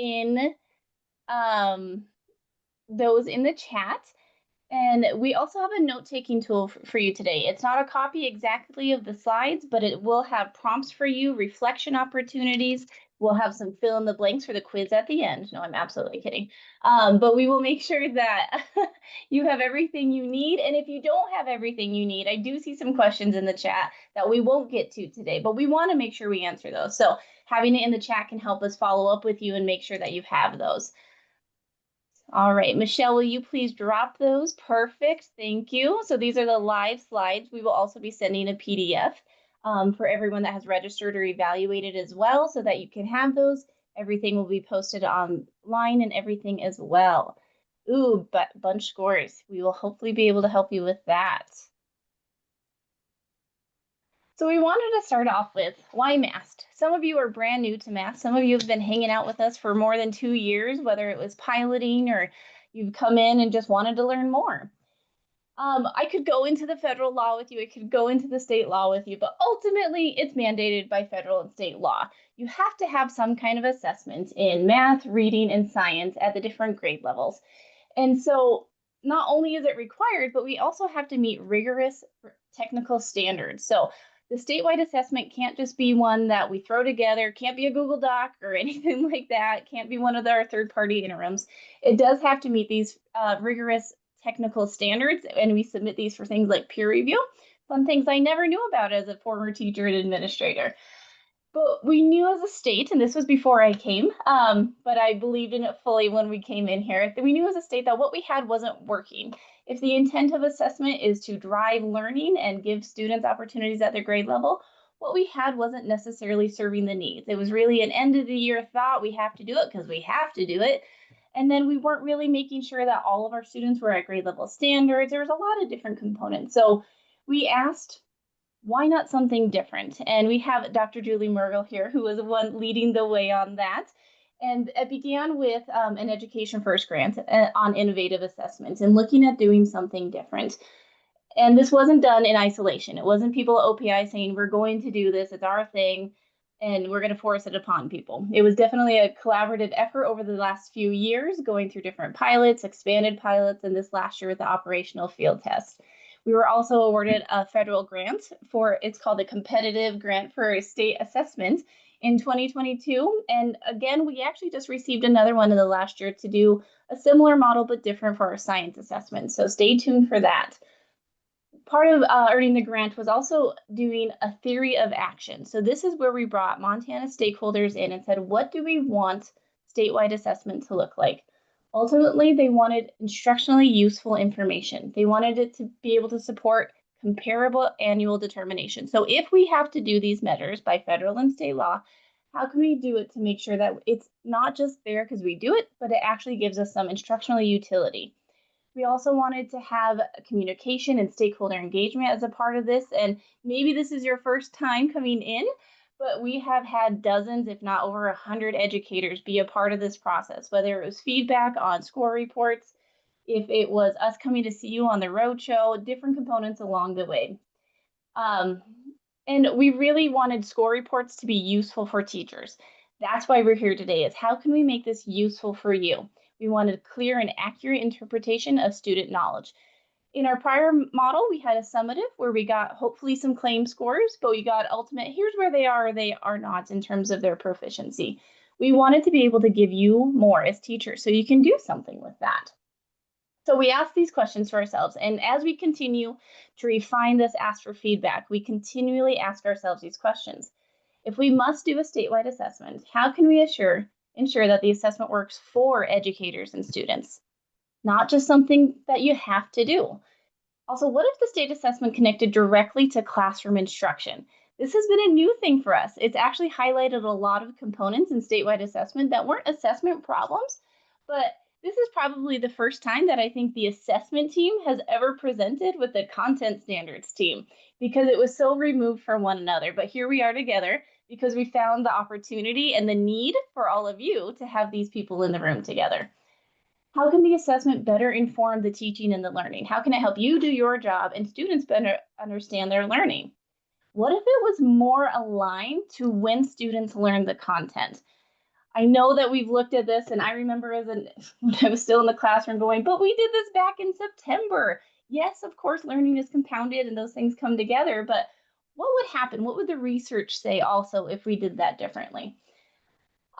in um, those in the chat. And we also have a note-taking tool for you today. It's not a copy exactly of the slides, but it will have prompts for you, reflection opportunities. We'll have some fill in the blanks for the quiz at the end. No, I'm absolutely kidding. But we will make sure that you have everything you need. And if you don't have everything you need, I do see some questions in the chat that we won't get to today, but we want to make sure we answer those. So having it in the chat can help us follow up with you and make sure that you have those. All right, Michelle, will you please drop those? Perfect, thank you. So these are the live slides. We will also be sending a PDF for everyone that has registered or evaluated as well, so that you can have those. Everything will be posted online and everything as well. Ooh, but bunch scores. We will hopefully be able to help you with that. So we wanted to start off with why MAST? Some of you are brand new to MAST. Some of you have been hanging out with us for more than 2 years, whether it was piloting or you've come in and just wanted to learn more. I could go into the federal law with you. I could go into the state law with you, but ultimately it's mandated by federal and state law. You have to have some kind of assessment in math, reading, and science at the different grade levels. And so not only is it required, but we also have to meet rigorous technical standards. So the statewide assessment can't just be one that we throw together, can't be a Google Doc or anything like that, can't be one of our third-party interims. It does have to meet these rigorous technical standards, and we submit these for things like peer review. Fun things I never knew about as a former teacher and administrator. But we knew as a state, and this was before I came, but I believed in it fully when we came in here, that we knew as a state that what we had wasn't working. If the intent of assessment is to drive learning and give students opportunities at their grade level, what we had wasn't necessarily serving the needs. It was really an end of the year thought, we have to do it because we have to do it. And then we weren't really making sure that all of our students were at grade level standards. There was a lot of different components. So we asked, why not something different? And we have Dr. Julie Murgel here, who was the one leading the way on that. And it began with an Education First grant on innovative assessments and looking at doing something different. And this wasn't done in isolation. It wasn't people at OPI saying, we're going to do this, it's our thing, and we're going to force it upon people. It was definitely a collaborative effort over the last few years, going through different pilots, expanded pilots, and this last year with the operational field test. We were also awarded a federal grant for, it's called a competitive grant for state assessment in 2022. And again, we actually just received another one in the last year to do a similar model, but different for our science assessment. So stay tuned for that. Part of earning the grant was also doing a theory of action. So this is where we brought Montana stakeholders in and said, what do we want statewide assessment to look like? Ultimately, they wanted instructionally useful information. They wanted it to be able to support comparable annual determination. So if we have to do these measures by federal and state law, how can we do it to make sure that it's not just there because we do it, but it actually gives us some instructional utility? We also wanted to have communication and stakeholder engagement as a part of this. And maybe this is your first time coming in, but we have had dozens, if not over 100 educators be a part of this process, whether it was feedback on score reports, if it was us coming to see you on the roadshow, different components along the way. And we really wanted score reports to be useful for teachers. That's why we're here today, is how can we make this useful for you? We wanted clear and accurate interpretation of student knowledge. In our prior model, we had a summative where we got hopefully some claim scores, but we got ultimate, here's where they are not in terms of their proficiency. We wanted to be able to give you more as teachers so you can do something with that. So we ask these questions to ourselves, and as we continue to refine this ask for feedback, we continually ask ourselves these questions. If we must do a statewide assessment, how can we ensure that the assessment works for educators and students, not just something that you have to do? Also, what if the state assessment connected directly to classroom instruction? This has been a new thing for us. It's actually highlighted a lot of components in statewide assessment that weren't assessment problems, but this is probably the first time that I think the assessment team has ever presented with the content standards team, because it was so removed from one another. But here we are together because we found the opportunity and the need for all of you to have these people in the room together. How can the assessment better inform the teaching and the learning? How can it help you do your job and students better understand their learning? What if it was more aligned to when students learn the content? I know that we've looked at this, and I remember when I was still in the classroom going, but we did this back in September. Yes, of course, learning is compounded and those things come together, but what would happen? What would the research say also if we did that differently?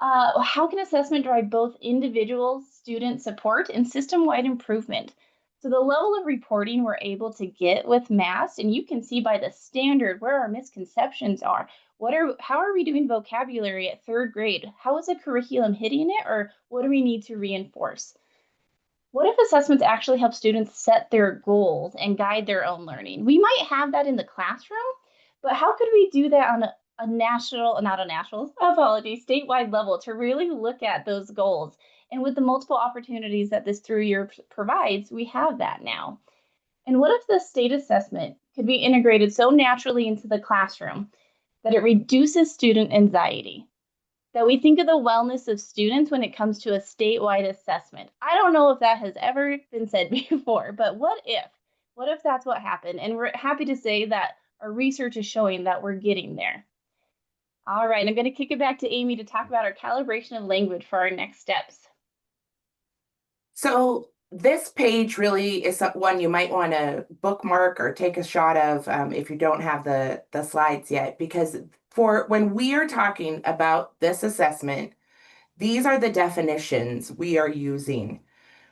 How can assessment drive both individual student support and system-wide improvement? So the level of reporting we're able to get with MAST, and you can see by the standard where our misconceptions are. How are we doing vocabulary at third grade? How is the curriculum hitting it, or what do we need to reinforce? What if assessments actually help students set their goals and guide their own learning? We might have that in the classroom, but how could we do that on a national, not a national, apology, statewide level to really look at those goals? And with the multiple opportunities that this through year provides, we have that now. And what if the state assessment could be integrated so naturally into the classroom that it reduces student anxiety? That we think of the wellness of students when it comes to a statewide assessment. I don't know if that has ever been said before, but what if? What if that's what happened? And we're happy to say that our research is showing that we're getting there. All right, I'm going to kick it back to Amy to talk about our calibration of language for our next steps. So this page really is one you might want to bookmark or take a shot of if you don't have the slides yet, because for when we are talking about this assessment, these are the definitions we are using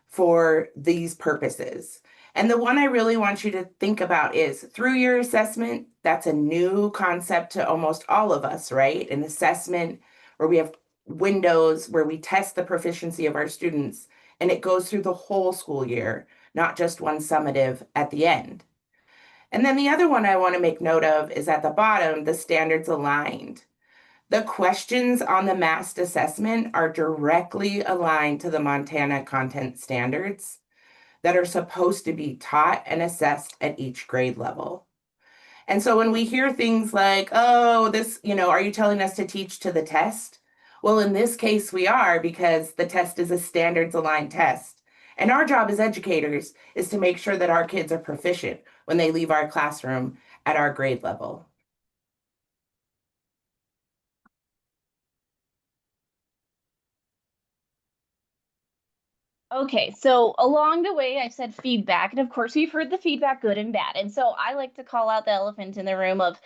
for these purposes. And the one I really want you to think about is through your assessment. That's a new concept to almost all of us, right? An assessment where we have windows where we test the proficiency of our students, and it goes through the whole school year, not just one summative at the end. And then the other one I want to make note of is at the bottom, the standards aligned. The questions on the MAST assessment are directly aligned to the Montana content standards that are supposed to be taught and assessed at each grade level. And so when we hear things like, oh, this, are you telling us to teach to the test? Well, in this case, we are, because the test is a standards aligned test. And our job as educators is to make sure that our kids are proficient when they leave our classroom at our grade level. Okay, so along the way, I've said feedback, and of course, we've heard the feedback good and bad. And so I like to call out the elephant in the room of,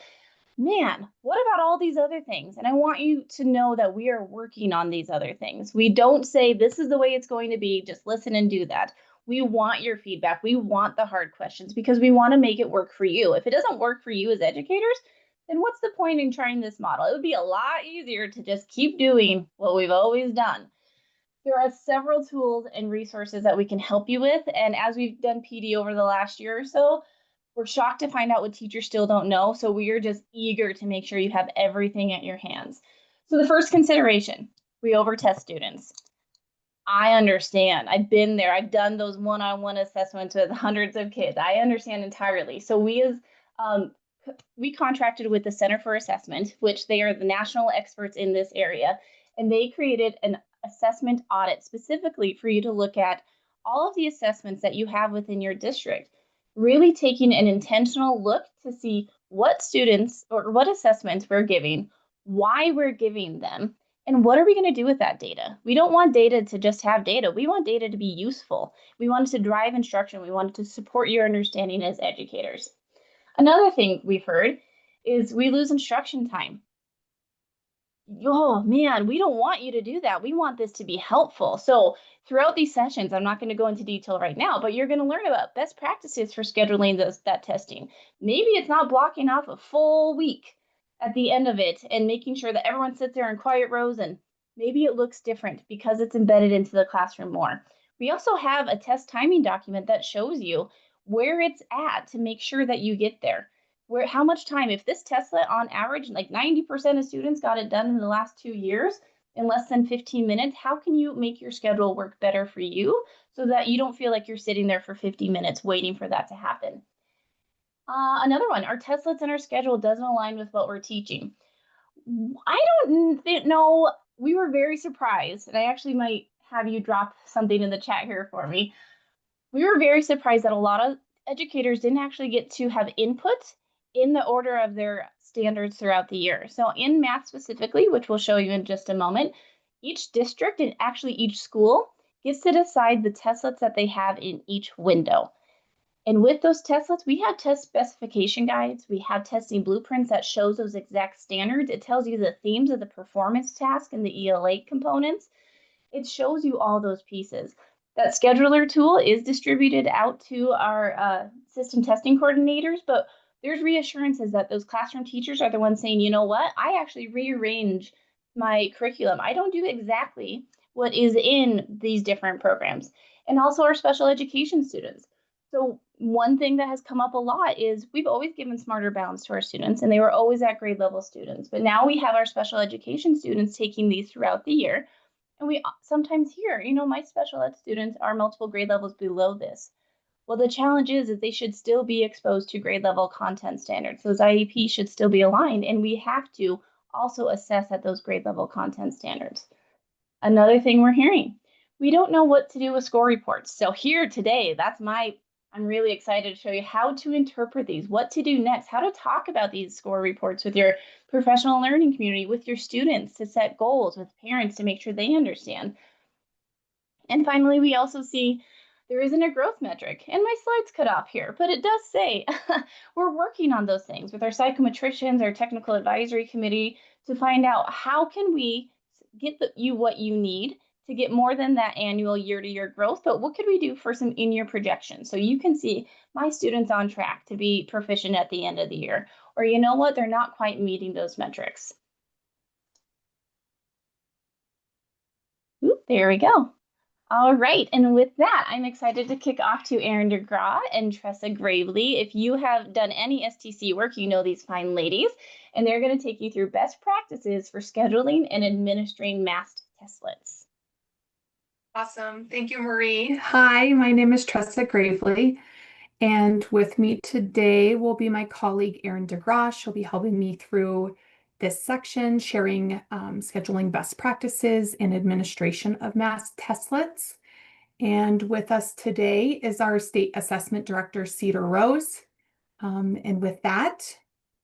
man, what about all these other things? And I want you to know that we are working on these other things. We don't say this is the way it's going to be, just listen and do that. We want your feedback. We want the hard questions because we want to make it work for you. If it doesn't work for you as educators, then what's the point in trying this model? It would be a lot easier to just keep doing what we've always done. There are several tools and resources that we can help you with. And as we've done PD over the last year or so, we're shocked to find out what teachers still don't know. So we are just eager to make sure you have everything at your hands. So the first consideration, we overtest students. I understand. I've been there. I've done those one-on-one assessments with hundreds of kids. I understand entirely. So we contracted with the Center for Assessment, which they are the national experts in this area, and they created an assessment audit specifically for you to look at all of the assessments that you have within your district, really taking an intentional look to see what students or what assessments we're giving, why we're giving them, and what are we going to do with that data? We don't want data to just have data. We want data to be useful. We want it to drive instruction. We want it to support your understanding as educators. Another thing we've heard is we lose instruction time. Oh man, we don't want you to do that. We want this to be helpful. So throughout these sessions, I'm not going to go into detail right now, but you're going to learn about best practices for scheduling that testing. Maybe it's not blocking off a full week at the end of it and making sure that everyone sits there in quiet rows, and maybe it looks different because it's embedded into the classroom more. We also have a test timing document that shows you where it's at to make sure that you get there. How much time, if this Tesla on average, like 90% of students got it done in the last 2 years in less than 15 minutes, how can you make your schedule work better for you so that you don't feel like you're sitting there for 50 minutes waiting for that to happen? Another one, our Testlets and our schedule doesn't align with what we're teaching. I don't know. We were very surprised, and I actually might have you drop something in the chat here for me. We were very surprised that a lot of educators didn't actually get to have input in the order of their standards throughout the year. So in math specifically, which we'll show you in just a moment, Each district and actually each school gets to decide the testlets that they have in each window. And with those testlets, we have test specification guides. We have testing blueprints that shows those exact standards. It tells you the themes of the performance task and the ELA components. It shows you all those pieces. That scheduler tool is distributed out to our system testing coordinators, but there's reassurances that those classroom teachers are the ones saying, you know what, I actually rearrange my curriculum. I don't do exactly what is in these different programs. And also our special education students. So one thing that has come up a lot is we've always given smarter bounds to our students, and they were always at grade level students. But now we have our special education students taking these throughout the year. And we sometimes hear, you know, my special ed students are multiple grade levels below this. Well, the challenge is they should still be exposed to grade level content standards. Those IEPs should still be aligned, and we have to also assess at those grade level content standards. Another thing we're hearing, we don't know what to do with score reports. So here today, I'm really excited to show you how to interpret these, what to do next, how to talk about these score reports with your professional learning community, with your students to set goals, with parents to make sure they understand. And finally, we also see there isn't a growth metric. And my slide's cut off here, but it does say we're working on those things with our psychometricians, our technical advisory committee to find out how can we get you what you need to get more than that annual year-to-year growth, but what could we do for some in-year projections? So you can see my students on track to be proficient at the end of the year, or you know what, they're not quite meeting those metrics. Ooh, there we go. All right, and with that, I'm excited to kick off to Erin DeGraw and Tressa Gravely. If you have done any STC work, you know these fine ladies, and they're going to take you through best practices for scheduling and administering MAST testlets. Awesome. Thank you, Marie. Hi, my name is Tressa Gravely, and with me today will be my colleague Erin DeGraw. She'll be helping me through this section, sharing scheduling best practices and administration of MAST testlets. And with us today is our State Assessment Director, Cedar Rose. And with that,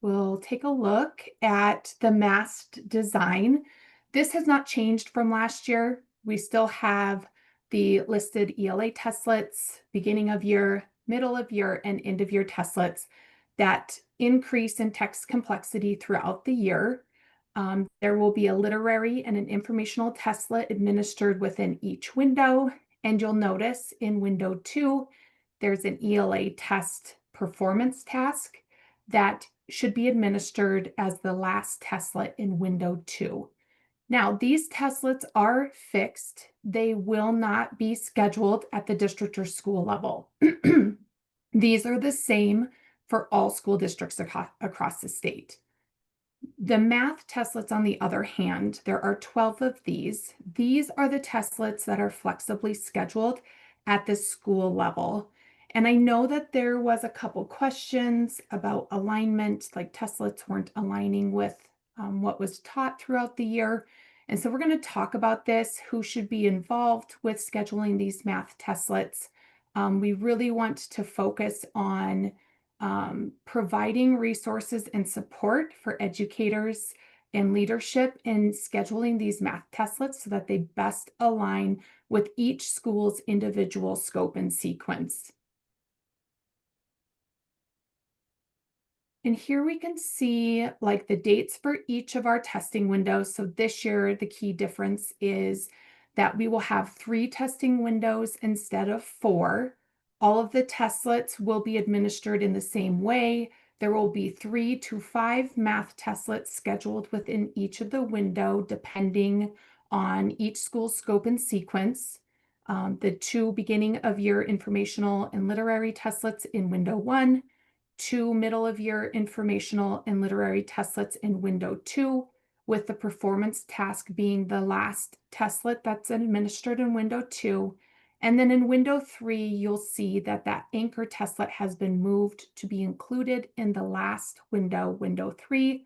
we'll take a look at the MAST design. This has not changed from last year. We still have the listed ELA testlets, beginning of year, middle of year, and end of year testlets that increase in text complexity throughout the year. There will be a literary and an informational testlet administered within each window. And you'll notice in window 2, there's an ELA test performance task that should be administered as the last testlet in window 2. Now, these testlets are fixed. They will not be scheduled at the district or school level. These are the same for all school districts across the state. The math testlets, on the other hand, there are 12 of these. These are the testlets that are flexibly scheduled at the school level. And I know that there was a couple questions about alignment, like testlets weren't aligning with what was taught throughout the year. And so we're going to talk about this, who should be involved with scheduling these math testlets. We really want to focus on providing resources and support for educators and leadership in scheduling these math testlets so that they best align with each school's individual scope and sequence. And here we can see like the dates for each of our testing windows. So this year, the key difference is that we will have 3 testing windows instead of 4. All of the testlets will be administered in the same way. There will be 3 to 5 math testlets scheduled within each of the window, depending on each school's scope and sequence. The 2 beginning of year informational and literary testlets in window 1, 2 middle of year informational and literary testlets in window 2, with the performance task being the last testlet that's administered in window 2. And then in window 3, you'll see that that anchor testlet has been moved to be included in the last window, window 3.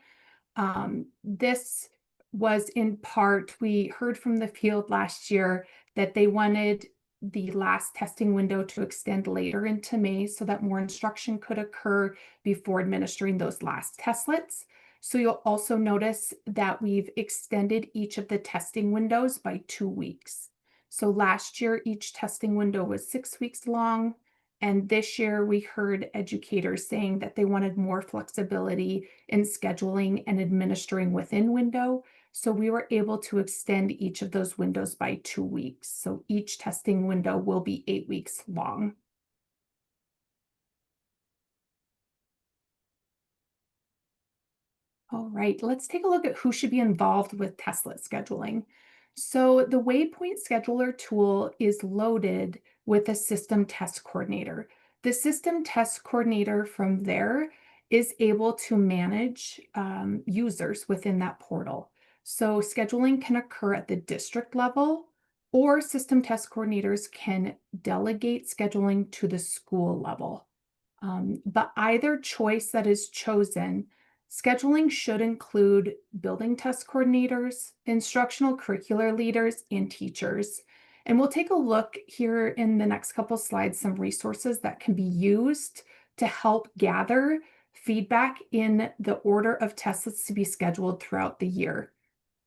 This was in part, we heard from the field last year that they wanted the last testing window to extend later into May so that more instruction could occur before administering those last testlets. So you'll also notice that we've extended each of the testing windows by 2 weeks. So last year, each testing window was 6 weeks long. And this year, we heard educators saying that they wanted more flexibility in scheduling and administering within window. So we were able to extend each of those windows by 2 weeks. So each testing window will be 8 weeks long. All right, let's take a look at who should be involved with Testlet scheduling. So the Waypoint Scheduler tool is loaded with a system test coordinator. The system test coordinator from there is able to manage users within that portal. So scheduling can occur at the district level, or system test coordinators can delegate scheduling to the school level. But either choice that is chosen, scheduling should include building test coordinators, instructional curricular leaders, and teachers. And we'll take a look here in the next couple slides, some resources that can be used to help gather feedback in the order of testlets to be scheduled throughout the year.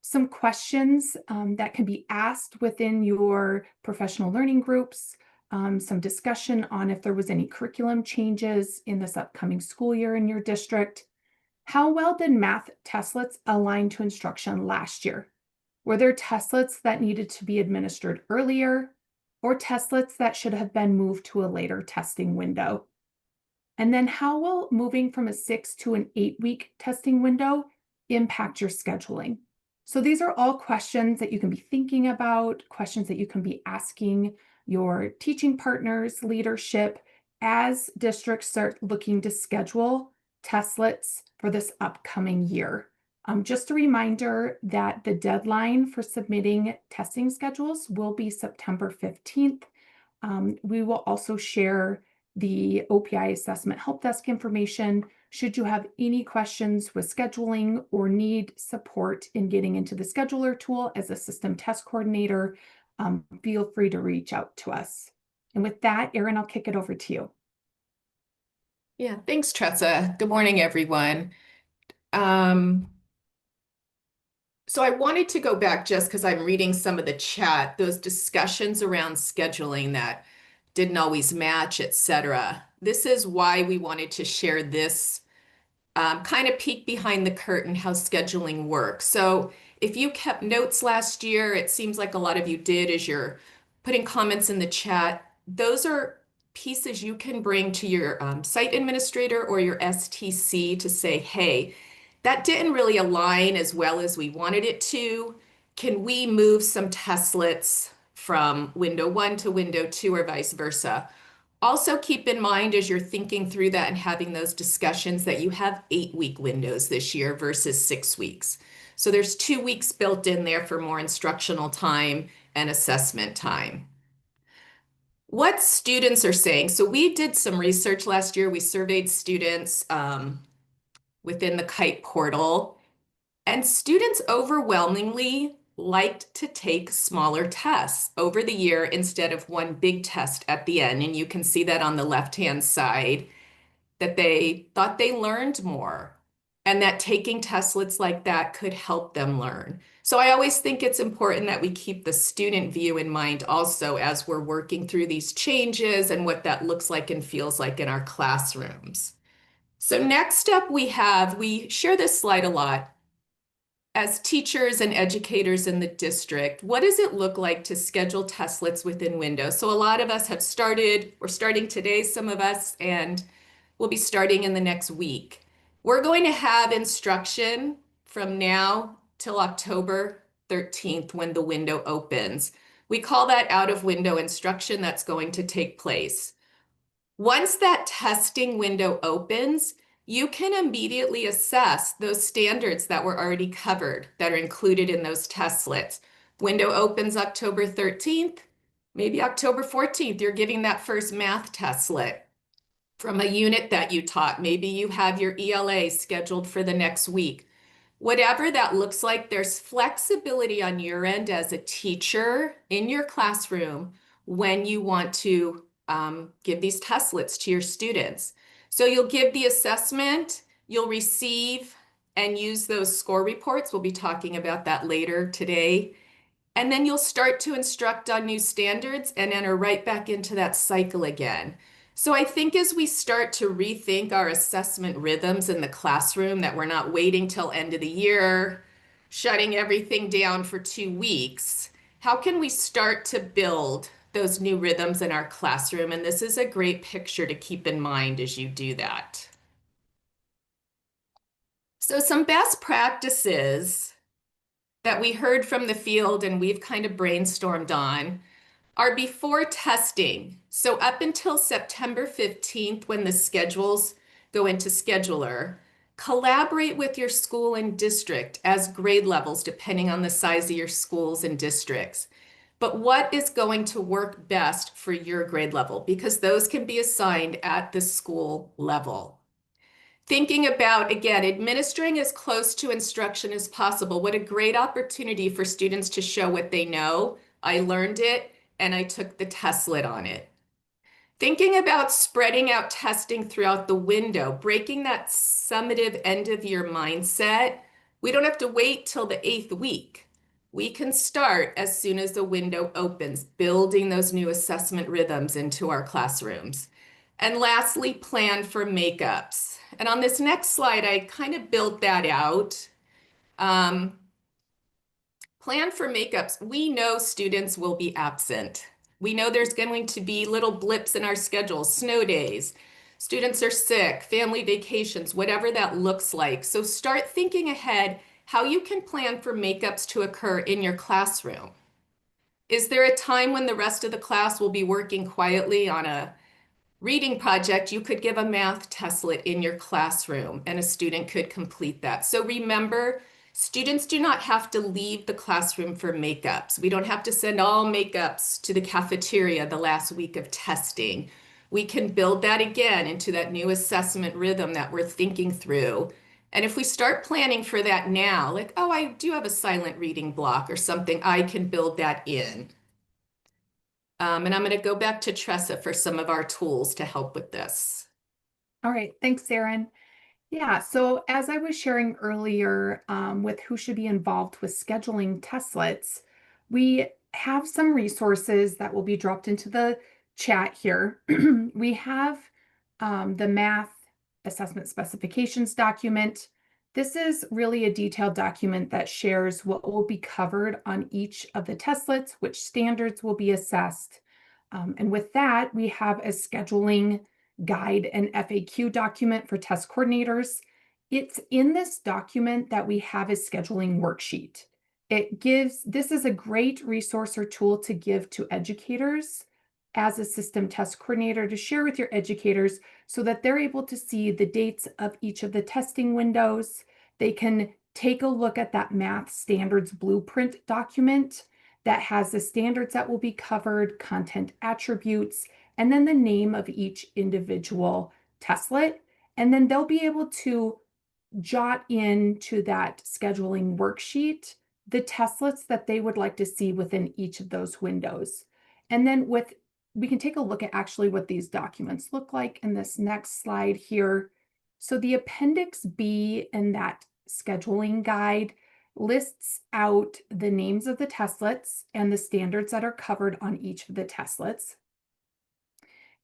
Some questions that can be asked within your professional learning groups, some discussion on if there was any curriculum changes in this upcoming school year in your district. How well did math testlets align to instruction last year? Were there testlets that needed to be administered earlier, or testlets that should have been moved to a later testing window? And then how will moving from a 6 to an 8-week testing window impact your scheduling? So these are all questions that you can be thinking about, questions that you can be asking your teaching partners, leadership, as districts start looking to schedule testlets for this upcoming year. Just a reminder that the deadline for submitting testing schedules will be September 15th. We will also share the OPI assessment help desk information should you have any questions with scheduling or need support in getting into the scheduler tool as a system test coordinator. Feel free to reach out to us. And with that, Erin, I'll kick it over to you. Yeah, thanks, Tressa. Good morning, everyone. So I wanted to go back just because I'm reading some of the chat, those discussions around scheduling that didn't always match, etc. This is why we wanted to share this kind of peek behind the curtain, how scheduling works. So if you kept notes last year, it seems like a lot of you did as you're putting comments in the chat. Those are pieces you can bring to your site administrator or your STC to say, hey, that didn't really align as well as we wanted it to. Can we move some testlets from window 1 to window 2 or vice versa? Also keep in mind as you're thinking through that and having those discussions that you have 8-week windows this year versus 6 weeks. So there's 2 weeks built in there for more instructional time and assessment time. What students are saying. So we did some research last year. We surveyed students within the KITE portal, and students overwhelmingly liked to take smaller tests over the year instead of one big test at the end. And you can see that on the left-hand side, that they thought they learned more and that taking testlets like that could help them learn. So I always think it's important that we keep the student view in mind also as we're working through these changes and what that looks like and feels like in our classrooms. So next up we share this slide a lot. As teachers and educators in the district, what does it look like to schedule testlets within Windows? So a lot of us have started, we're starting today, some of us, and we'll be starting in the next week. We're going to have instruction from now till October 13th when the window opens. We call that out of window instruction that's going to take place. Once that testing window opens, you can immediately assess those standards that were already covered that are included in those testlets. Window opens October 13th, maybe October 14th, you're giving that first math testlet from a unit that you taught. Maybe you have your ELA scheduled for the next week. Whatever that looks like, there's flexibility on your end as a teacher in your classroom when you want to give these testlets to your students. So you'll give the assessment, you'll receive and use those score reports. We'll be talking about that later today. And then you'll start to instruct on new standards and enter right back into that cycle again. So I think as we start to rethink our assessment rhythms in the classroom, that we're not waiting till end of the year, shutting everything down for 2 weeks, how can we start to build those new rhythms in our classroom? And this is a great picture to keep in mind as you do that. So some best practices that we heard from the field and we've kind of brainstormed on are before testing. So up until September 15th, when the schedules go into scheduler, collaborate with your school and district as grade levels, depending on the size of your schools and districts. But what is going to work best for your grade level? Because those can be assigned at the school level. Thinking about, again, administering as close to instruction as possible. What a great opportunity for students to show what they know. I learned it and I took the testlet on it. Thinking about spreading out testing throughout the window, breaking that summative end of year mindset. We don't have to wait till the 8th week. We can start as soon as the window opens, building those new assessment rhythms into our classrooms. And lastly, plan for makeups. And on this next slide, I kind of built that out. Plan for makeups. We know students will be absent. We know there's going to be little blips in our schedules, snow days, students are sick, family vacations, whatever that looks like. So start thinking ahead how you can plan for makeups to occur in your classroom. Is there a time when the rest of the class will be working quietly on a reading project? You could give a math testlet in your classroom and a student could complete that. So remember, students do not have to leave the classroom for makeups. We don't have to send all makeups to the cafeteria the last week of testing. We can build that again into that new assessment rhythm that we're thinking through. And if we start planning for that now, like, oh, I do have a silent reading block or something, I can build that in. And I'm going to go back to Tressa for some of our tools to help with this. All right, thanks, Erin. Yeah, so as I was sharing earlier with who should be involved with scheduling testlets, we have some resources that will be dropped into the chat here. We have the math assessment specifications document. This is really a detailed document that shares what will be covered on each of the testlets, which standards will be assessed. And with that, we have a scheduling guide and FAQ document for test coordinators. It's in this document that we have a scheduling worksheet. This is a great resource or tool to give to educators as a system test coordinator to share with your educators so that they're able to see the dates of each of the testing windows. They can take a look at that math standards blueprint document that has the standards that will be covered, content attributes, and then the name of each individual testlet. And then they'll be able to jot into that scheduling worksheet the testlets that they would like to see within each of those windows. And then we can take a look at actually what these documents look like in this next slide here. So the Appendix B in that scheduling guide lists out the names of the testlets and the standards that are covered on each of the testlets.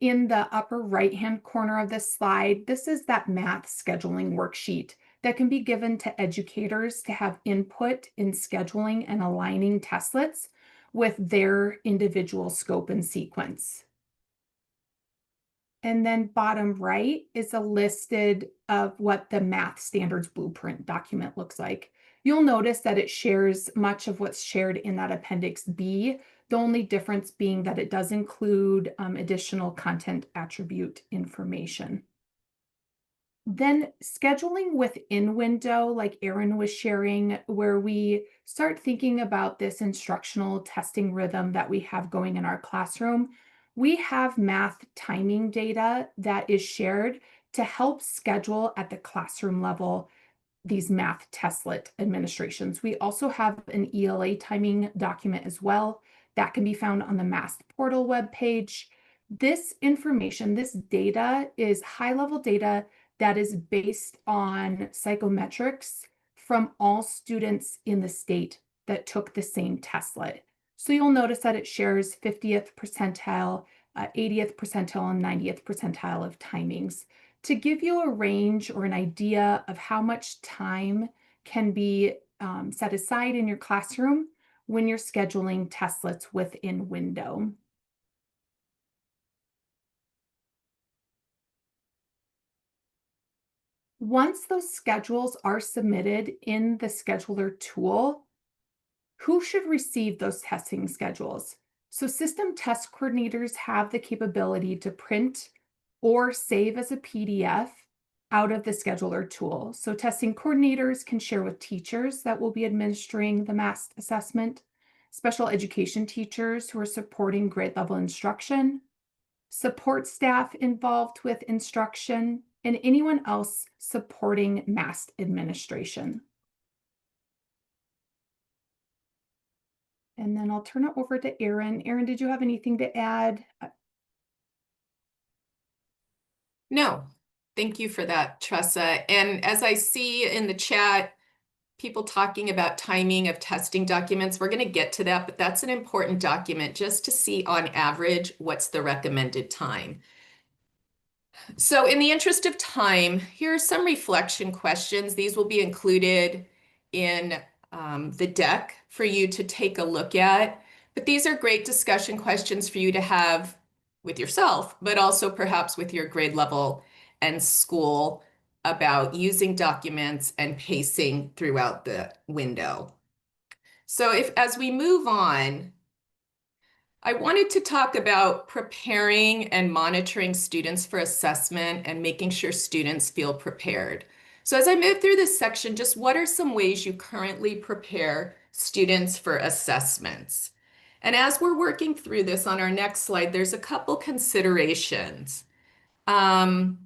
In the upper right-hand corner of this slide, this is that math scheduling worksheet that can be given to educators to have input in scheduling and aligning testlets with their individual scope and sequence. And then bottom right is a listed of what the math standards blueprint document looks like. You'll notice that it shares much of what's shared in that Appendix B, the only difference being that it does include additional content attribute information. Then scheduling within window, like Erin was sharing, where we start thinking about this instructional testing rhythm that we have going in our classroom. We have math timing data that is shared to help schedule at the classroom level these math testlet administrations. We also have an ELA timing document as well that can be found on the MAST portal webpage. This information, this data is high-level data that is based on psychometrics from all students in the state that took the same testlet. So you'll notice that it shares 50th percentile, 80th percentile, and 90th percentile of timings to give you a range or an idea of how much time can be set aside in your classroom when you're scheduling testlets within window. Once those schedules are submitted in the scheduler tool, who should receive those testing schedules? So system test coordinators have the capability to print or save as a PDF out of the scheduler tool. So testing coordinators can share with teachers that will be administering the MAST assessment, special education teachers who are supporting grade level instruction, support staff involved with instruction, and anyone else supporting MAST administration. And then I'll turn it over to Erin. Erin, did you have anything to add? No, thank you for that, Tressa. And as I see in the chat, people talking about timing of testing documents, we're going to get to that, but that's an important document just to see on average what's the recommended time. So in the interest of time, here are some reflection questions. These will be included in the deck for you to take a look at. But these are great discussion questions for you to have with yourself, but also perhaps with your grade level and school about using documents and pacing throughout the window. So as we move on, I wanted to talk about preparing and monitoring students for assessment and making sure students feel prepared. So as I move through this section, just what are some ways you currently prepare students for assessments? And as we're working through this on our next slide, there's a couple considerations. For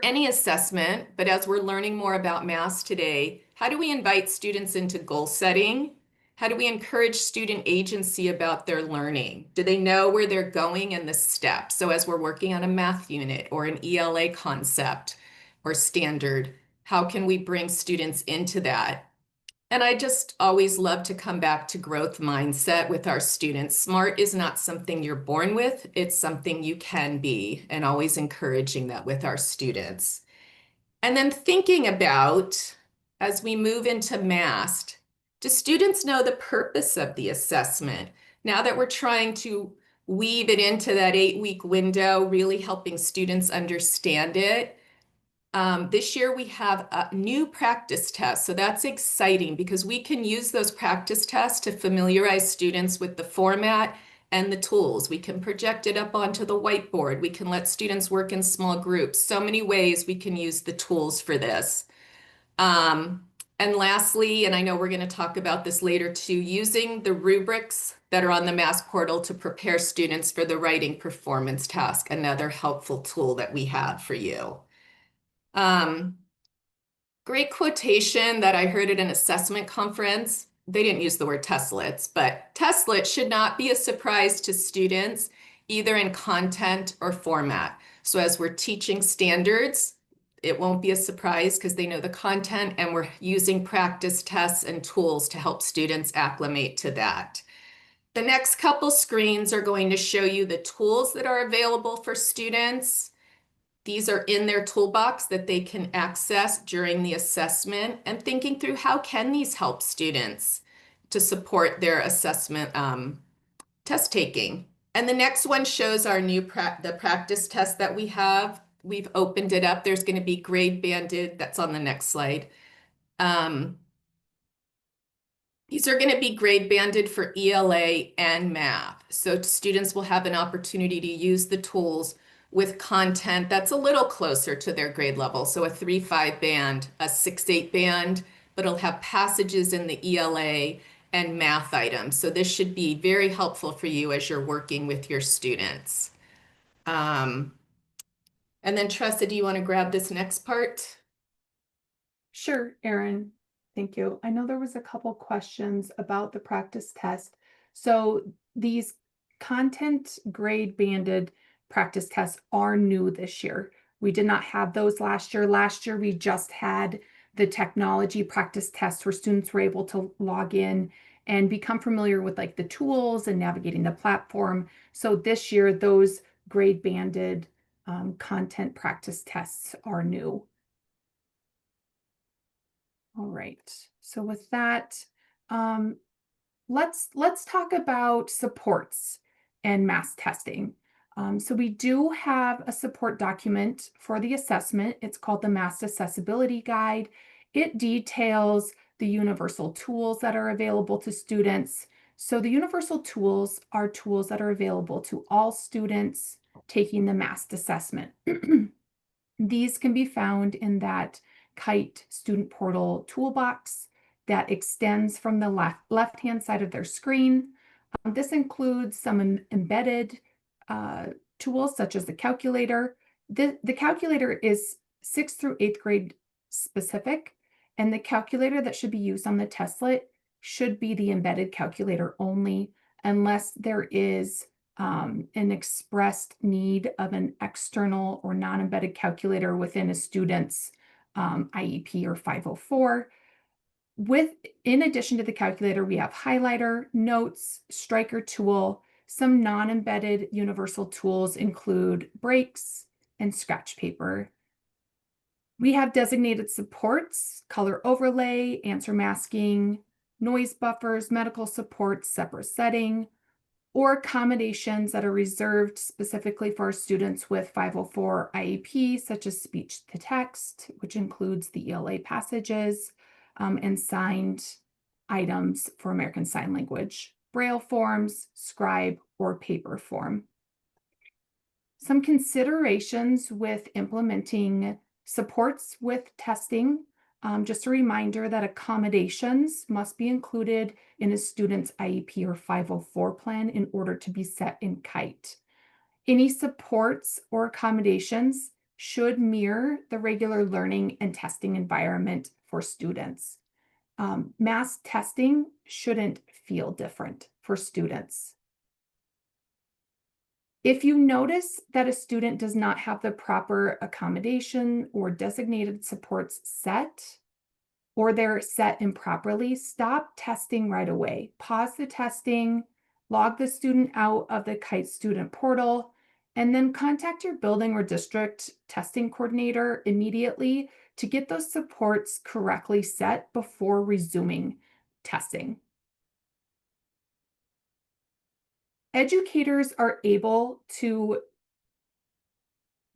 any assessment, but as we're learning more about MAST today, how do we invite students into goal setting? How do we encourage student agency about their learning? Do they know where they're going in the steps? So as we're working on a math unit or an ELA concept or standard, how can we bring students into that? And I just always love to come back to growth mindset with our students. SMART is not something you're born with, it's something you can be, and always encouraging that with our students. And then thinking about, as we move into MAST, do students know the purpose of the assessment? Now that we're trying to weave it into that 8-week window, really helping students understand it. This year we have a new practice test. So that's exciting because we can use those practice tests to familiarize students with the format and the tools. We can project it up onto the whiteboard. We can let students work in small groups. So many ways we can use the tools for this. And lastly, and I know we're going to talk about this later too, using the rubrics that are on the MAST portal to prepare students for the writing performance task, another helpful tool that we have for you. Great quotation that I heard at an assessment conference. They didn't use the word testlets, but testlets should not be a surprise to students, either in content or format. So as we're teaching standards, it won't be a surprise because they know the content and we're using practice tests and tools to help students acclimate to that. The next couple screens are going to show you the tools that are available for students. These are in their toolbox that they can access during the assessment, and thinking through how can these help students to support their assessment test taking. And the next one shows our new the practice test that we have. We've opened it up. There's going to be grade banded. That's on the next slide. These are going to be grade banded for ELA and math. So students will have an opportunity to use the tools with content that's a little closer to their grade level. So a 3-5 band, a 6-8 band, but it'll have passages in the ELA and math items. So this should be very helpful for you as you're working with your students. And then Tressa, do you want to grab this next part? Sure, Erin. Thank you. I know there was a couple questions about the practice test. So these content grade banded practice tests are new this year. We did not have those last year. Last year, we just had the technology practice tests where students were able to log in and become familiar with like the tools and navigating the platform. So this year, those grade banded content practice tests are new. All right, so with that, let's talk about supports and MAST testing. So we do have a support document for the assessment. It's called the MAST Accessibility Guide. It details the universal tools that are available to students. So the universal tools are tools that are available to all students taking the MAST assessment. These can be found in that Kite student portal toolbox that extends from the left-hand side of their screen. This includes some embedded tools such as the calculator. The calculator is 6th through 8th grade specific, and the calculator that should be used on the Testlet should be the embedded calculator only, unless there is an expressed need of an external or non-embedded calculator within a student's IEP or 504. In addition to the calculator, we have highlighter, notes, striker tool. Some non-embedded universal tools include breaks and scratch paper. We have designated supports, color overlay, answer masking, noise buffers, medical support, separate setting, or accommodations that are reserved specifically for our students with 504 IEP, such as speech to text, which includes the ELA passages, and signed items for American Sign Language, Braille forms, scribe, or paper form. Some considerations with implementing supports with testing. Just a reminder that accommodations must be included in a student's IEP or 504 plan in order to be set in Kite. Any supports or accommodations should mirror the regular learning and testing environment for students. MAST testing shouldn't feel different for students. If you notice that a student does not have the proper accommodation or designated supports set, or they're set improperly, stop testing right away. Pause the testing, log the student out of the Kite student portal, and then contact your building or district testing coordinator immediately to get those supports correctly set before resuming testing. Educators are able to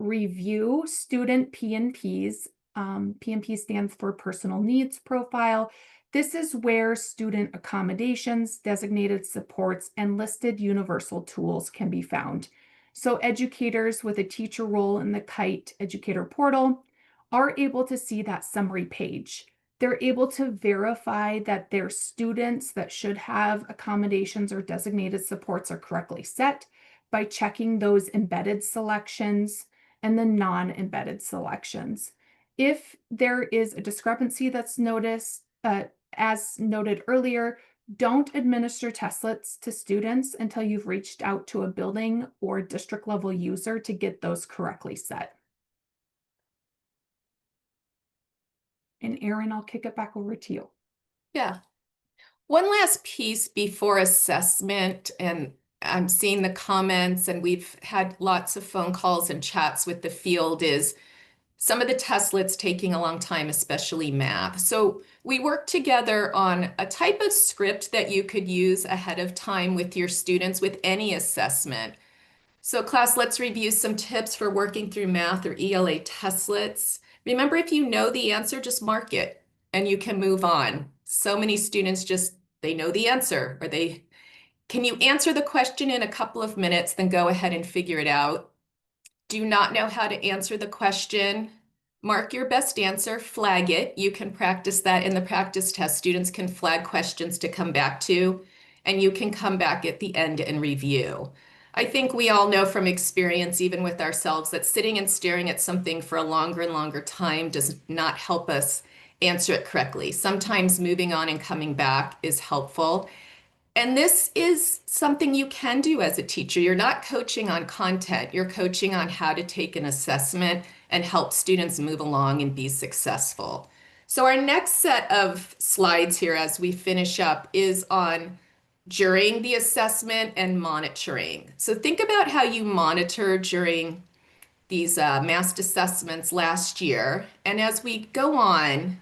review student PNPs. PNP stands for Personal Needs Profile. This is where student accommodations, designated supports, and listed universal tools can be found. So educators with a teacher role in the Kite Educator portal are able to see that summary page. They're able to verify that their students that should have accommodations or designated supports are correctly set by checking those embedded selections and the non-embedded selections. If there is a discrepancy that's noticed, as noted earlier, don't administer Testlets to students until you've reached out to a building or district level user to get those correctly set. And Erin, I'll kick it back over to you. Yeah. One last piece before assessment, and I'm seeing the comments, and we've had lots of phone calls and chats with the field, is some of the Testlets taking a long time, especially math. So we worked together on a type of script that you could use ahead of time with your students with any assessment. So class, let's review some tips for working through math or ELA Testlets. Remember, if you know the answer, just mark it and you can move on. So many students they know the answer, or can you answer the question in a couple of minutes, then go ahead and figure it out. Do not know how to answer the question, mark your best answer, flag it. You can practice that in the practice test. Students can flag questions to come back to, and you can come back at the end and review. I think we all know from experience, even with ourselves, that sitting and staring at something for a longer and longer time does not help us answer it correctly. Sometimes moving on and coming back is helpful. And this is something you can do as a teacher. You're not coaching on content, you're coaching on how to take an assessment and help students move along and be successful. So our next set of slides here as we finish up is on during the assessment and monitoring. So think about how you monitor during these MAST assessments last year. And as we go on,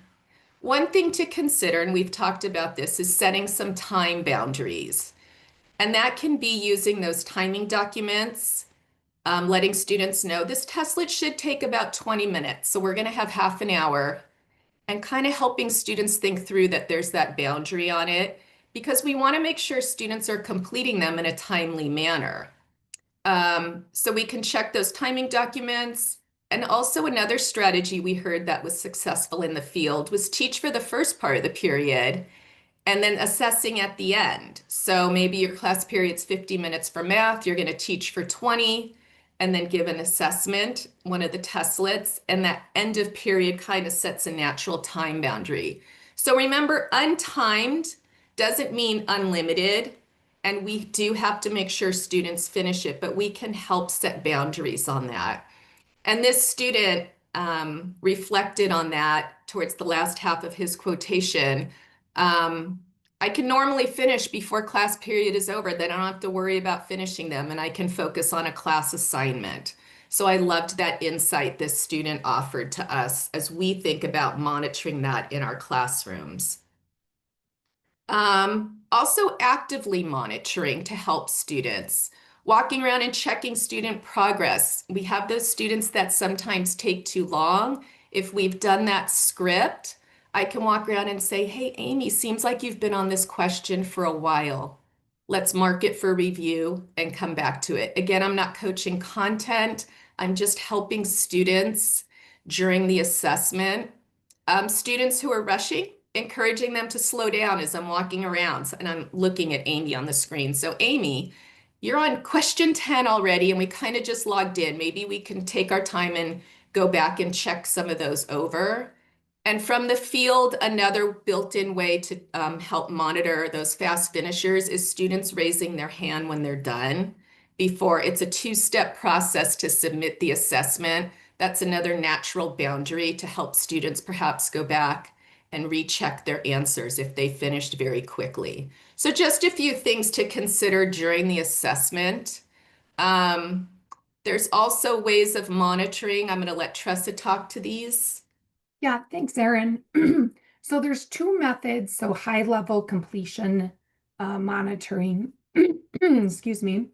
one thing to consider, and we've talked about this, is setting some time boundaries. And that can be using those timing documents, letting students know this testlet should take about 20 minutes. So we're going to have half an hour, and kind of helping students think through that there's that boundary on it, because we want to make sure students are completing them in a timely manner. So we can check those timing documents. And also another strategy we heard that was successful in the field was teach for the first part of the period and then assessing at the end. So maybe your class period's 50 minutes for math, you're going to teach for 20 and then give an assessment, one of the testlets, and that end of period kind of sets a natural time boundary. So remember, untimed doesn't mean unlimited, and we do have to make sure students finish it, but we can help set boundaries on that. And this student reflected on that towards the last half of his quotation. I can normally finish before class period is over. Then I don't have to worry about finishing them, and I can focus on a class assignment. So I loved that insight this student offered to us as we think about monitoring that in our classrooms. Also actively monitoring to help students. Walking around and checking student progress. We have those students that sometimes take too long. If we've done that script, I can walk around and say, hey, Amy, seems like you've been on this question for a while. Let's mark it for review and come back to it. Again, I'm not coaching content. I'm just helping students during the assessment. Students who are rushing, encouraging them to slow down as I'm walking around. And I'm looking at Amy on the screen. So Amy, you're on question 10 already, and we kind of just logged in. Maybe we can take our time and go back and check some of those over. And from the field, another built-in way to help monitor those fast finishers is students raising their hand when they're done. Before, it's a two-step process to submit the assessment. That's another natural boundary to help students perhaps go back and recheck their answers if they finished very quickly. So just a few things to consider during the assessment. There's also ways of monitoring. I'm going to let Tressa talk to these. Yeah, thanks, Erin. So there's two methods. So high-level completion monitoring, excuse me,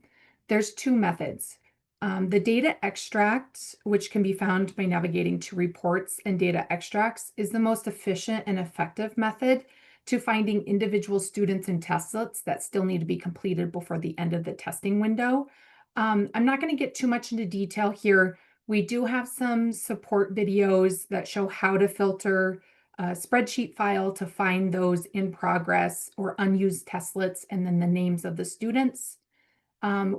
there's two methods. The data extract, which can be found by navigating to reports and data extracts, is the most efficient and effective method to finding individual students and testlets that still need to be completed before the end of the testing window. I'm not going to get too much into detail here. We do have some support videos that show how to filter a spreadsheet file to find those in progress or unused testlets and then the names of the students.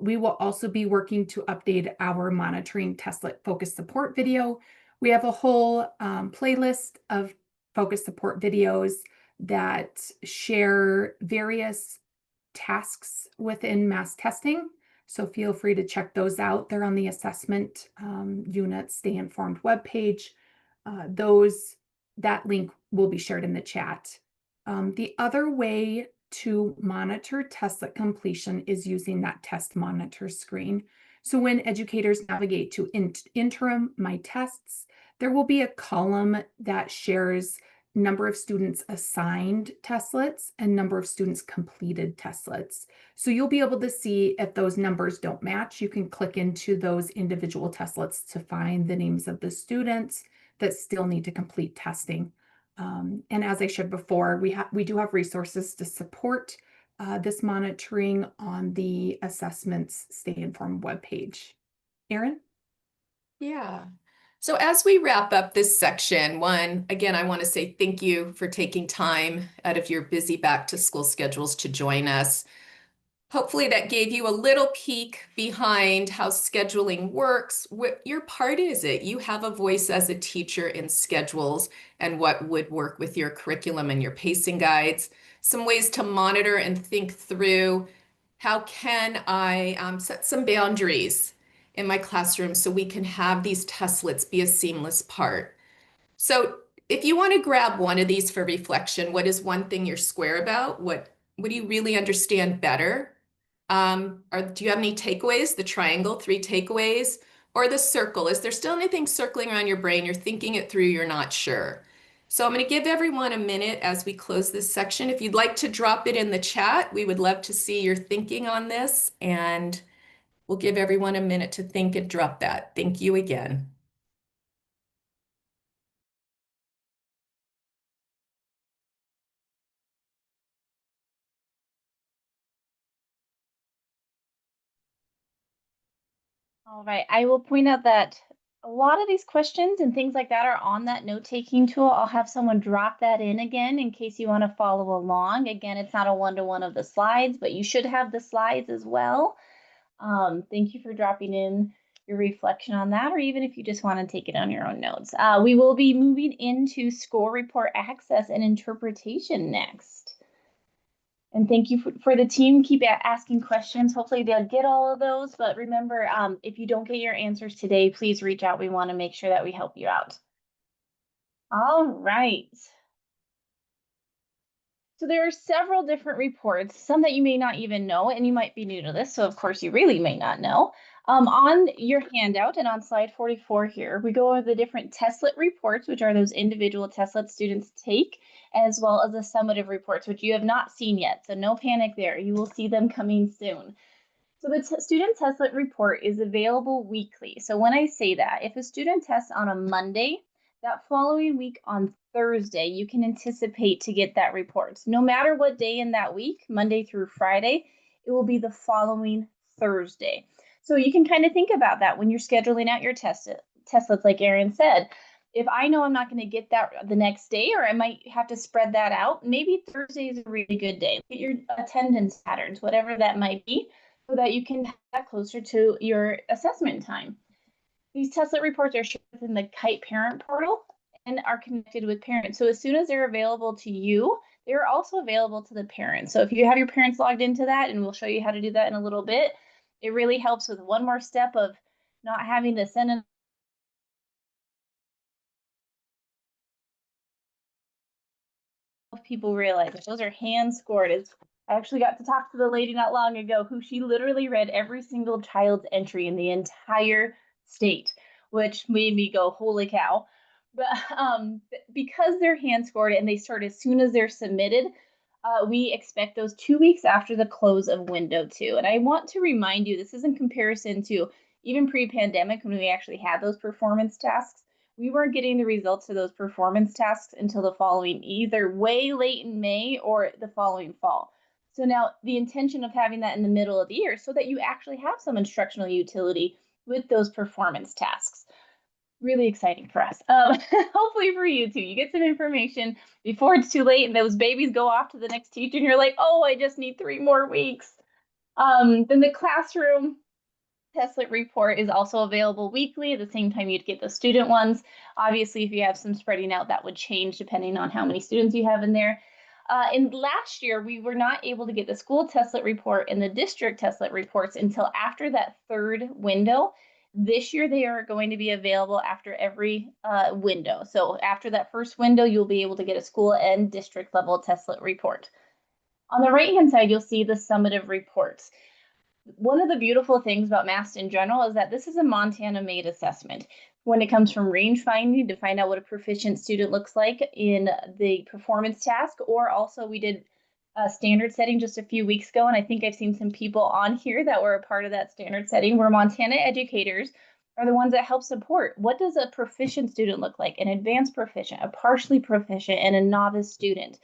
We will also be working to update our monitoring testlet focus support video. We have a whole playlist of focus support videos that share various tasks within MAST testing. So feel free to check those out. They're on the assessment unit Stay Informed webpage. That link will be shared in the chat. The other way to monitor testlet completion is using that test monitor screen. So when educators navigate to interim my tests, there will be a column that shares number of students assigned testlets and number of students completed testlets. So you'll be able to see if those numbers don't match. You can click into those individual testlets to find the names of the students that still need to complete testing. And as I shared before, we do have resources to support this monitoring on the assessments Stay Informed webpage. Erin? Yeah. So as we wrap up this section, again, I want to say thank you for taking time out of your busy back to school schedules to join us. Hopefully that gave you a little peek behind how scheduling works. What your part is it? You have a voice as a teacher in schedules and what would work with your curriculum and your pacing guides. Some ways to monitor and think through how can I set some boundaries in my classroom so we can have these testlets be a seamless part. So if you want to grab one of these for reflection, what is one thing you're square about? What do you really understand better? Do you have any takeaways? The triangle, 3 takeaways, or the circle? Is there still anything circling around your brain? You're thinking it through, you're not sure. So I'm going to give everyone a minute as we close this section. If you'd like to drop it in the chat, we would love to see your thinking on this, and we'll give everyone a minute to think and drop that. Thank you again. All right, I will point out that a lot of these questions and things like that are on that note-taking tool. I'll have someone drop that in again in case you want to follow along. Again, it's not a one-to-one of the slides, but you should have the slides as well. Thank you for dropping in your reflection on that, or even if you just want to take it on your own notes. We will be moving into score report access and interpretation next. And thank you for the team. Keep asking questions. Hopefully they'll get all of those. But remember, if you don't get your answers today, please reach out. We want to make sure that we help you out. All right. So there are several different reports, some that you may not even know, and you might be new to this. So of course you really may not know. On your handout and on slide 44 here, we go over the different Testlet reports, which are those individual Testlet students take, as well as the summative reports, which you have not seen yet. So no panic there. You will see them coming soon. So the student testlet report is available weekly. So when I say that, if a student tests on a Monday, that following week on Thursday, you can anticipate to get that report. No matter what day in that week, Monday through Friday, it will be the following Thursday. So you can kind of think about that when you're scheduling out your testlets, like Erin said. If I know I'm not going to get that the next day, or I might have to spread that out, maybe Thursday is a really good day. Get your attendance patterns, whatever that might be, so that you can have that closer to your assessment time. These Testlet reports are shared within the Kite parent portal and are connected with parents. So as soon as they're available to you, they're also available to the parents. So if you have your parents logged into that, and we'll show you how to do that in a little bit, it really helps with one more step of not having to send an people realize that those are hand scored. I actually got to talk to the lady not long ago who she literally read every single child's entry in the entire state, which made me go, holy cow. But because they're hand scored and they start as soon as they're submitted, we expect those 2 weeks after the close of window 2. And I want to remind you, this is in comparison to even pre-pandemic when we actually had those performance tasks. We weren't getting the results of those performance tasks until the following, either way late in May or the following fall. So now the intention of having that in the middle of the year so that you actually have some instructional utility with those performance tasks. Really exciting for us. Hopefully for you too. You get some information before it's too late and those babies go off to the next teacher and you're like, oh, I just need 3 more weeks. Then the classroom Testlet report is also available weekly at the same time you'd get the student ones. Obviously, if you have some spreading out, that would change depending on how many students you have in there. And last year, we were not able to get the school Testlet report and the district Testlet reports until after that 3rd window. This year, they are going to be available after every window. So after that 1st window, you'll be able to get a school and district level Testlet report. On the right-hand side, you'll see the summative reports. One of the beautiful things about MAST in general is that this is a Montana-made assessment. When it comes from range finding to find out what a proficient student looks like in the performance task, or also we did a standard setting just a few weeks ago, and I think I've seen some people on here that were a part of that standard setting, where Montana educators are the ones that help support. What does a proficient student look like? An advanced proficient, a partially proficient, and a novice student.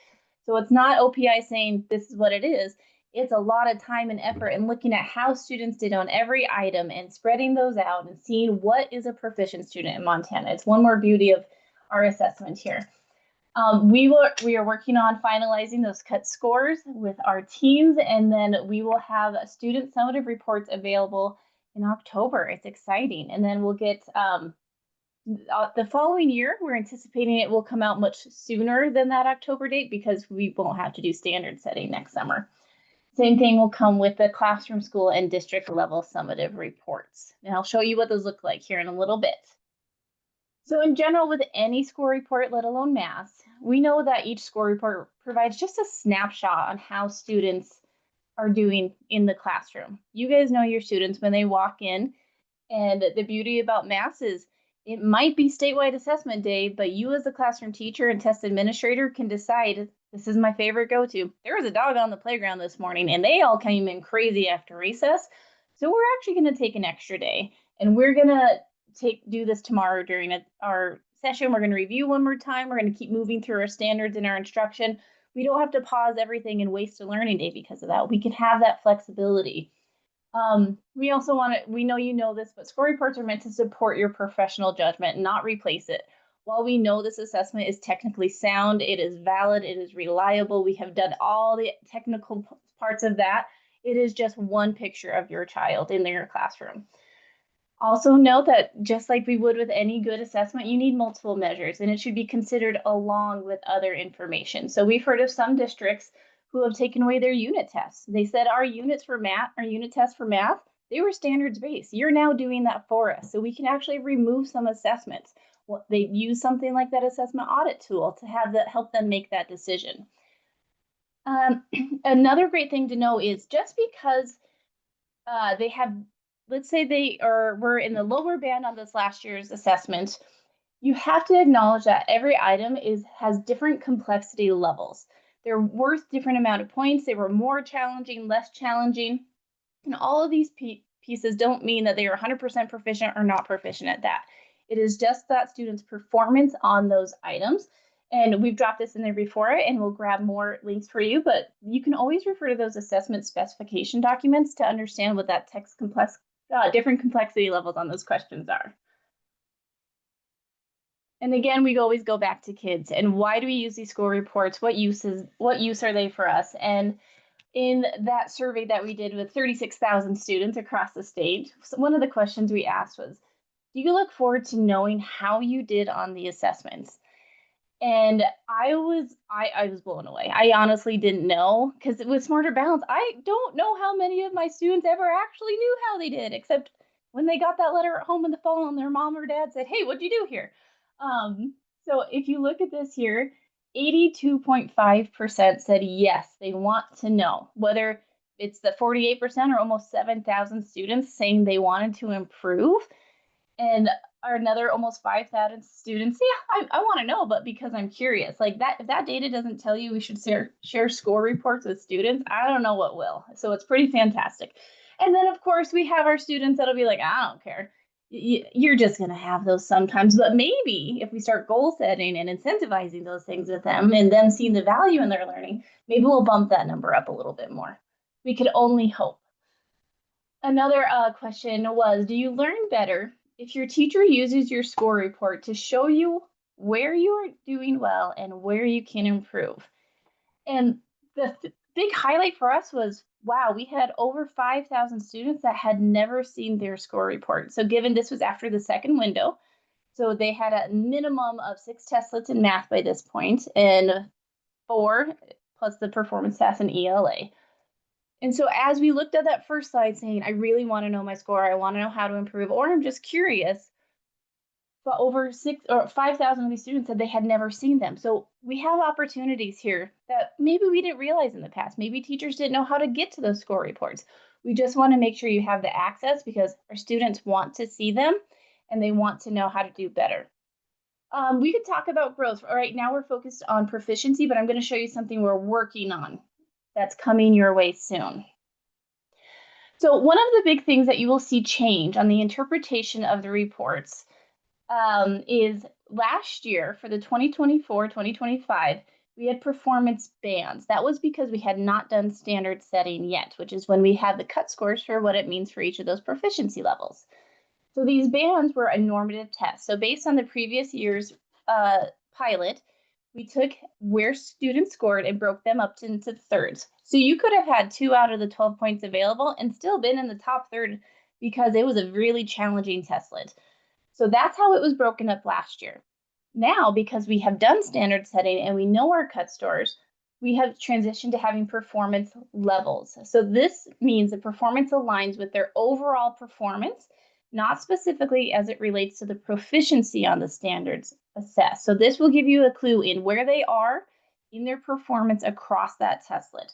So it's not OPI saying this is what it is. It's a lot of time and effort in looking at how students did on every item and spreading those out and seeing what is a proficient student in Montana. It's one more beauty of our assessment here. We are working on finalizing those cut scores with our teams, and then we will have student summative reports available in October. It's exciting. And then we'll get the following year, we're anticipating it will come out much sooner than that October date because we won't have to do standard setting next summer. Same thing will come with the classroom, school, and district level summative reports. And I'll show you what those look like here in a little bit. So in general, with any score report, let alone MAST, we know that each score report provides just a snapshot on how students are doing in the classroom. You guys know your students when they walk in, and the beauty about MAST is it might be statewide assessment day, but you as a classroom teacher and test administrator can decide, this is my favorite go-to. There was a dog on the playground this morning and they all came in crazy after recess. So we're actually going to take an extra day and we're going to do this tomorrow during our session. We're going to review one more time. We're going to keep moving through our standards and our instruction. We don't have to pause everything and waste a learning day because of that. We can have that flexibility. We also we know you know this, but score reports are meant to support your professional judgment, not replace it. While we know this assessment is technically sound, it is valid, it is reliable, we have done all the technical parts of that, it is just one picture of your child in your classroom. Also note that just like we would with any good assessment, you need multiple measures and it should be considered along with other information. So we've heard of some districts who have taken away their unit tests. They said our unit tests for math, they were standards based. You're now doing that for us. So we can actually remove some assessments. Well, they use something like that assessment audit tool to help them make that decision. Another great thing to know is just because they have, let's say we're in the lower band on this last year's assessment, you have to acknowledge that every item has different complexity levels. They're worth different amount of points. They were more challenging, less challenging. And all of these pieces don't mean that they are 100% proficient or not proficient at that. It is just that student's performance on those items. And we've dropped this in there before, and we'll grab more links for you, but you can always refer to those assessment specification documents to understand what that different complexity levels on those questions are. And again, we always go back to kids and why do we use these score reports? What use are they for us? And in that survey that we did with 36,000 students across the state, one of the questions we asked was, do you look forward to knowing how you did on the assessments? And I was blown away. I honestly didn't know, because with Smarter Balance, I don't know how many of my students ever actually knew how they did, except when they got that letter at home in the phone and their mom or dad said, hey, what'd you do here? So if you look at this here, 82.5% said yes, they want to know, whether it's the 48% or almost 7,000 students saying they wanted to improve. And another almost 5,000 students, yeah, I want to know, but because I'm curious, like that, if that data doesn't tell you we should share score reports with students, I don't know what will. So it's pretty fantastic. And then of course we have our students that'll be like, I don't care. You're just going to have those sometimes, but maybe if we start goal setting and incentivizing those things with them and them seeing the value in their learning, maybe we'll bump that number up a little bit more. We could only hope. Another question was, do you learn better if your teacher uses your score report to show you where you are doing well and where you can improve? And the big highlight for us was, wow, we had over 5,000 students that had never seen their score report. So given this was after the second window, so they had a minimum of 6 testlets in math by this point, and 4 plus the performance test and ELA. And so as we looked at that first slide saying, I really want to know my score, I want to know how to improve, or I'm just curious, but over 5,000 of these students said they had never seen them. So we have opportunities here that maybe we didn't realize in the past. Maybe teachers didn't know how to get to those score reports. We just want to make sure you have the access because our students want to see them and they want to know how to do better. We could talk about growth. All right, now we're focused on proficiency, but I'm going to show you something we're working on that's coming your way soon. So one of the big things that you will see change on the interpretation of the reports is last year for the 2024-2025, we had performance bands. That was because we had not done standard setting yet, which is when we had the cut scores for what it means for each of those proficiency levels. So these bands were a normative test. So based on the previous year's pilot, we took where students scored and broke them up into thirds. So you could have had 2 out of the 12 points available and still been in the top third because it was a really challenging testlet. So that's how it was broken up last year. Now, because we have done standard setting and we know our cut scores, we have transitioned to having performance levels. So this means the performance aligns with their overall performance, not specifically as it relates to the proficiency on the standards assessed. So this will give you a clue in where they are in their performance across that testlet.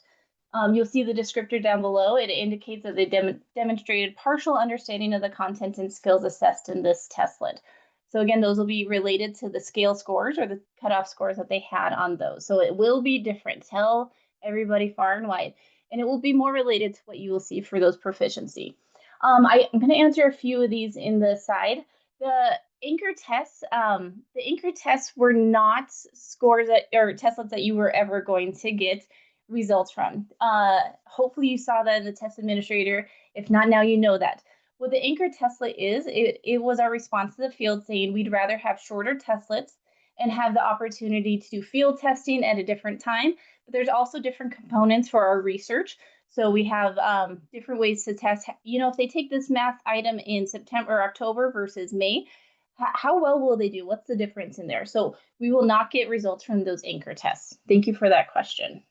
You'll see the descriptor down below. It indicates that they demonstrated partial understanding of the content and skills assessed in this testlet. So again, those will be related to the scale scores or the cutoff scores that they had on those. So it will be different. Tell everybody far and wide. And it will be more related to what you will see for those proficiency. I'm going to answer a few of these in the side. The anchor tests were not scores that, or testlets that you were ever going to get results from. Hopefully you saw that in the test administrator. If not, now you know that. What the anchor testlet is, it was our response to the field saying we'd rather have shorter testlets and have the opportunity to do field testing at a different time. But there's also different components for our research. So we have different ways to test. You know, if they take this math item in September or October versus May, how well will they do? What's the difference in there? So we will not get results from those anchor tests. Thank you for that question.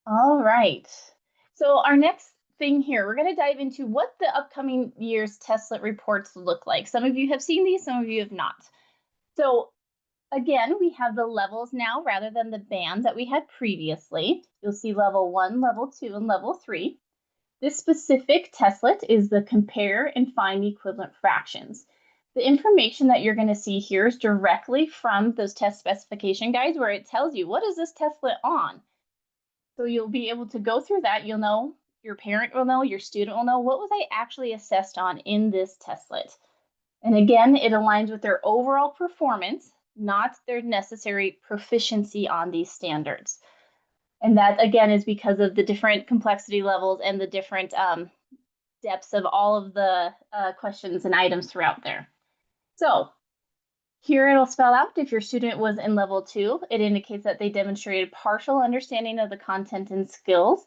All right. So our next thing here, we're going to dive into what the upcoming year's testlet reports look like. Some of you have seen these, some of you have not. So again, we have the levels now rather than the bands that we had previously. You'll see level 1, level 2, and level 3. This specific testlet is the compare and find equivalent fractions. The information that you're going to see here is directly from those test specification guides where it tells you what is this testlet on. So you'll be able to go through that. You'll know, your parent will know, your student will know, what was I actually assessed on in this testlet? And again, it aligns with their overall performance, not their necessary proficiency on these standards. And that, again, is because of the different complexity levels and the different depths of all of the questions and items throughout there. So here it'll spell out if your student was in level 2, it indicates that they demonstrated partial understanding of the content and skills.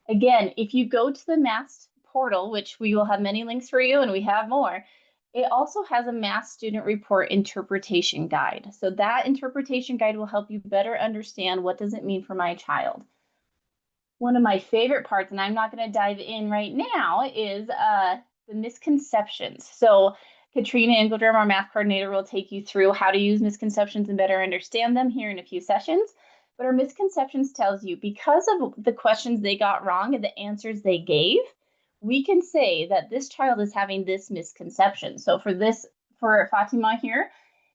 Again, if you go to the MAST portal, which we will have many links for you and we have more, it also has a MAST student report interpretation guide. So that interpretation guide will help you better understand what does it mean for my child. One of my favorite parts, and I'm not going to dive in right now, is the misconceptions. So Katrina Engeldrum, our math coordinator, will take you through how to use misconceptions and better understand them here in a few sessions. But our misconceptions tells you because of the questions they got wrong and the answers they gave, we can say that this child is having this misconception. So for Fatima here,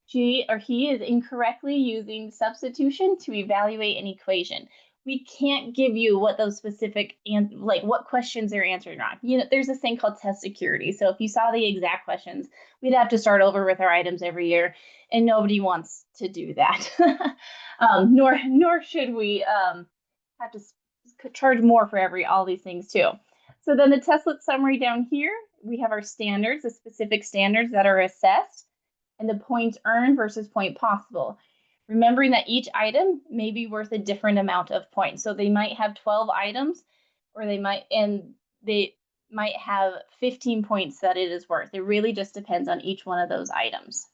she or he is incorrectly using substitution to evaluate an equation. We can't give you what those specific and like what questions they're answering wrong. You know, there's this thing called test security. So if you saw the exact questions, we'd have to start over with our items every year, and nobody wants to do that. Nor should we have to charge more for all these things too. So then the testlet summary down here, we have our standards, the specific standards that are assessed, and the points earned versus point possible. Remembering that each item may be worth a different amount of points. So they might have 12 items, or they might have 15 points that it is worth. It really just depends on each one of those items.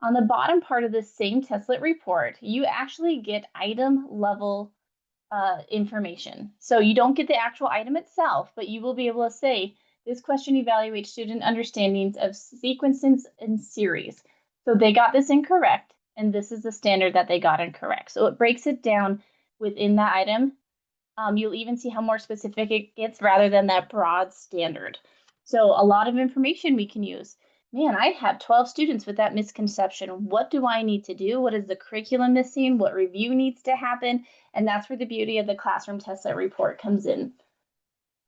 On the bottom part of this same testlet report, you actually get item level information. So you don't get the actual item itself, but you will be able to say, this question evaluates student understandings of sequences and series. So they got this incorrect, and this is the standard that they got incorrect. So it breaks it down within that item. You'll even see how more specific it gets rather than that broad standard. So a lot of information we can use. Man, I have 12 students with that misconception. What do I need to do? What is the curriculum missing? What review needs to happen? And that's where the beauty of the classroom testlet report comes in.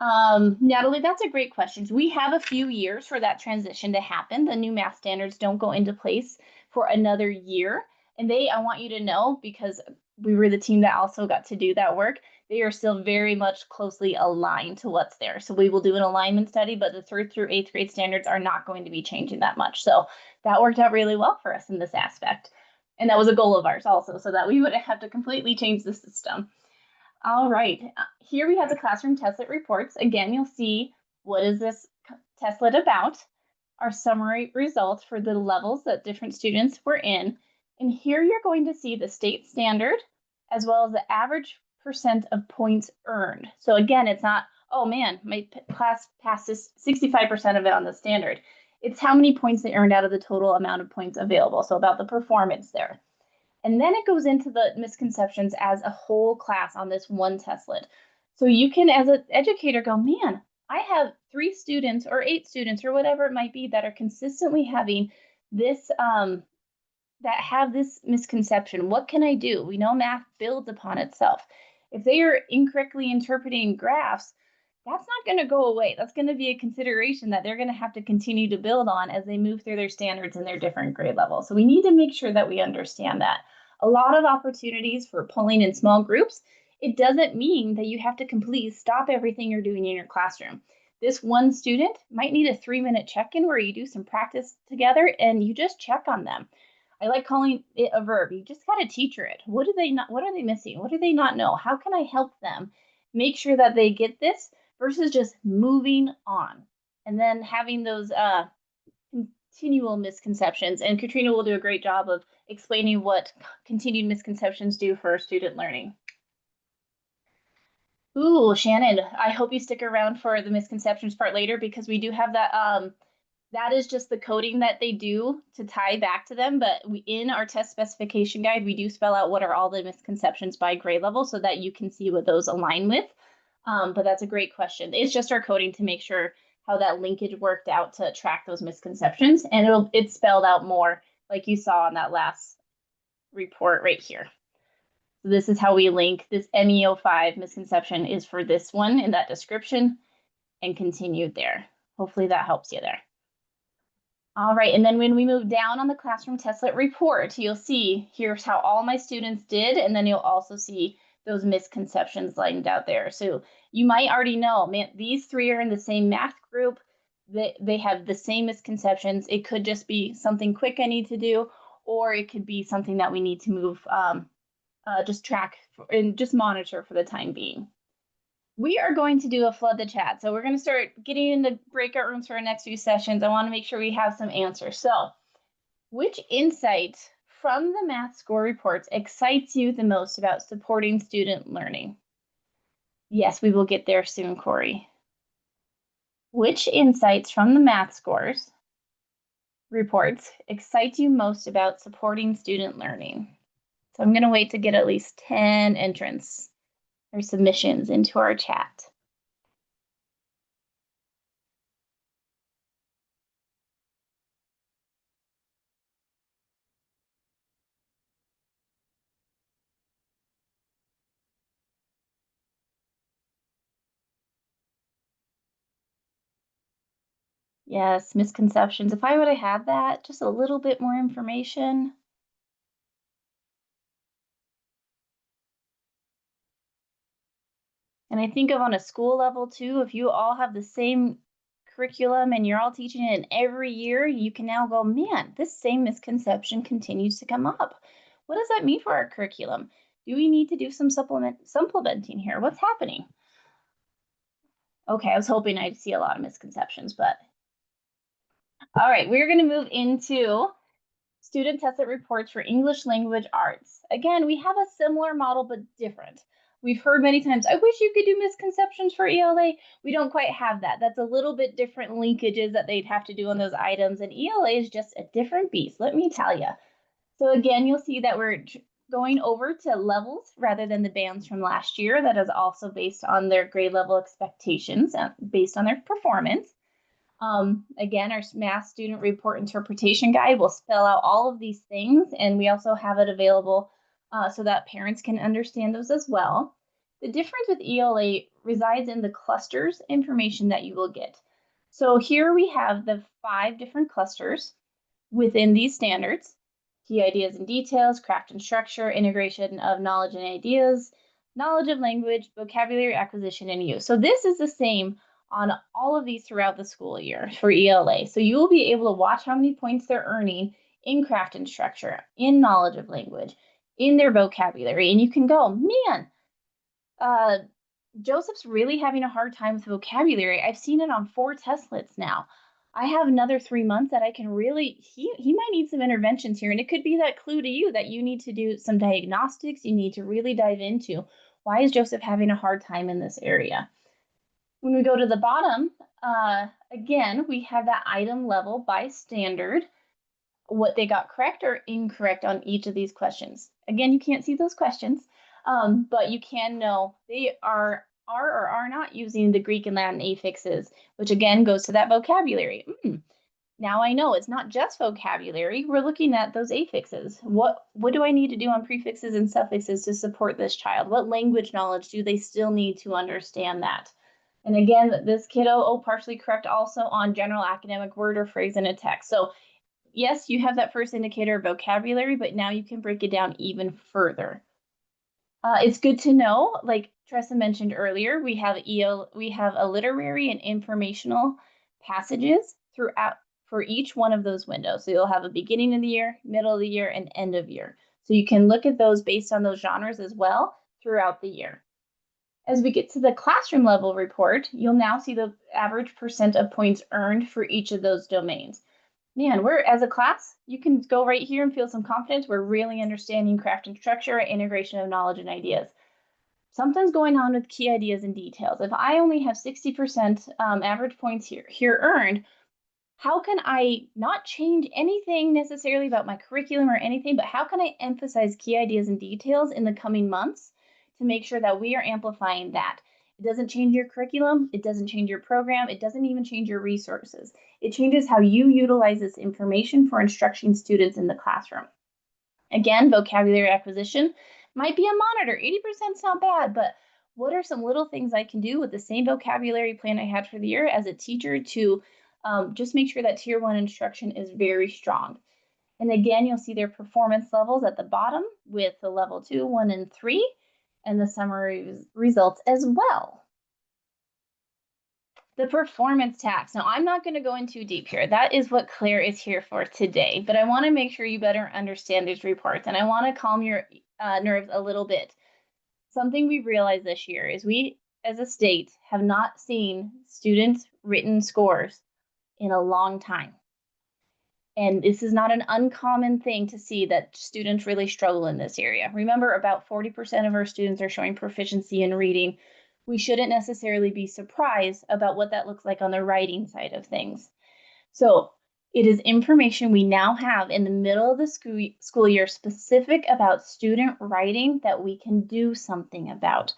Natalie, that's a great question. We have a few years for that transition to happen. The new math standards don't go into place for another year. And I want you to know, because we were the team that also got to do that work, they are still very much closely aligned to what's there. So we will do an alignment study, but the 3rd through 8th grade standards are not going to be changing that much. So that worked out really well for us in this aspect. And that was a goal of ours also, so that we wouldn't have to completely change the system. All right, here we have the classroom testlet reports. Again, you'll see what is this testlet about, our summary results for the levels that different students were in, And here you're going to see the state standard as well as the average percent of points earned. So again, it's not, oh man, my class passes 65% of it on the standard. It's how many points they earned out of the total amount of points available. So about the performance there. And then it goes into the misconceptions as a whole class on this one testlet. So you can, as an educator, go, man, I have 3 students or 8 students or whatever it might be that are consistently having this, that have this misconception. What can I do? We know math builds upon itself. If they are incorrectly interpreting graphs, that's not going to go away. That's going to be a consideration that they're going to have to continue to build on as they move through their standards and their different grade levels. So we need to make sure that we understand that. A lot of opportunities for pulling in small groups. It doesn't mean that you have to completely stop everything you're doing in your classroom. This one student might need a 3-minute check-in where you do some practice together and you just check on them. I like calling it a verb. You just got to teacher it. What are they missing? What do they not know? How can I help them make sure that they get this versus just moving on and then having those continual misconceptions. And Katrina will do a great job of explaining what continued misconceptions do for student learning. Ooh, Shannon, I hope you stick around for the misconceptions part later because we do have that. That is just the coding that they do to tie back to them. But in our test specification guide, we do spell out what are all the misconceptions by grade level so that you can see what those align with. But that's a great question. It's just our coding to make sure how that linkage worked out to track those misconceptions. And it's spelled out more like you saw on that last report right here. So this is how we link this MEO5 misconception is for this one in that description and continued there. Hopefully that helps you there. All right, and then when we move down on the classroom testlet report, you'll see here's how all my students did, and then you'll also see those misconceptions lined out there. So you might already know, man, these 3 are in the same math group. They have the same misconceptions. It could just be something quick I need to do, or it could be something that we need to move, just track and just monitor for the time being. We are going to do a flood the chat. So we're going to start getting into breakout rooms for our next few sessions. I want to make sure we have some answers. So which insight from the math score reports excites you the most about supporting student learning? Yes, we will get there soon, Corey. Which insights from the math scores reports excite you most about supporting student learning? So I'm going to wait to get at least 10 entrants or submissions into our chat. Yes, misconceptions. If I would have had that, just a little bit more information. And I think of on a school level too, if you all have the same curriculum and you're all teaching it every year, you can now go, man, this same misconception continues to come up. What does that mean for our curriculum? Do we need to do some supplementing here? What's happening? Okay, I was hoping I'd see a lot of misconceptions, but all right, we're going to move into student testlet reports for English language arts. Again, we have a similar model, but different. We've heard many times, I wish you could do misconceptions for ELA. We don't quite have that. That's a little bit different linkages that they'd have to do on those items. And ELA is just a different beast, let me tell you. So again, you'll see that we're going over to levels rather than the bands from last year. That is also based on their grade level expectations, based on their performance. Again, our MAST student report interpretation guide will spell out all of these things, and we also have it available so that parents can understand those as well. The difference with ELA resides in the clusters information that you will get. So here we have the 5 different clusters within these standards: key ideas and details, craft and structure, integration of knowledge and ideas, knowledge of language, vocabulary acquisition and use. So this is the same on all of these throughout the school year for ELA. So you will be able to watch how many points they're earning in craft and structure, in knowledge of language, in their vocabulary. And you can go, man, Joseph's really having a hard time with vocabulary. I've seen it on 4 testlets now. I have another 3 months that I can really, he might need some interventions here. And it could be that clue to you that you need to do some diagnostics. You need to really dive into why is Joseph having a hard time in this area. When we go to the bottom, again, we have that item level by standard, what they got correct or incorrect on each of these questions. Again, you can't see those questions, but you can know they are or are not using the Greek and Latin affixes, which again goes to that vocabulary. Now I know it's not just vocabulary. We're looking at those affixes. What do I need to do on prefixes and suffixes to support this child? What language knowledge do they still need to understand that? And again, this kiddo, partially correct also on general academic word or phrase in a text. So yes, you have that first indicator of vocabulary, but now you can break it down even further. It's good to know, like Tressa mentioned earlier, we have a literary and informational passages throughout for each one of those windows. So you'll have a beginning of the year, middle of the year, and end of year. So you can look at those based on those genres as well throughout the year. As we get to the classroom level report, you'll now see the average percent of points earned for each of those domains. Man, we're, as a class, you can go right here and feel some confidence. We're really understanding craft and structure, integration of knowledge and ideas. Something's going on with key ideas and details. If I only have 60% average points here earned, how can I not change anything necessarily about my curriculum or anything, but how can I emphasize key ideas and details in the coming months to make sure that we are amplifying that? It doesn't change your curriculum. It doesn't change your program. It doesn't even change your resources. It changes how you utilize this information for instructing students in the classroom. Again, vocabulary acquisition might be a monitor. 80% is not bad, but what are some little things I can do with the same vocabulary plan I had for the year as a teacher to just make sure that tier 1 instruction is very strong? And again, you'll see their performance levels at the bottom with the level 2, 1, and 3, and the summary results as well. The performance tax. Now, I'm not going to go in too deep here. That is what Claire is here for today, but I want to make sure you better understand these reports, and I want to calm your nerves a little bit. Something we realized this year is we, as a state, have not seen students' written scores in a long time. And this is not an uncommon thing to see that students really struggle in this area. Remember, about 40% of our students are showing proficiency in reading. We shouldn't necessarily be surprised about what that looks like on the writing side of things. So it is information we now have in the middle of the school year specific about student writing that we can do something about.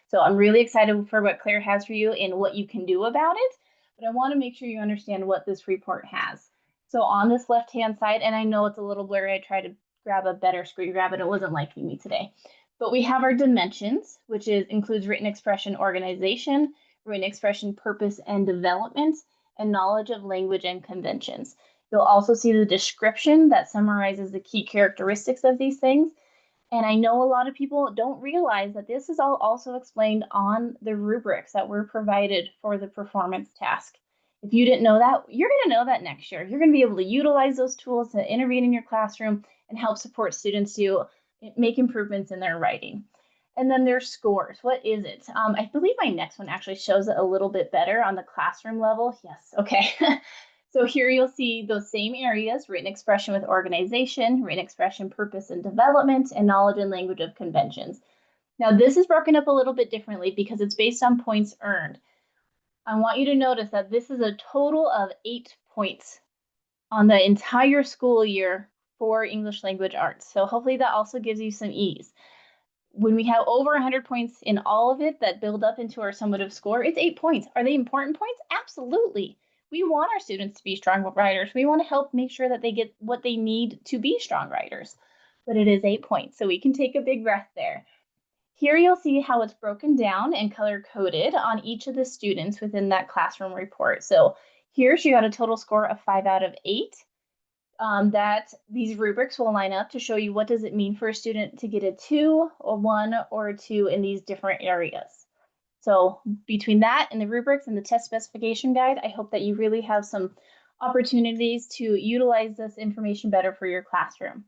So I'm really excited for what Claire has for you and what you can do about it, but I want to make sure you understand what this report has. So on this left-hand side, and I know it's a little blurry, I tried to grab a better screen grab, and it wasn't liking me today. But we have our dimensions, which includes written expression organization, written expression purpose and development, and knowledge of language and conventions. You'll also see the description that summarizes the key characteristics of these things. And I know a lot of people don't realize that this is all also explained on the rubrics that were provided for the performance task. If you didn't know that, you're going to know that next year. You're going to be able to utilize those tools to intervene in your classroom and help support students to make improvements in their writing. And then there's scores. What is it? I believe my next one actually shows it a little bit better on the classroom level. Yes, okay. So here you'll see those same areas: written expression with organization, written expression purpose and development, and knowledge and language of conventions. Now this is broken up a little bit differently because it's based on points earned. I want you to notice that this is a total of 8 points on the entire school year for English language arts. So hopefully that also gives you some ease. When we have over 100 points in all of it that build up into our summative score, it's 8 points. Are they important points? Absolutely. We want our students to be strong writers. We want to help make sure that they get what they need to be strong writers. But it is 8 points, so we can take a big breath there. Here you'll see how it's broken down and color-coded on each of the students within that classroom report. So here she got a total score of 5 out of 8. That these rubrics will line up to show you what does it mean for a student to get a 2, a 1, or a 2 in these different areas. So between that and the rubrics and the test specification guide, I hope that you really have some opportunities to utilize this information better for your classroom.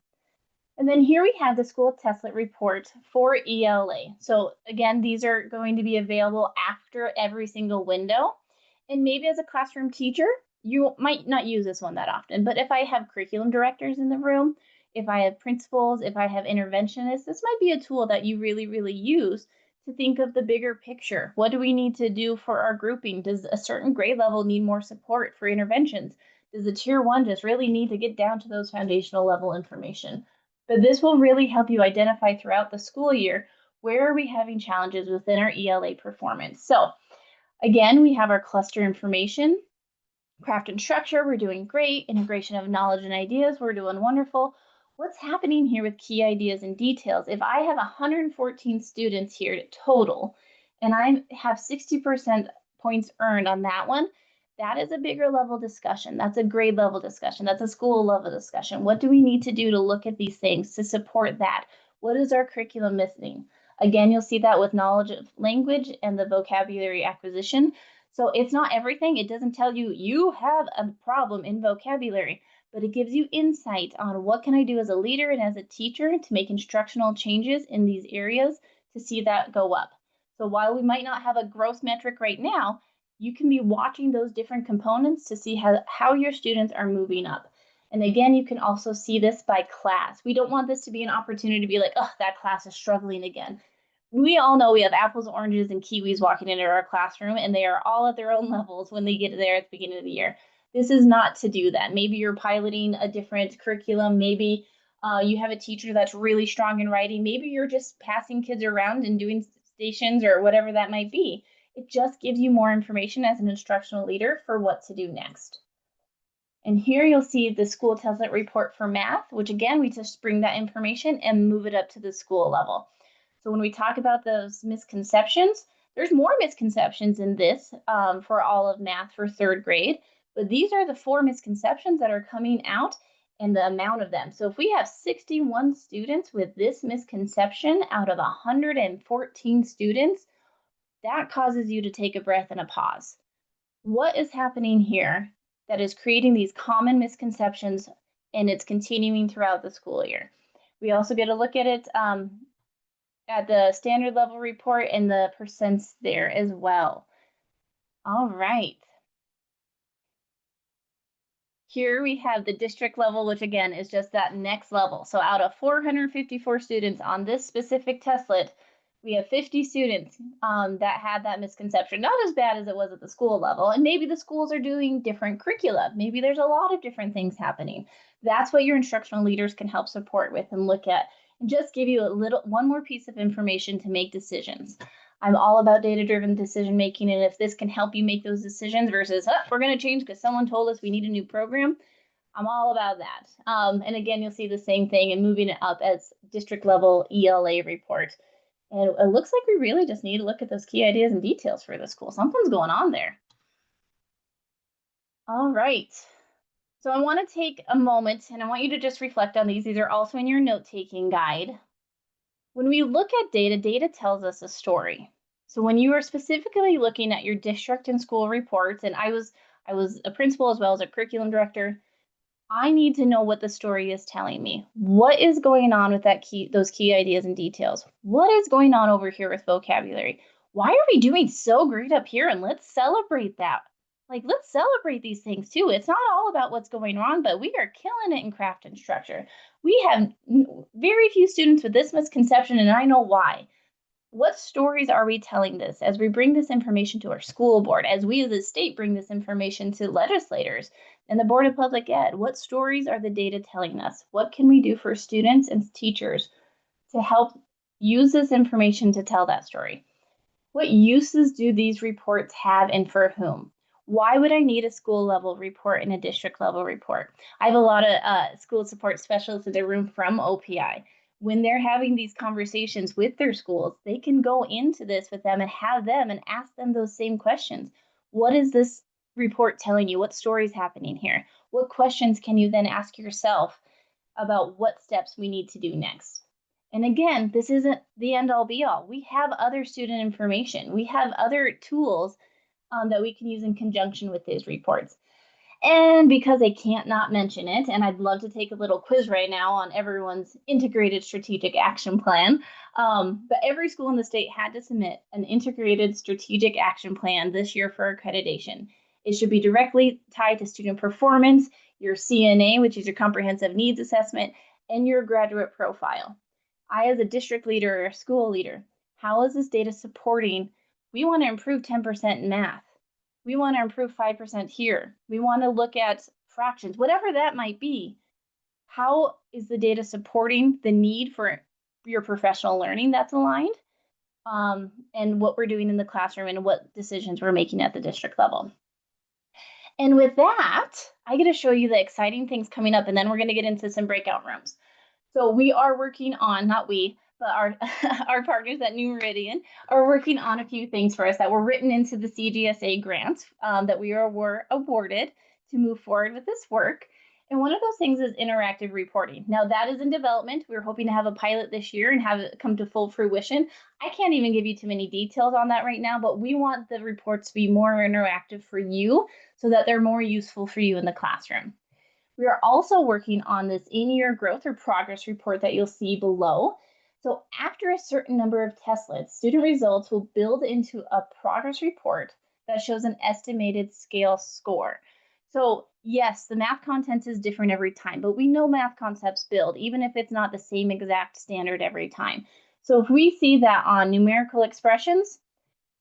And then here we have the school Testlet report for ELA. So again, these are going to be available after every single window. And maybe as a classroom teacher, you might not use this one that often, but if I have curriculum directors in the room, if I have principals, if I have interventionists, this might be a tool that you really, really use to think of the bigger picture. What do we need to do for our grouping? Does a certain grade level need more support for interventions? Does the tier one just really need to get down to those foundational level information? But this will really help you identify throughout the school year, where are we having challenges within our ELA performance? So again, we have our cluster information, craft and structure, we're doing great. Integration of knowledge and ideas, we're doing wonderful. What's happening here with key ideas and details? If I have 114 students here total, and I have 60% points earned on that one, that is a bigger level discussion. That's a grade level discussion. That's a school level discussion. What do we need to do to look at these things to support that? What is our curriculum missing? Again, you'll see that with knowledge of language and the vocabulary acquisition. So it's not everything. It doesn't tell you you have a problem in vocabulary, but it gives you insight on what can I do as a leader and as a teacher to make instructional changes in these areas to see that go up. So while we might not have a growth metric right now, you can be watching those different components to see how your students are moving up. And again, you can also see this by class. We don't want this to be an opportunity to be like, oh, that class is struggling again. We all know we have apples, oranges, and kiwis walking into our classroom, and they are all at their own levels when they get there at the beginning of the year. This is not to do that. Maybe you're piloting a different curriculum. Maybe you have a teacher that's really strong in writing. Maybe you're just passing kids around and doing stations or whatever that might be. It just gives you more information as an instructional leader for what to do next. And here you'll see the school Testlet report for math, which again, we just bring that information and move it up to the school level. So when we talk about those misconceptions, there's more misconceptions in this for all of math for third grade, but these are the 4 misconceptions that are coming out and the amount of them. So if we have 61 students with this misconception out of 114 students, that causes you to take a breath and a pause. What is happening here that is creating these common misconceptions, and it's continuing throughout the school year? We also get a look at it at the standard level report and the percents there as well. All right. Here we have the district level, which again is just that next level. So out of 454 students on this specific testlet, we have 50 students that had that misconception. Not as bad as it was at the school level. And maybe the schools are doing different curricula. Maybe there's a lot of different things happening. That's what your instructional leaders can help support with and look at, and just give you one more piece of information to make decisions. I'm all about data-driven decision making, and if this can help you make those decisions versus, we're going to change because someone told us we need a new program, I'm all about that. And again, you'll see the same thing and moving it up as district level ELA report. And it looks like we really just need to look at those key ideas and details for the school. Something's going on there. All right. So I want to take a moment and I want you to just reflect on these. These are also in your note-taking guide. When we look at data, data tells us a story. So when you are specifically looking at your district and school reports, and I was a principal as well as a curriculum director, I need to know what the story is telling me. What is going on with those key ideas and details? What is going on over here with vocabulary? Why are we doing so great up here? And let's celebrate that. Let's celebrate these things too. It's not all about what's going wrong, but we are killing it in craft and structure. We have very few students with this misconception, and I know why. What stories are we telling this as we bring this information to our school board, as we as a state bring this information to legislators and the Board of Public Ed? What stories are the data telling us? What can we do for students and teachers to help use this information to tell that story? What uses do these reports have and for whom? Why would I need a school level report and a district level report? I have a lot of school support specialists in the room from OPI. When they're having these conversations with their schools, they can go into this with them and have them and ask them those same questions. What is this report telling you? What story is happening here? What questions can you then ask yourself about what steps we need to do next? And again, this isn't the end all be all. We have other student information. We have other tools that we can use in conjunction with these reports. And because I can't not mention it, and I'd love to take a little quiz right now on everyone's integrated strategic action plan, but every school in the state had to submit an integrated strategic action plan this year for accreditation. It should be directly tied to student performance, your CNA, which is your comprehensive needs assessment, and your graduate profile. I, as a district leader or a school leader, how is this data supporting? We want to improve 10% in math. We want to improve 5% here. We want to look at fractions, whatever that might be. How is the data supporting the need for your professional learning that's aligned? And what we're doing in the classroom and what decisions we're making at the district level. And with that, I get to show you the exciting things coming up, and then we're going to get into some breakout rooms. So we are working on, not we, but our, our partners at New Meridian are working on a few things for us that were written into the CGSA grant that we were awarded to move forward with this work. And one of those things is interactive reporting. Now that is in development. We're hoping to have a pilot this year and have it come to full fruition. I can't even give you too many details on that right now, but we want the reports to be more interactive for you so that they're more useful for you in the classroom. We are also working on this in-year growth or progress report that you'll see below. So after a certain number of testlets, student results will build into a progress report that shows an estimated scale score. So yes, the math content is different every time, but we know math concepts build, even if it's not the same exact standard every time. So if we see that on numerical expressions,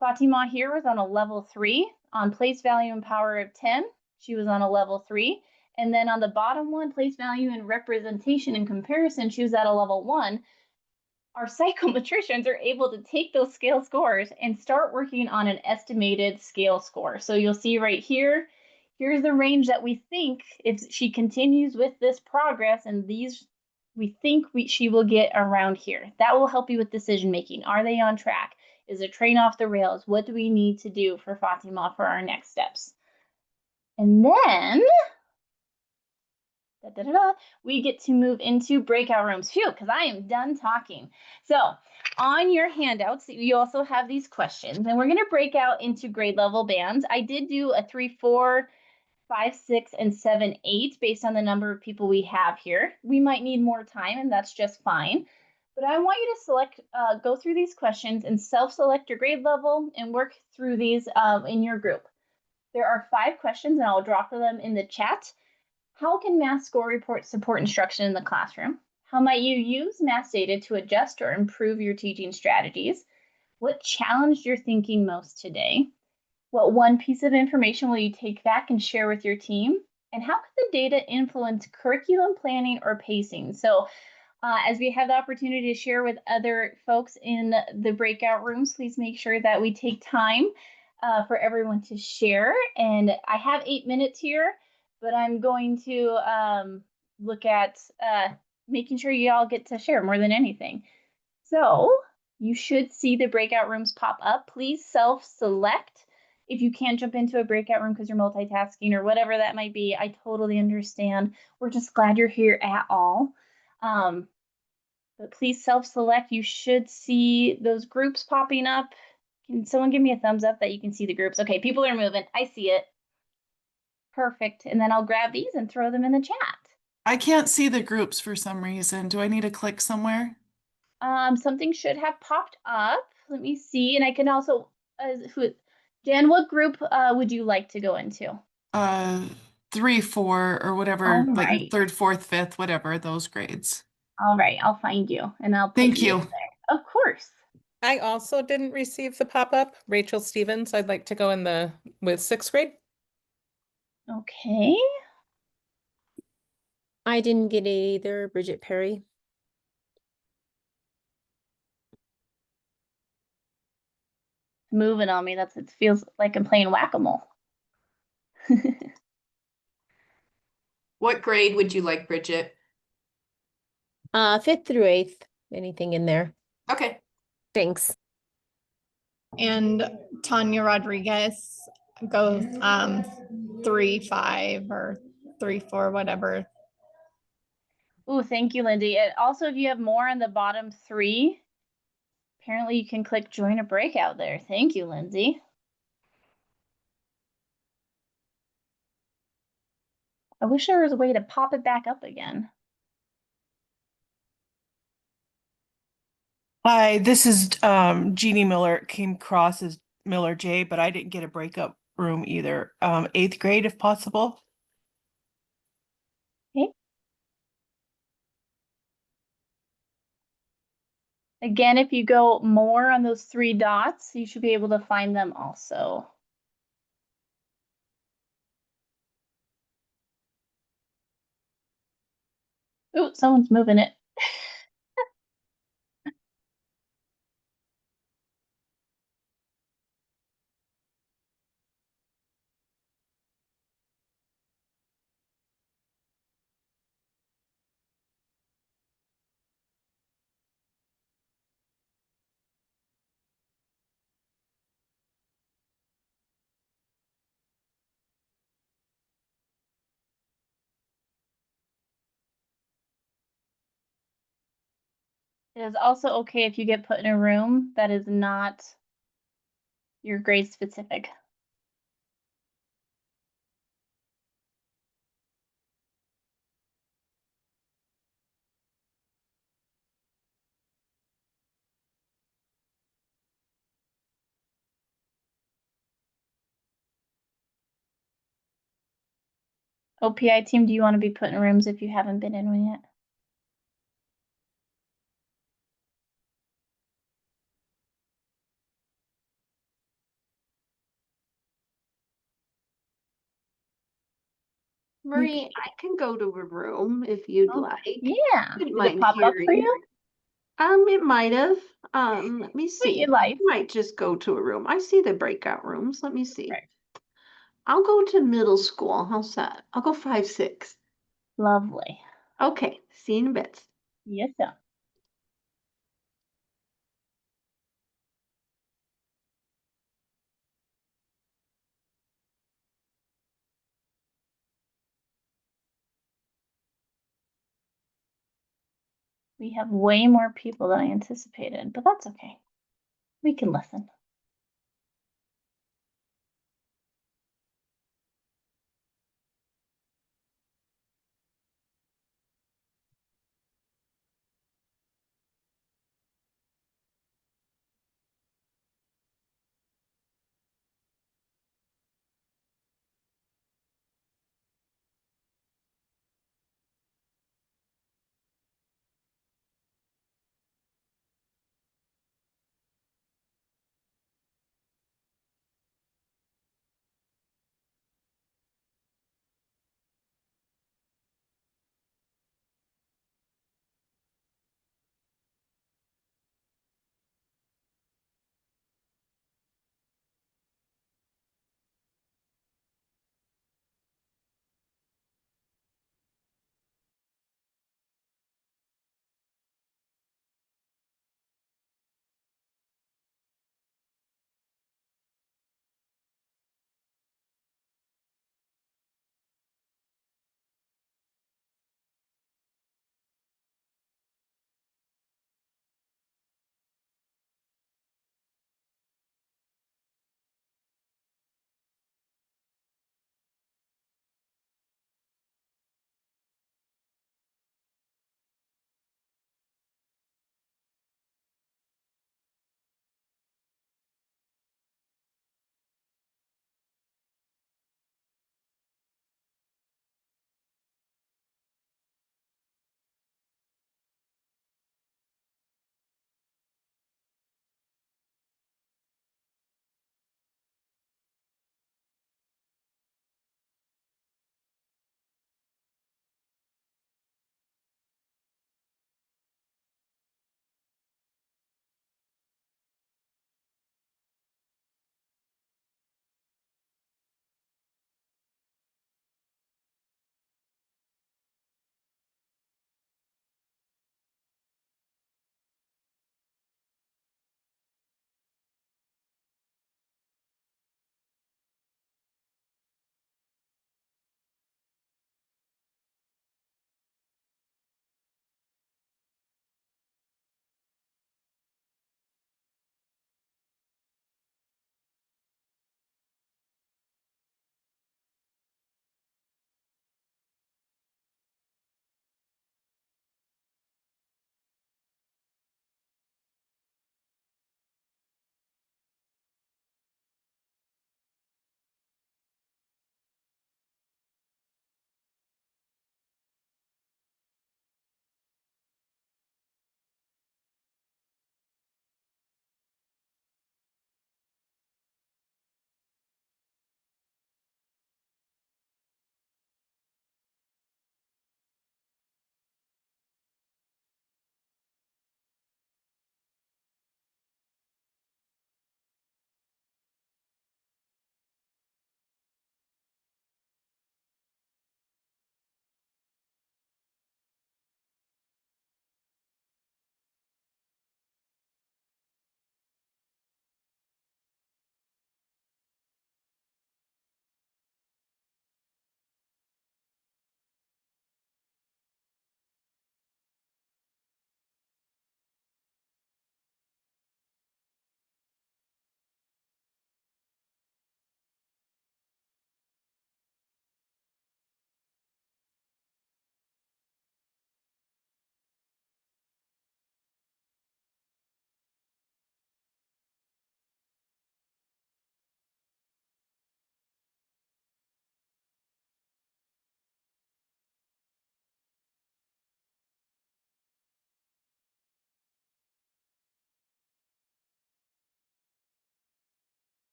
Fatima here was on a level 3. On place value and power of 10, she was on a level 3. And then on the bottom one, place value and representation and comparison, she was at a level 1. Our psychometricians are able to take those scale scores and start working on an estimated scale score. So you'll see right here, here's the range that we think if she continues with this progress and these, we think she will get around here. That will help you with decision making. Are they on track? Is a train off the rails? What do we need to do for Fatima for our next steps? And then we get to move into breakout rooms. Phew, because I am done talking. So on your handouts, you also have these questions, and we're going to break out into grade level bands. I did do a 3, 4, 5, 6, and 7, 8 based on the number of people we have here. We might need more time, and that's just fine. But I want you to select, go through these questions and self-select your grade level and work through these in your group. There are 5 questions, and I'll drop them in the chat. How can MAST score reports support instruction in the classroom? How might you use MAST data to adjust or improve your teaching strategies? What challenged your thinking most today? What one piece of information will you take back and share with your team? And how could the data influence curriculum planning or pacing? So as we have the opportunity to share with other folks in the breakout rooms, please make sure that we take time for everyone to share. And I have 8 minutes here, but I'm going to look at making sure you all get to share more than anything. So you should see the breakout rooms pop up. Please self-select. If you can't jump into a breakout room because you're multitasking or whatever that might be, I totally understand. We're just glad you're here at all. But please self-select. You should see those groups popping up. Can someone give me a thumbs up that you can see the groups? Okay, people are moving. I see it. Perfect. And then I'll grab these and throw them in the chat. I can't see the groups for some reason. Do I need to click somewhere? Something should have popped up. Let me see. And I can also, Jan, what group would you like to go into? 3, 4, or whatever, All like right. 3rd, 4th, 5th, whatever, those grades. All right, I'll find you and I'll put Thank you you. in there. Of course. I also didn't receive the pop-up. Rachel Stevens, I'd like to go in with 6th grade. Okay. I didn't get it either, Bridget Perry. Moving on me. It feels like I'm playing whack-a-mole. What grade would you like, Bridget? 5th through 8th, anything in there. Okay. Thanks. And Tanya Rodriguez goes 3, 5 or 3, 4, whatever. Oh, thank you, Lindy. And also, if you have more on the bottom 3, apparently you can click join a breakout there. Thank you, Lindsay. I wish there was a way to pop it back up again. Hi, this is Jeannie Miller. It came across as Miller J, but I didn't get a breakup room either. 8th grade if possible. Okay. Again, if you go more on those 3 dots, you should be able to find them also. Ooh, someone's moving it. It is also okay if you get put in a room that is not your grade specific. OPI team, do you want to be put in rooms if you haven't been in one yet? Marie, I can go to a room if you'd Oh, like. Yeah. Wouldn't Did it mind pop up for hearing. you? It might have. Let me Sweet see. your life. Might just go to a room. I see the breakout rooms. Let me see. Right. I'll go to middle school. How's that? I'll go 5, 6. Lovely. Okay. See you in a bit. Yes, sir. We have way more people than I anticipated, but that's okay. We can listen.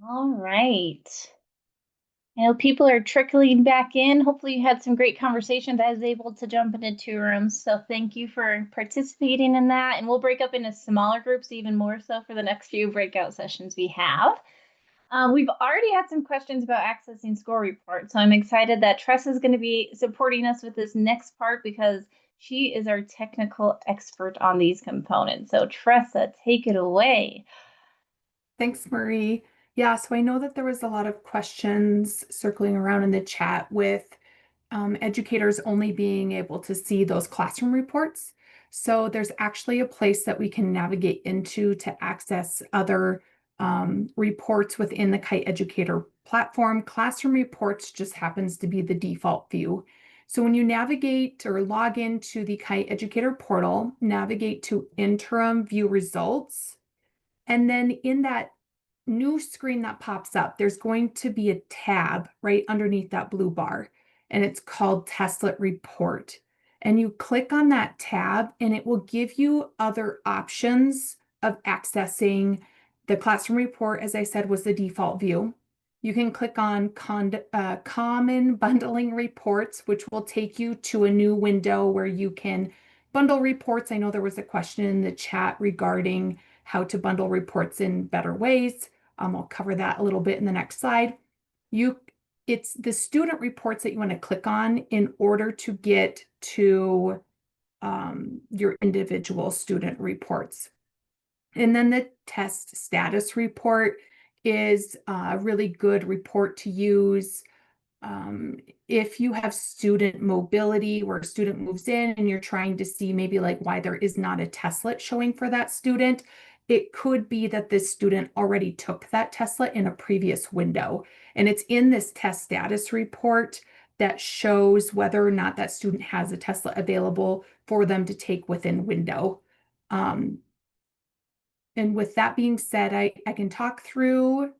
All right. I know people are trickling back in. Hopefully you had some great conversations. I was able to jump into 2 rooms. So thank you for participating in that. And we'll break up into smaller groups even more so for the next few breakout sessions we have. We've already had some questions about accessing score reports. So I'm excited that Tressa is going to be supporting us with this next part because she is our technical expert on these components. So Tressa, take it away. Thanks, Marie. Yeah, so I know that there was a lot of questions circling around in the chat with educators only being able to see those classroom reports. So there's actually a place that we can navigate into to access other reports within the Kite Educator platform. Classroom reports just happens to be the default view. So when you navigate or log into the Kite Educator portal, navigate to interim view results. And then in that new screen that pops up, there's going to be a tab right underneath that blue bar, and it's called Testlet Report. And you click on that tab, and it will give you other options of accessing the classroom report. As I said, was the default view. You can click on Common Bundling Reports, which will take you to a new window where you can bundle reports. I know there was a question in the chat regarding how to bundle reports in better ways. I'll cover that a little bit in the next slide. It's the student reports that you want to click on in order to get to your individual student reports. And then the test status report is a really good report to use if you have student mobility where a student moves in and you're trying to see maybe like why there is not a testlet showing for that student. It could be that this student already took that testlet in a previous window, and it's in this test status report that shows whether or not that student has a testlet available for them to take within window. And with that being said, I can talk through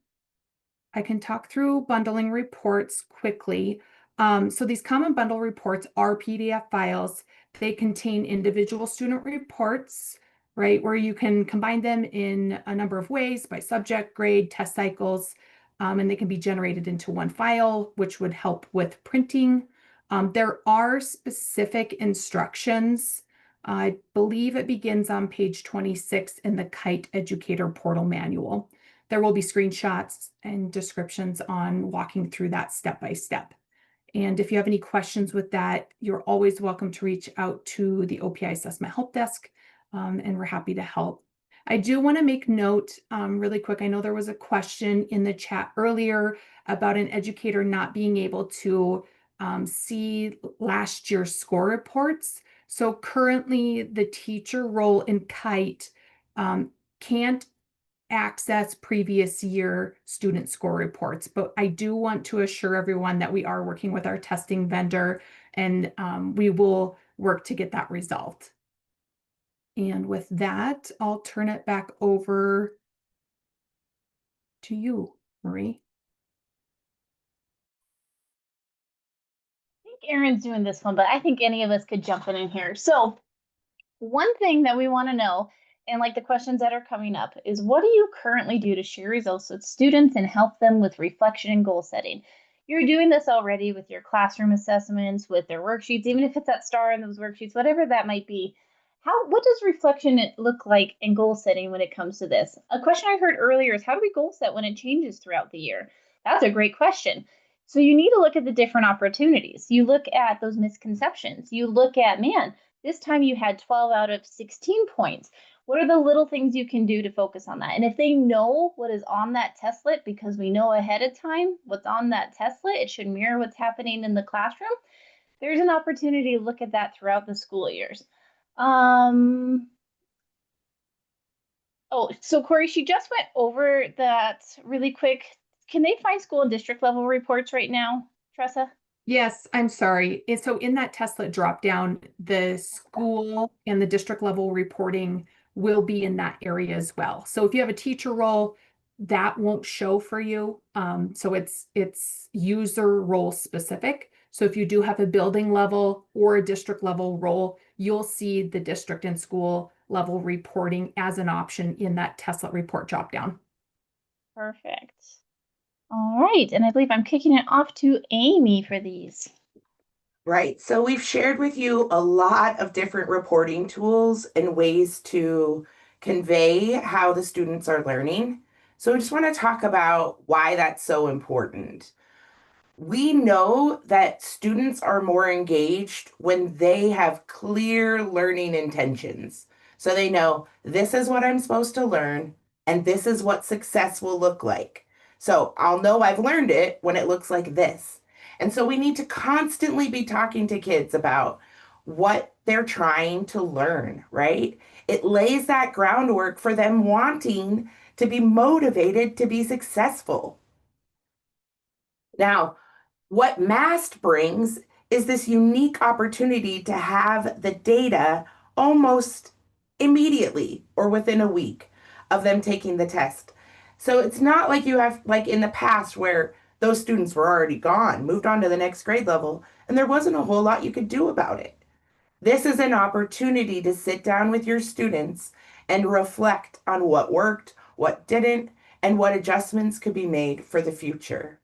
bundling reports quickly. So these common bundle reports are PDF files. They contain individual student reports, right, where you can combine them in a number of ways by subject, grade, test cycles, and they can be generated into one file, which would help with printing. There are specific instructions. I believe it begins on page 26 in the Kite Educator Portal Manual. There will be screenshots and descriptions on walking through that step by step. And if you have any questions with that, you're always welcome to reach out to the OPI Assessment Help Desk, and we're happy to help. I do want to make note really quick. I know there was a question in the chat earlier about an educator not being able to see last year's score reports. So currently the teacher role in Kite can't access previous year student score reports, but I do want to assure everyone that we are working with our testing vendor, and we will work to get that resolved. And with that, I'll turn it back over to you, Marie. I think Erin's doing this one, but I think any of us could jump in here. So one thing that we want to know, and like the questions that are coming up, is what do you currently do to share results with students and help them with reflection and goal setting? You're doing this already with your classroom assessments, with their worksheets, even if it's that star in those worksheets, whatever that might be. What does reflection look like in goal setting when it comes to this? A question I heard earlier is how do we goal set when it changes throughout the year? That's a great question. So you need to look at the different opportunities. You look at those misconceptions. You look at, man, this time you had 12 out of 16 points. What are the little things you can do to focus on that? And if they know what is on that testlet, because we know ahead of time what's on that testlet, it should mirror what's happening in the classroom. There's an opportunity to look at that throughout the school years. Oh, so Corey, she just went over that really quick. Can they find school and district level reports right now, Tressa? Yes, I'm sorry. And so in that testlet dropdown, the school and the district level reporting will be in that area as well. So if you have a teacher role, that won't show for you. So it's user role specific. So if you do have a building level or a district level role, you'll see the district and school level reporting as an option in that testlet report dropdown. Perfect. All right, and I believe I'm kicking it off to Amy for these. Right. So we've shared with you a lot of different reporting tools and ways to convey how the students are learning. So I just want to talk about why that's so important. We know that students are more engaged when they have clear learning intentions. So they know this is what I'm supposed to learn, and this is what success will look like. So I'll know I've learned it when it looks like this. And so we need to constantly be talking to kids about what they're trying to learn, right? It lays that groundwork for them wanting to be motivated to be successful. Now, what MAST brings is this unique opportunity to have the data almost immediately or within a week of them taking the test. So it's not like you have, like in the past, where those students were already gone, moved on to the next grade level, and there wasn't a whole lot you could do about it. This is an opportunity to sit down with your students and reflect on what worked, what didn't, and what adjustments could be made for the future.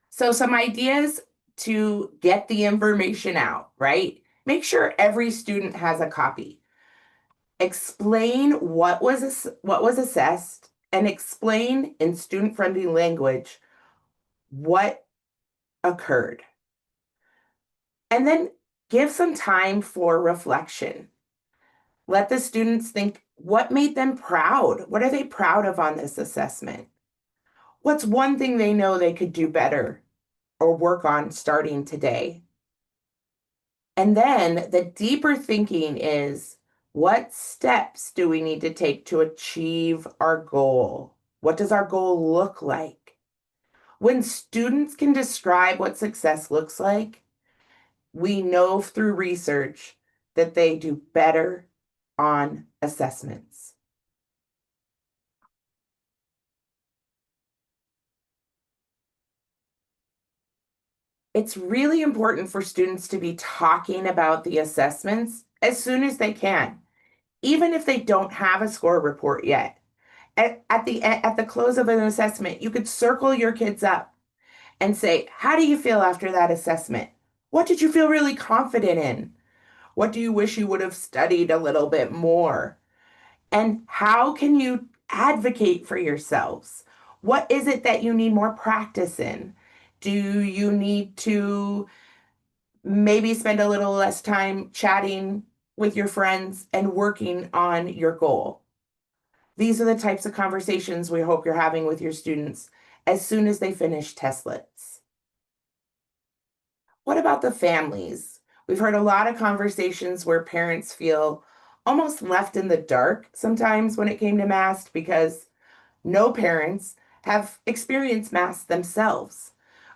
So some ideas to get the information out, right? Make sure every student has a copy. Explain what was assessed and explain in student-friendly language what occurred. And then give some time for reflection. Let the students think, what made them proud? What are they proud of on this assessment? What's one thing they know they could do better or work on starting today? And then the deeper thinking is, what steps do we need to take to achieve our goal? What does our goal look like? When students can describe what success looks like, we know through research that they do better on assessments. It's really important for students to be talking about the assessments as soon as they can, even if they don't have a score report yet. At the close of an assessment, you could circle your kids up and say, how do you feel after that assessment? What did you feel really confident in? What do you wish you would have studied a little bit more? And how can you advocate for yourselves? What is it that you need more practice in? Do you need to maybe spend a little less time chatting with your friends and working on your goal? These are the types of conversations we hope you're having with your students as soon as they finish Testlets. What about the families? We've heard a lot of conversations where parents feel almost left in the dark sometimes when it came to MAST because no parents have experienced MAST themselves.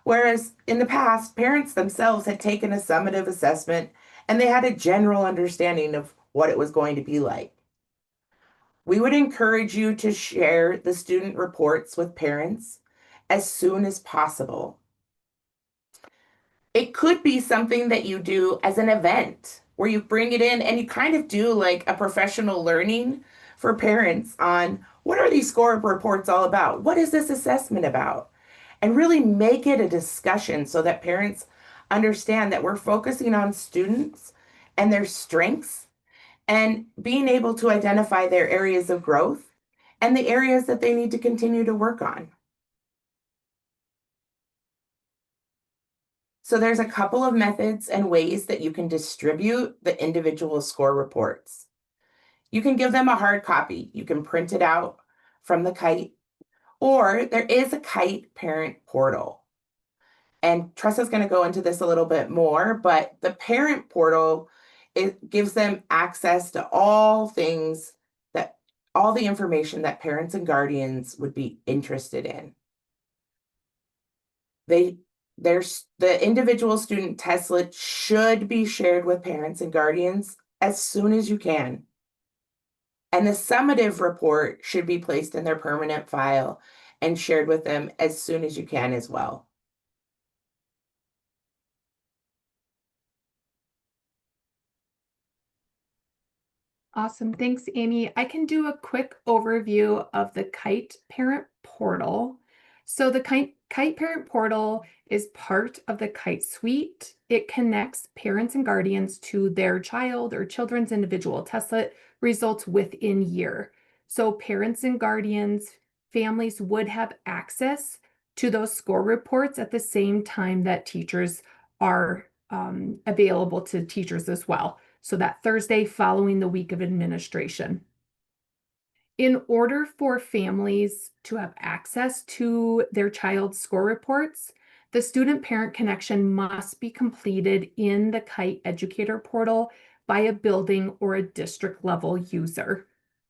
Whereas in the past, parents themselves had taken a summative assessment and they had a general understanding of what it was going to be like. We would encourage you to share the student reports with parents as soon as possible. It could be something that you do as an event where you bring it in and you kind of do like a professional learning for parents on what are these score reports all about? What is this assessment about? And really make it a discussion so that parents understand that we're focusing on students and their strengths and being able to identify their areas of growth and the areas that they need to continue to work on. So there's a couple of methods and ways that you can distribute the individual score reports. You can give them a hard copy. You can print it out from the Kite, or there is a Kite parent portal. And Tressa's going to go into this a little bit more, but the parent portal, it gives them access to all things that all the information that parents and guardians would be interested in. There's the individual student testlet should be shared with parents and guardians as soon as you can. And the summative report should be placed in their permanent file and shared with them as soon as you can as well. Awesome. Thanks, Amy. I can do a quick overview of the Kite Parent Portal. So the Kite Parent Portal is part of the Kite Suite. It connects parents and guardians to their child or children's individual Testlet results within year. So parents and guardians, families would have access to those score reports at the same time that teachers are available to teachers as well. So that Thursday following the week of administration. In order for families to have access to their child's score reports, the student-parent connection must be completed in the Kite Educator portal by a building or a district level user.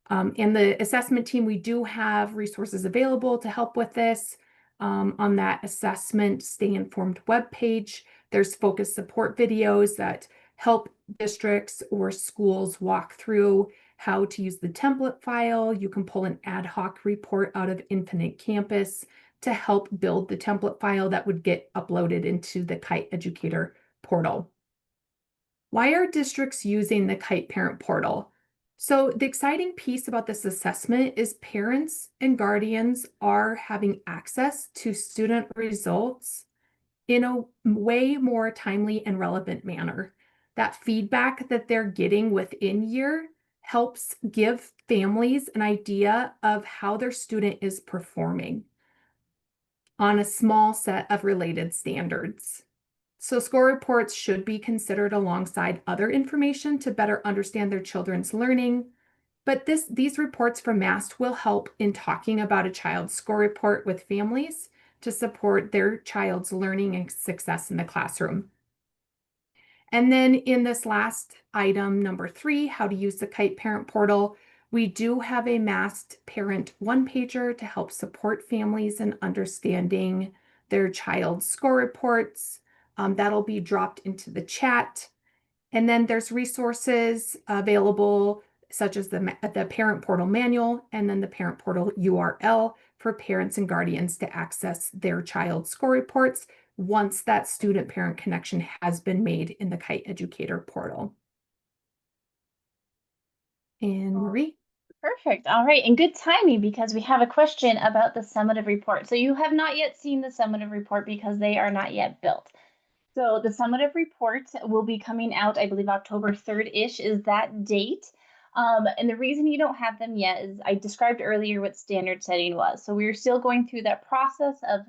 And the assessment team, we do have resources available to help with this. On that assessment Stay Informed webpage, there's focused support videos that help districts or schools walk through how to use the template file. You can pull an ad hoc report out of Infinite Campus to help build the template file that would get uploaded into the Kite Educator portal. Why are districts using the Kite Parent Portal? So the exciting piece about this assessment is parents and guardians are having access to student results in a way more timely and relevant manner. That feedback that they're getting within year helps give families an idea of how their student is performing on a small set of related standards. So score reports should be considered alongside other information to better understand their children's learning. But these reports from MAST will help in talking about a child's score report with families to support their child's learning and success in the classroom. And then in this last item, number 3, how to use the Kite Parent Portal, we do have a MAST parent one-pager to help support families in understanding their child's score reports. That'll be dropped into the chat. And then there's resources available such as the Parent Portal Manual and then the Parent Portal URL for parents and guardians to access their child's score reports once that student-parent connection has been made in the Kite Educator portal. And Marie? Perfect. All right. And good timing because we have a question about the summative report. So you have not yet seen the summative report because they are not yet built. So the summative report will be coming out, I believe October 3rd-ish is that date. And the reason you don't have them yet is I described earlier what standard setting was. So we're still going through that process of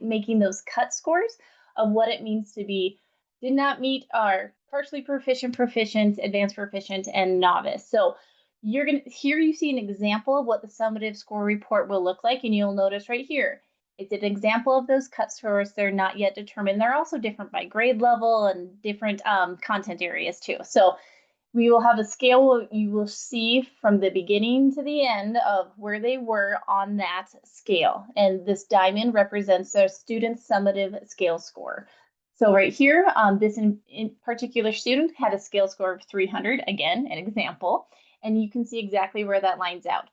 making those cut scores of what it means to be did not meet our partially proficient, proficient, advanced proficient, and novice. So you're going to here you see an example of what the summative score report will look like, and you'll notice right here it's an example of those cut scores. They're not yet determined. They're also different by grade level and different content areas too. So we will have a scale you will see from the beginning to the end of where they were on that scale. And this diamond represents their student's summative scale score. So right here, this in particular student had a scale score of 300, again, an example, and you can see exactly where that lines out.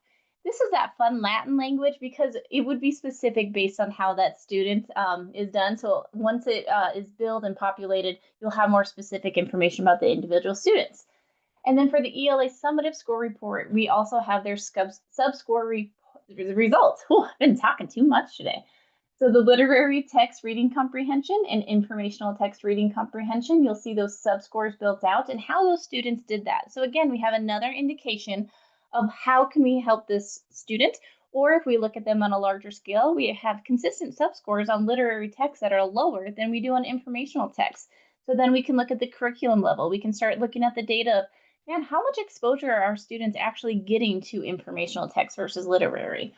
This is that fun Latin language because it would be specific based on how that student is done. So once it is built and populated, you'll have more specific information about the individual students. And then for the ELA summative score report, we also have their sub-score results. Whew, I've been talking too much today. So the literary text reading comprehension and informational text reading comprehension, you'll see those sub-scores built out and how those students did that. So again, we have another indication of how can we help this student, or if we look at them on a larger scale, we have consistent sub-scores on literary text that are lower than we do on informational text. So then we can look at the curriculum level. We can start looking at the data of, man, how much exposure are our students actually getting to informational text versus literary?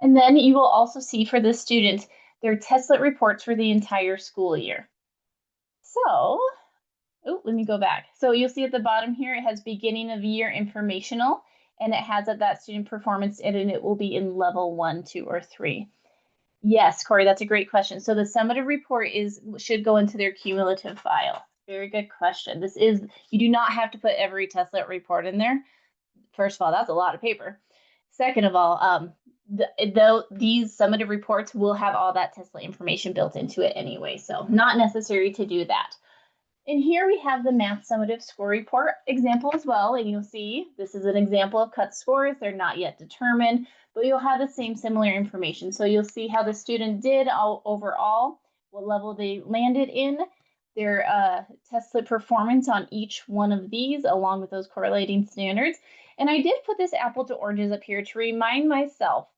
And then you will also see for the student their Testlet reports for the entire school year. So, let me go back. So you'll see at the bottom here, it has beginning of year informational, and it has that student performance, and it will be in level 1, 2, or 3. Yes, Corey, that's a great question. So the summative report should go into their cumulative file. Very good question. You do not have to put every Testlet report in there. First of all, that's a lot of paper. Second of all, these summative reports will have all that Testlet information built into it anyway, so not necessary to do that. And here we have the math summative score report example as well. And you'll see this is an example of cut scores. They're not yet determined, but you'll have the same similar information. So you'll see how the student did overall, what level they landed in, their testlet performance on each one of these, along with those correlating standards. And I did put this apple to oranges up here to remind myself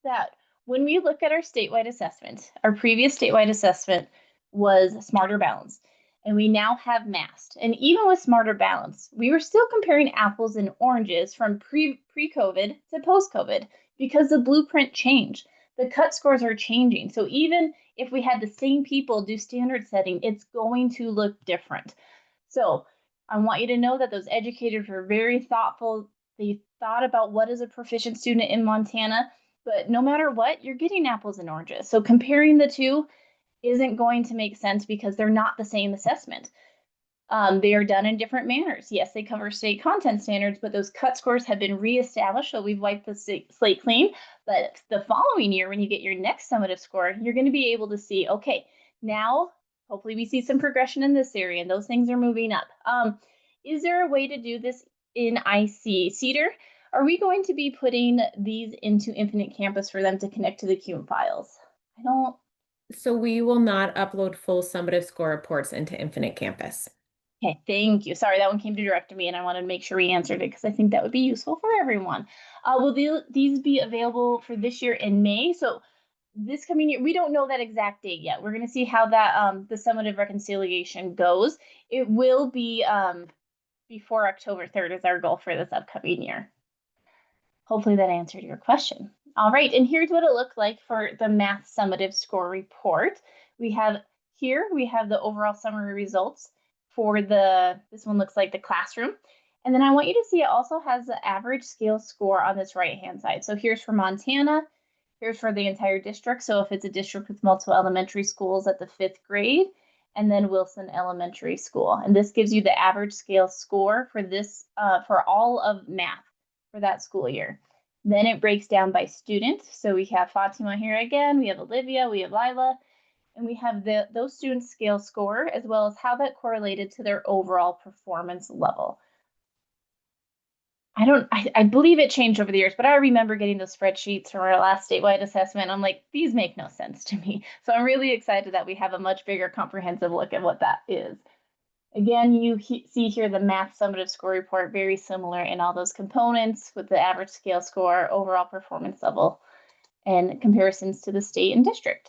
that when we look at our statewide assessment, our previous statewide assessment was Smarter Balance, and we now have MAST. And even with Smarter Balance, we were still comparing apples and oranges from pre-COVID to post-COVID because the blueprint changed. The cut scores are changing. So even if we had the same people do standard setting, it's going to look different. So I want you to know that those educators were very thoughtful. They thought about what is a proficient student in Montana, but no matter what, you're getting apples and oranges. So comparing the two isn't going to make sense because they're not the same assessment. They are done in different manners. Yes, they cover state content standards, but those cut scores have been reestablished, so we've wiped the slate clean. But the following year, when you get your next summative score, you're going to be able to see, okay, now hopefully we see some progression in this area, and those things are moving up. Is there a way to do this in IC? Cedar, are we going to be putting these into Infinite Campus for them to connect to the CUME files? I don't. So we will not upload full summative score reports into Infinite Campus. Okay, thank you. Sorry, that one came direct to me, and I wanted to make sure we answered it because I think that would be useful for everyone. Will these be available for this year in May? So this coming year, we don't know that exact date yet. We're going to see how that the summative reconciliation goes. It will be before October 3rd is our goal for this upcoming year. Hopefully that answered your question. All right, and here's what it looked like for the math summative score report. We have the overall summary results for this one looks like the classroom. And then I want you to see it also has the average scale score on this right-hand side. So here's for Montana, here's for the entire district. So if it's a district with multiple elementary schools at the 5th grade, and then Wilson Elementary School. And this gives you the average scale score for this, for all of math for that school year. Then it breaks down by student. So we have Fatima here again, we have Olivia, we have Lila, and we have those students' scale score, as well as how that correlated to their overall performance level. I believe it changed over the years, but I remember getting those spreadsheets from our last statewide assessment. I'm like, these make no sense to me. So I'm really excited that we have a much bigger comprehensive look at what that is. Again, you see here the math summative score report, very similar in all those components with the average scale score, overall performance level, and comparisons to the state and district.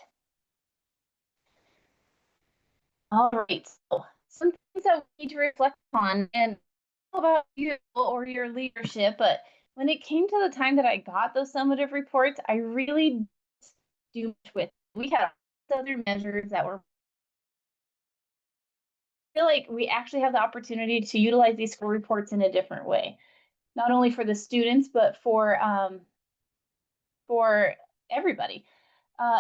All right, so some things that we need to reflect on, and about you or your leadership, but when it came to the time that I got those summative reports, I really do much with. We had other measures that were. I feel like we actually have the opportunity to utilize these score reports in a different way, not only for the students but for everybody.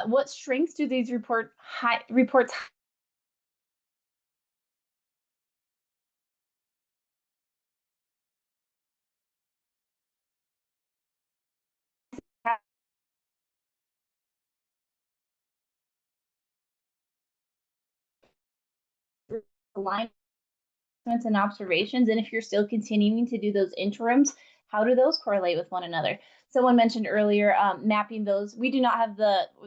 What strengths do these reports? Alignments and observations, and if you're still continuing to do those interims, how do those correlate with one another? Someone mentioned earlier mapping those. We do not have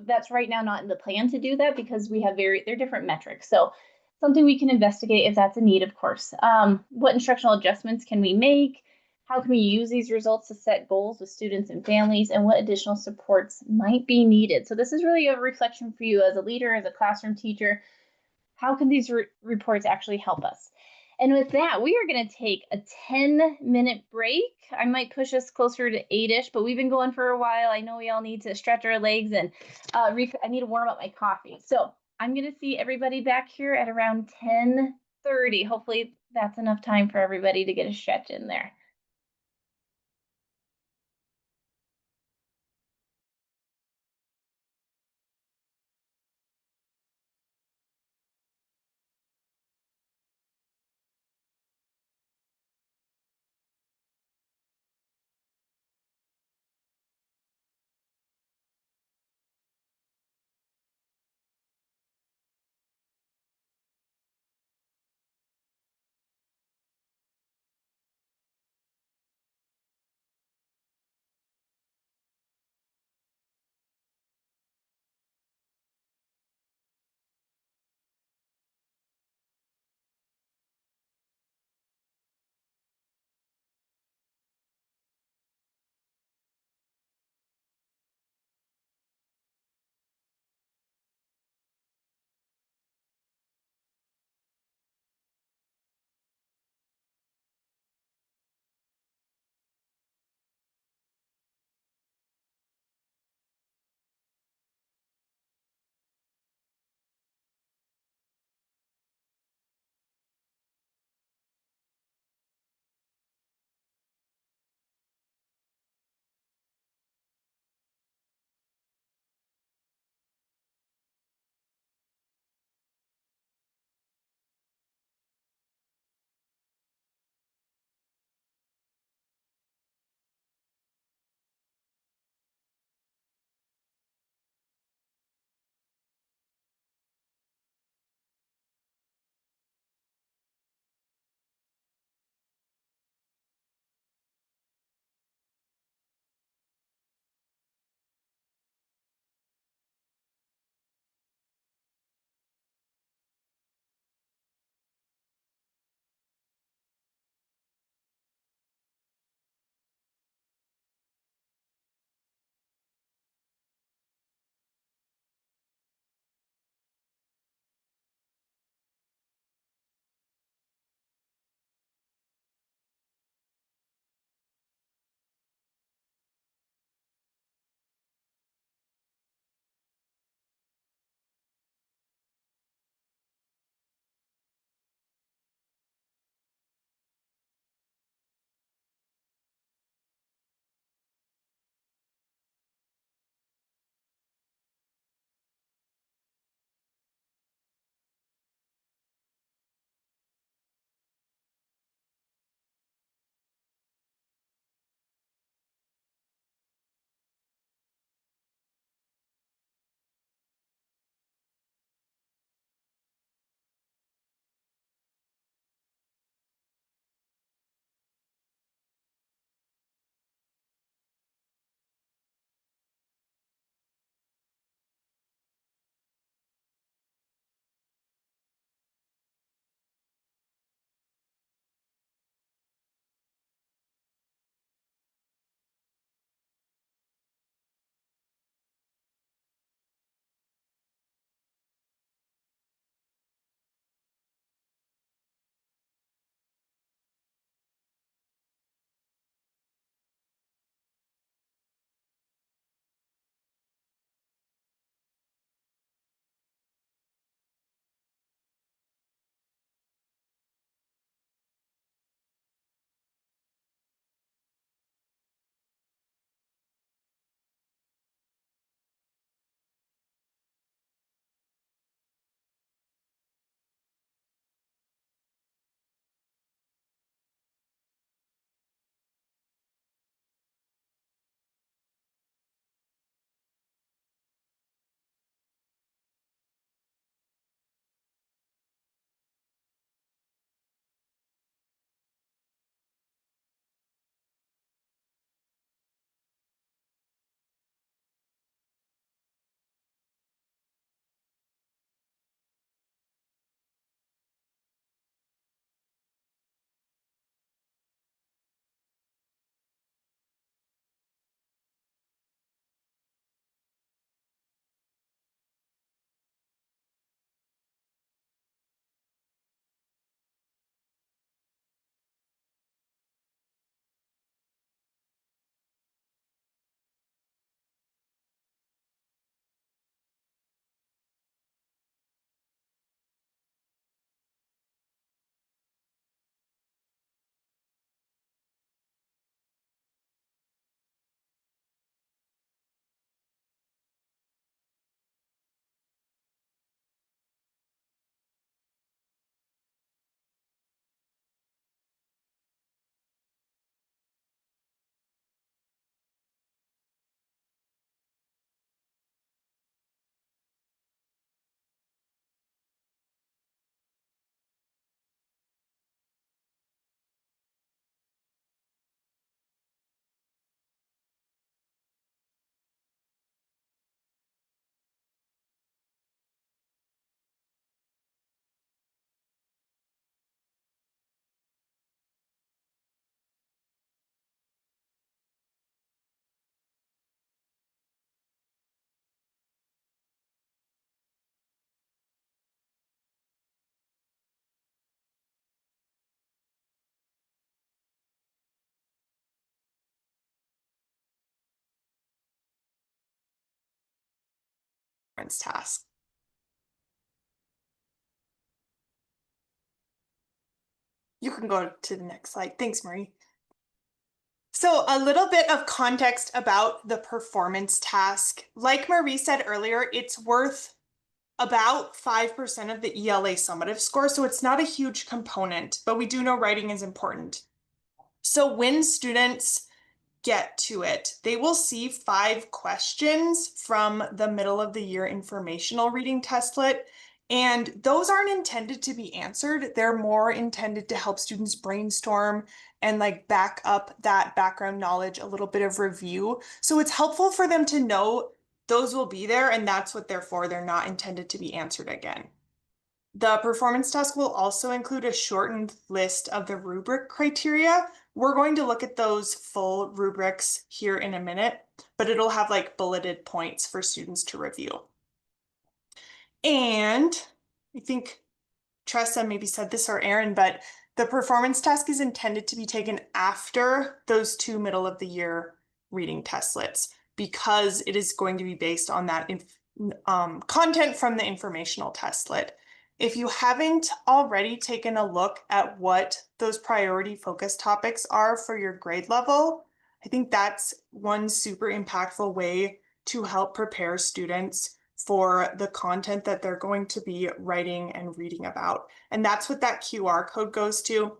that's right now not in the plan to do that because we have they're different metrics. So something we can investigate if that's a need, of course. What instructional adjustments can we make? How can we use these results to set goals with students and families, and what additional supports might be needed? So this is really a reflection for you as a leader, as a classroom teacher. How can these reports actually help us? And with that, we are going to take a 10-minute break. I might push us closer to 8-ish, but we've been going for a while. I know we all need to stretch our legs, and I need to warm up my coffee. So I'm going to see everybody back here at around 10:30. Hopefully that's enough time for everybody to get a stretch in there. performance task. You can go to the next slide. Thanks, Marie. So a little bit of context about the performance task. Like Marie said earlier, it's worth about 5% of the ELA summative score, so it's not a huge component, but we do know writing is important. So when students get to it, they will see 5 questions from the middle of the year informational reading testlet. And those aren't intended to be answered. They're more intended to help students brainstorm and like back up that background knowledge, a little bit of review. So it's helpful for them to know those will be there and that's what they're for. They're not intended to be answered again. The performance task will also include a shortened list of the rubric criteria. We're going to look at those full rubrics here in a minute, but it'll have like bulleted points for students to review. And I think Tressa maybe said this or Erin, but the performance task is intended to be taken after those 2 middle of the year reading testlets because it is going to be based on that content from the informational testlet. If you haven't already taken a look at what those priority focus topics are for your grade level, I think that's one super impactful way to help prepare students for the content that they're going to be writing and reading about. And that's what that QR code goes to.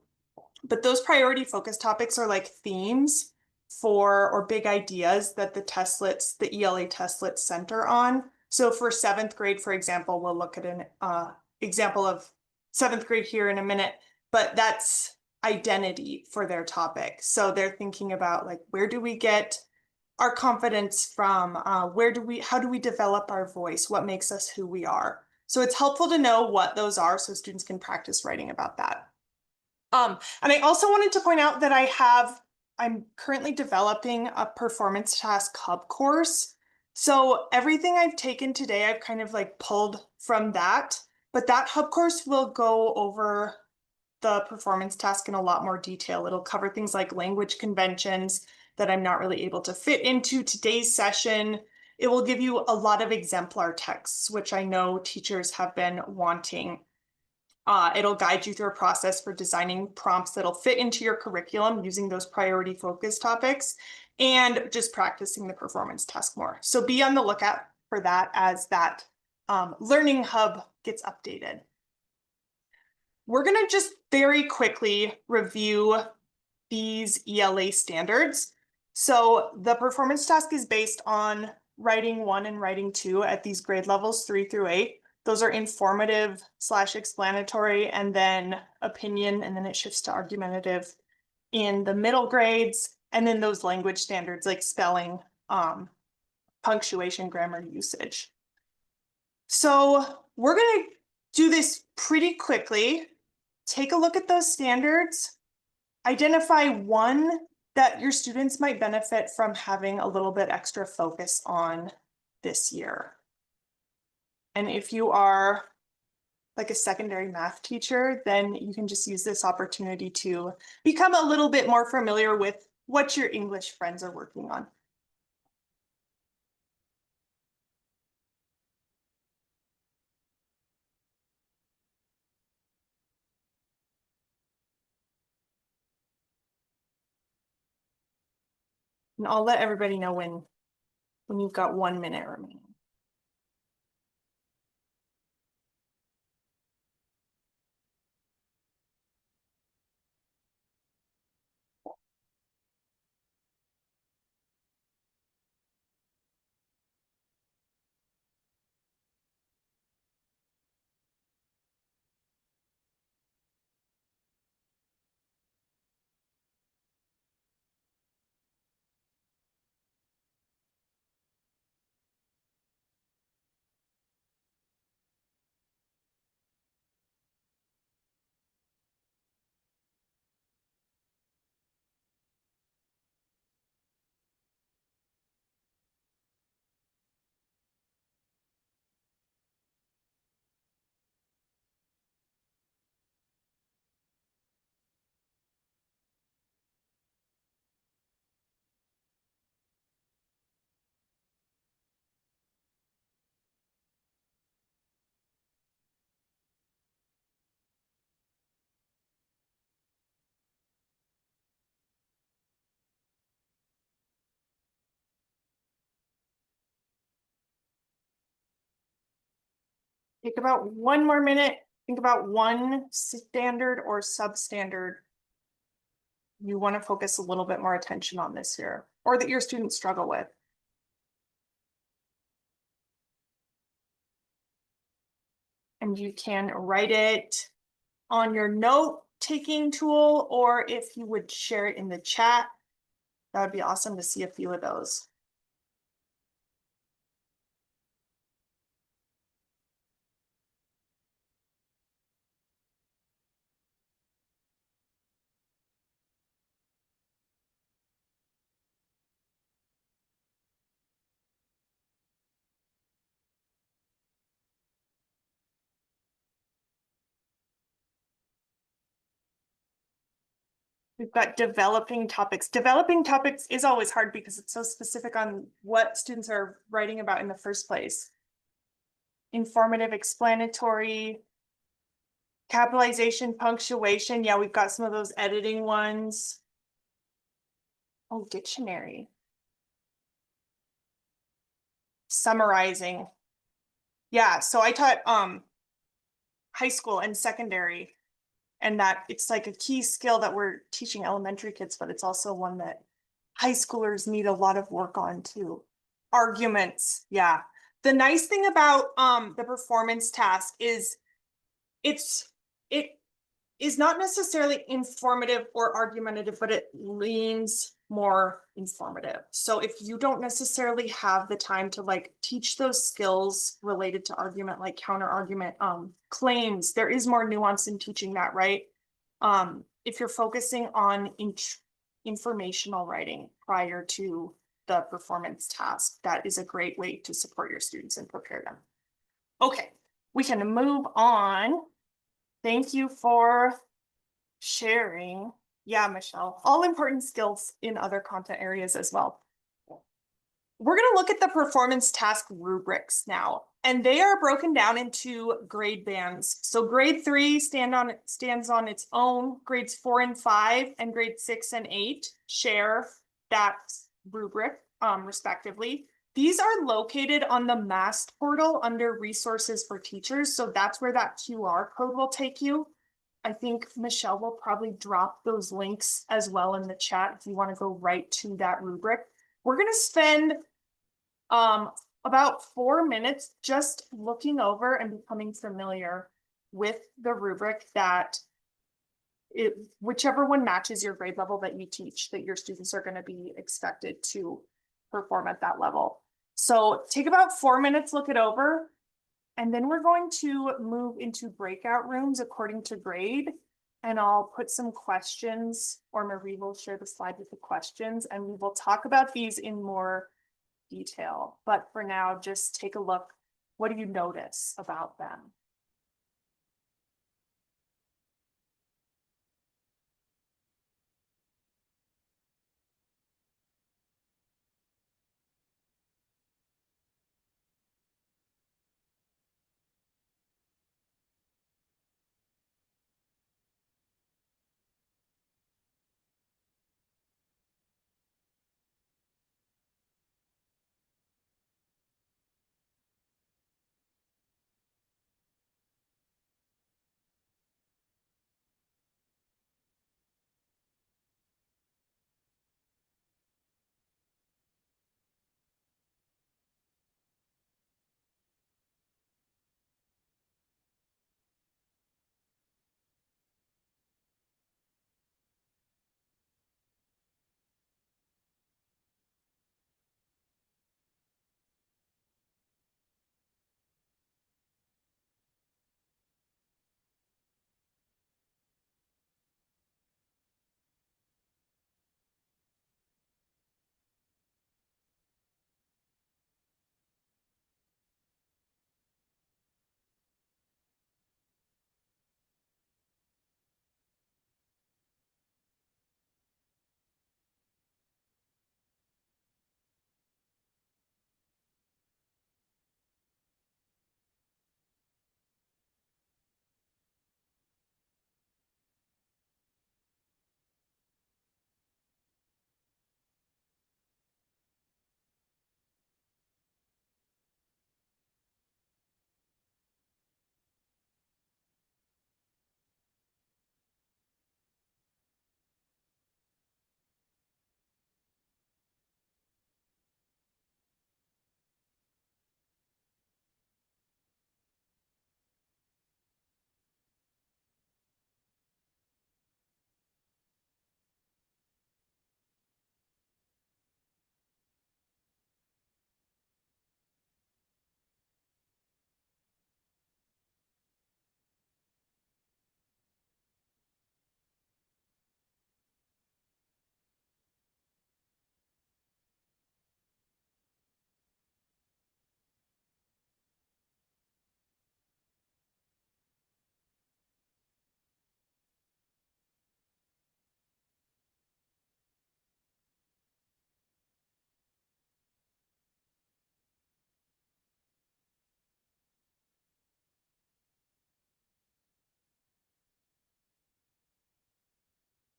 But those priority focus topics are like themes for or big ideas that the testlets, the ELA testlets center on. So for 7th grade, for example, we'll look at an example of 7th grade here in a minute, but that's identity for their topic. So they're thinking about like, where do we get our confidence from? How do we develop our voice? What makes us who we are? So it's helpful to know what those are so students can practice writing about that. And I also wanted to point out that I'm currently developing a performance task hub course. So everything I've taken today, I've kind of like pulled from that, but that hub course will go over the performance task in a lot more detail. It'll cover things like language conventions that I'm not really able to fit into today's session. It will give you a lot of exemplar texts, which I know teachers have been wanting. It'll guide you through a process for designing prompts that'll fit into your curriculum using those priority focus topics and just practicing the performance task more. So be on the lookout for that as that learning hub gets updated. We're going to just very quickly review these ELA standards. So the performance task is based on writing 1 and writing 2 at these grade levels 3 through 8. Those are informative / explanatory and then opinion, and then it shifts to argumentative in the middle grades. And then those language standards like spelling, punctuation, grammar, usage. So we're going to do this pretty quickly. Take a look at those standards. Identify one that your students might benefit from having a little bit extra focus on this year. And if you are like a secondary math teacher, then you can just use this opportunity to become a little bit more familiar with what your English friends are working on. And I'll let everybody know when you've got 1 minute remaining. Take about 1 more minute. Think about one standard or substandard you want to focus a little bit more attention on this year, or that your students struggle with. And you can write it on your note-taking tool, or if you would share it in the chat, that would be awesome to see a few of those. We've got developing topics. Developing topics is always hard because it's so specific on what students are writing about in the first place. Informative, explanatory, capitalization, punctuation. Yeah, we've got some of those editing ones. Oh, dictionary. Summarizing. Yeah, so I taught high school and secondary, and that it's like a key skill that we're teaching elementary kids, but it's also one that high schoolers need a lot of work on too. Arguments, yeah. The nice thing about the performance task is it is not necessarily informative or argumentative, but it leans more informative. So if you don't necessarily have the time to like teach those skills related to argument, like counter argument, claims, there is more nuance in teaching that, right? If you're focusing on informational writing prior to the performance task, that is a great way to support your students and prepare them. Okay, we can move on. Thank you for sharing. Yeah, Michelle, all important skills in other content areas as well. We're going to look at the performance task rubrics now, and they are broken down into grade bands. So grade 3 stands on its own. Grades 4 and 5 and grades 6 and 8 share that rubric respectively. These are located on the MAST portal under resources for teachers. So that's where that QR code will take you. I think Michelle will probably drop those links as well in the chat if you want to go right to that rubric. We're going to spend about 4 minutes just looking over and becoming familiar with the rubric that whichever one matches your grade level that you teach, that your students are going to be expected to perform at that level. So take about 4 minutes, look it over. And then we're going to move into breakout rooms according to grade. And I'll put some questions, or Marie will share the slide with the questions, and we will talk about these in more detail. But for now, just take a look. What do you notice about them?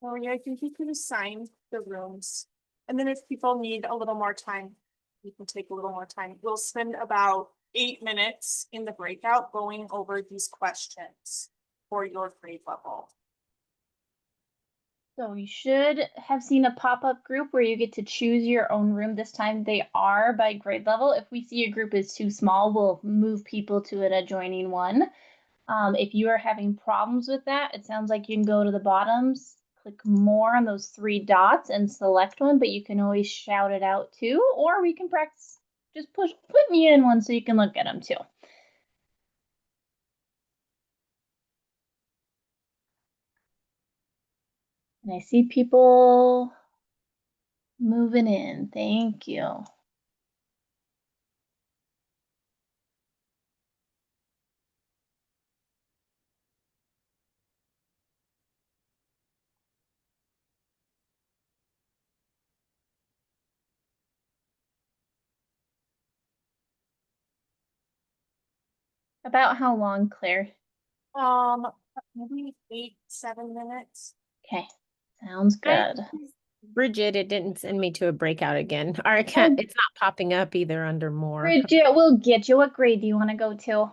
Maria, I think you could assign the rooms. And then if people need a little more time, we can take a little more time. We'll spend about 8 minutes in the breakout going over these questions for your grade level. So you should have seen a pop-up group where you get to choose your own room. This time they are by grade level. If we see a group is too small, we'll move people to an adjoining one. If you are having problems with that, it sounds like you can go to the bottoms, click more on those 3 dots and select one, but you can always shout it out too, or we can practice, just put me in one so you can look at them too. And I see people moving in. Thank you. About how long, Claire? Maybe 8-7 minutes. Okay, sounds good. Bridget, it didn't send me to a breakout again. Our account, it's not popping up either under more. Bridget, we'll get you. What grade do you want to go to?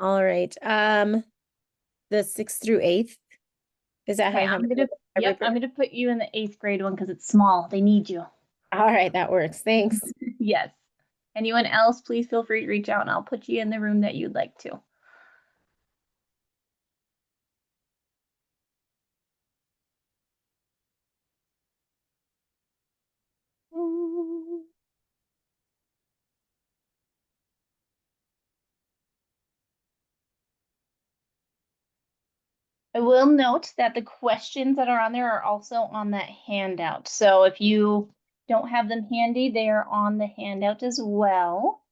All right. The 6th through 8th. Is that how Okay, I have I'm gonna put you in the 8th grade one because it's small. They need you. All right, that works. Thanks. Yes. Anyone else, please feel free to reach out and I'll put you in the room that you'd like to. I will note that the questions that are on there are also on that handout. So if you don't have them handy, they are on the handout as well.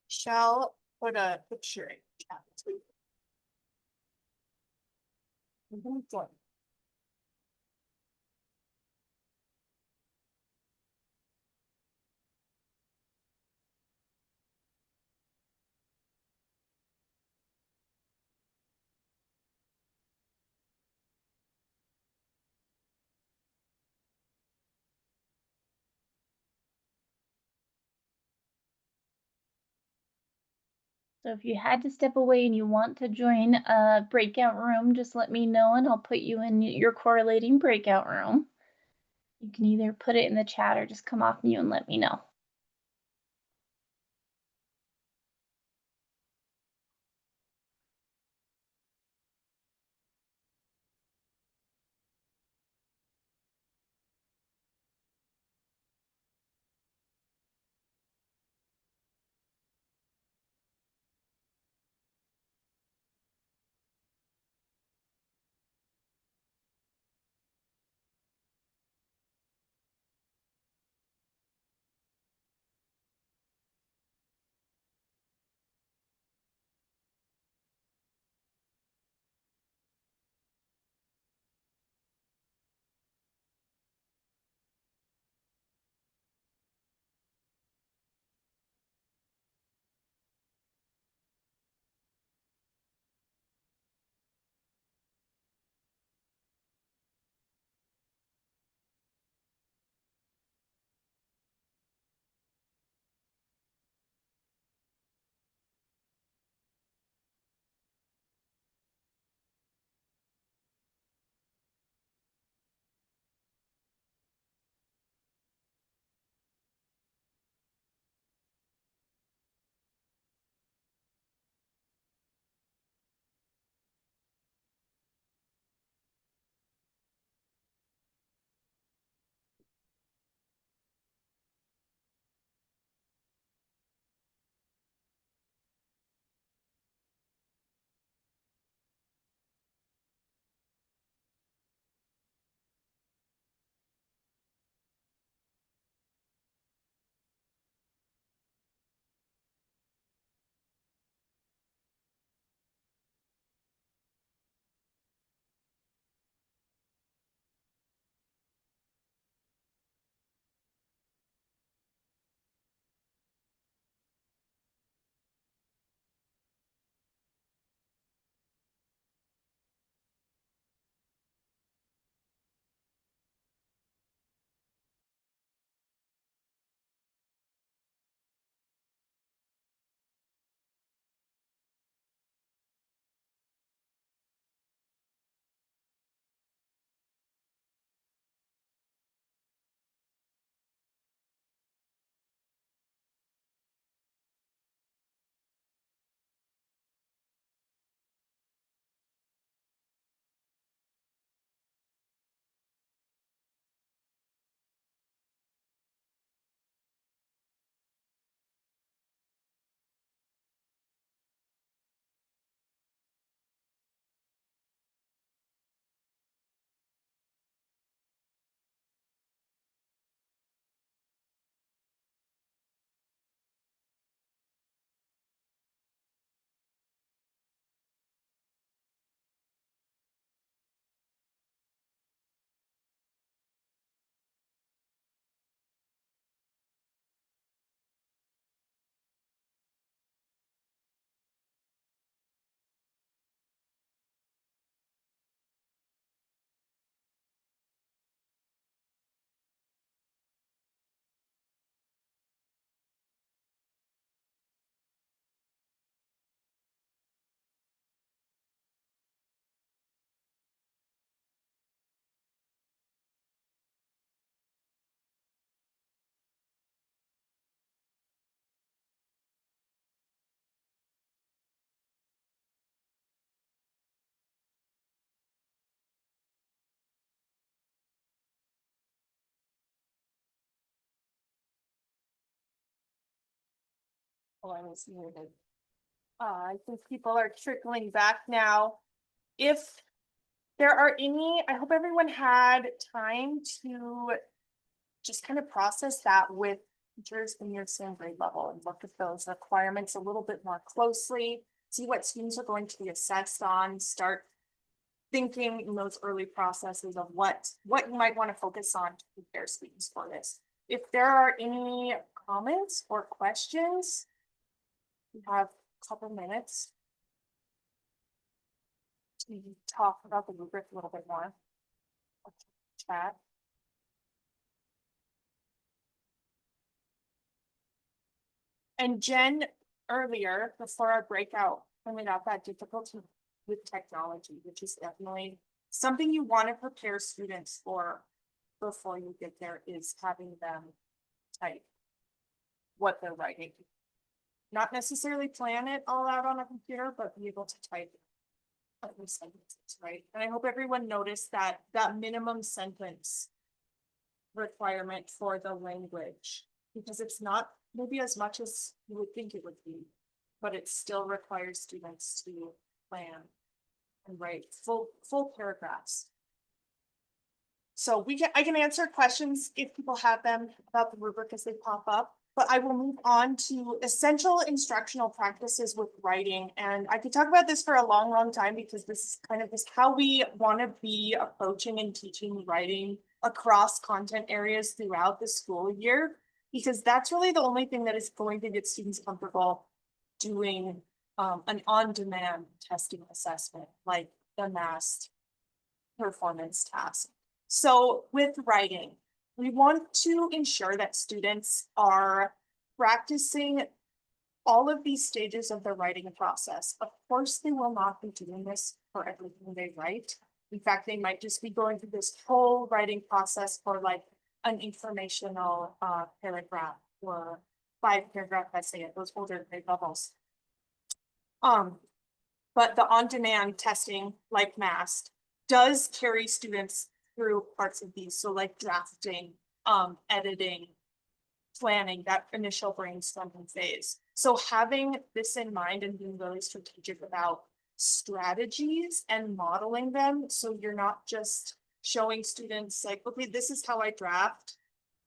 Shall put a picture in chat too. So if you had to step away and you want to join a breakout room, just let me know and I'll put you in your correlating breakout room. You can either put it in the chat or just come off mute and let me know. Oh, I was muted. I think people are trickling back now. If there are any, I hope everyone had time to just kind of process that with teachers in your same grade level and look at those requirements a little bit more closely, see what students are going to be assessed on, start thinking in those early processes of what you might want to focus on to prepare students for this. If there are any comments or questions, we have a couple minutes to talk about the rubric a little bit more. Chat. And Jen earlier, before our breakout, pointed out that difficulty with technology, which is definitely something you want to prepare students for before you get there, is having them type what they're writing. Not necessarily plan it all out on a computer, but be able to type at least sentences, right? And I hope everyone noticed that minimum sentence requirement for the language, because it's not maybe as much as you would think it would be, but it still requires students to plan and write full paragraphs. So I can answer questions if people have them about the rubric as they pop up, but I will move on to essential instructional practices with writing. And I could talk about this for a long time, because this is kind of how we want to be approaching and teaching writing across content areas throughout the school year, because that's really the only thing that is going to get students comfortable doing an on-demand testing assessment like the MAST performance task. So with writing, we want to ensure that students are practicing all of these stages of the writing process. Of course, they will not be doing this for everything they write. In fact, they might just be going through this whole writing process for like an informational paragraph or 5-paragraph essay at those older grade levels. But the on-demand testing, like MAST, does carry students through parts of these. So like drafting, editing, planning, that initial brainstorming phase. So having this in mind and being really strategic about strategies and modeling them, so you're not just showing students like, okay, this is how I draft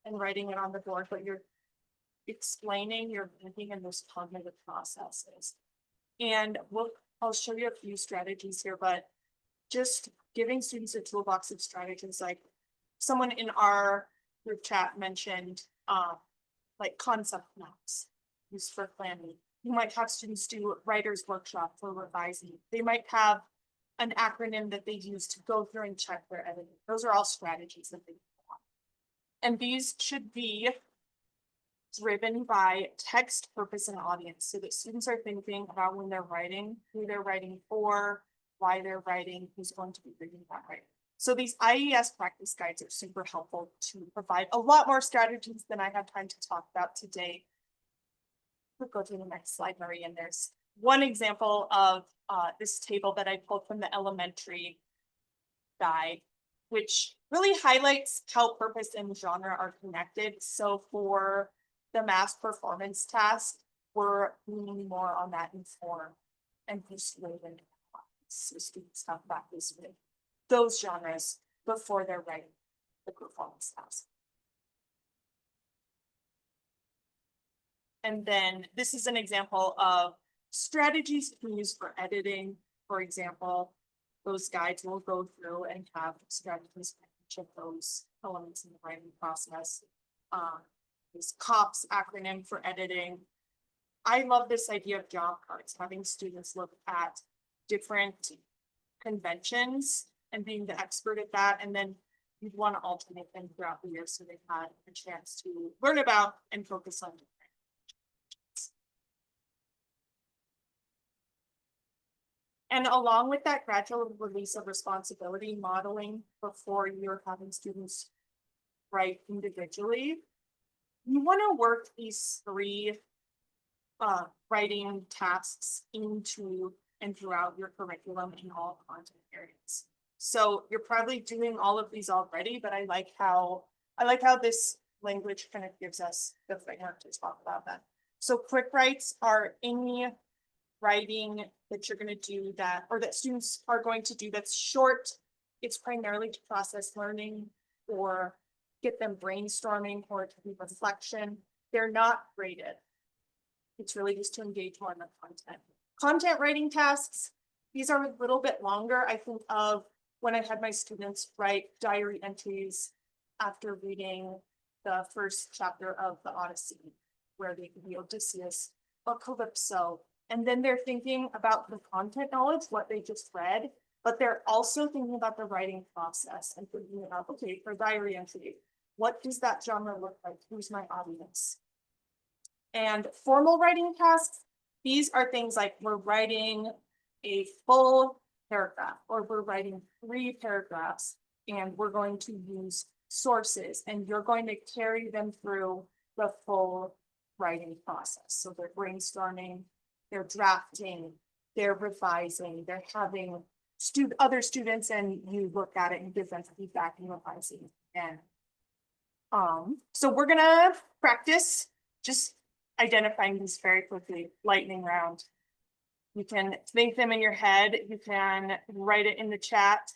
and writing it on the board, but you're explaining your thinking in those cognitive processes. And I'll show you a few strategies here, but just giving students a toolbox of strategies. Like someone in our group chat mentioned like concept maps used for planning. You might have students do writer's workshop for revising. They might have an acronym that they use to go through and check their editing. Those are all strategies that they want. And these should be driven by text, purpose, and audience, so that students are thinking about when they're writing, who they're writing for, why they're writing, who's going to be reading that writing. So these IES practice guides are super helpful to provide a lot more strategies than I have time to talk about today. We'll go to the next slide, Marie, and there's one example of this table that I pulled from the elementary guide, which really highlights how purpose and genre are connected. So for the MAST performance task, we're leaning more on that inform and persuade. So students have practice with those genres before they're writing the performance task. And then this is an example of strategies you can use for editing. For example, those guides will go through and have strategies for each of those elements in the writing process. This COPS acronym for editing. I love this idea of job cards, having students look at different conventions and being the expert at that. And then you'd want to alternate them throughout the year so they've had a chance to learn about and focus on different. And along with that gradual release of responsibility modeling before you're having students write individually, you want to work these 3 writing tasks into and throughout your curriculum in all content areas. So you're probably doing all of these already, but I like how this language kind of gives us the framework to talk about that. So quick writes are any writing that you're going to do that, or that students are going to do that's short. It's primarily to process learning or get them brainstorming or to do reflection. They're not graded. It's really just to engage more in the content. Content writing tasks, these are a little bit longer. I think of when I had my students write diary entries after reading the first chapter of the Odyssey, where they could be Odysseus or Calypso. And then they're thinking about the content knowledge, what they just read, but they're also thinking about the writing process and thinking about, okay, for diary entry, what does that genre look like? Who's my audience? And formal writing tasks, these are things like we're writing a full paragraph, or we're writing 3 paragraphs, and we're going to use sources, and you're going to carry them through the full writing process. So they're brainstorming, they're drafting, they're revising, they're having other students, and you look at it and give them feedback and revising. And so we're gonna practice just identifying these very quickly. Lightning round. You can think them in your head. You can write it in the chat.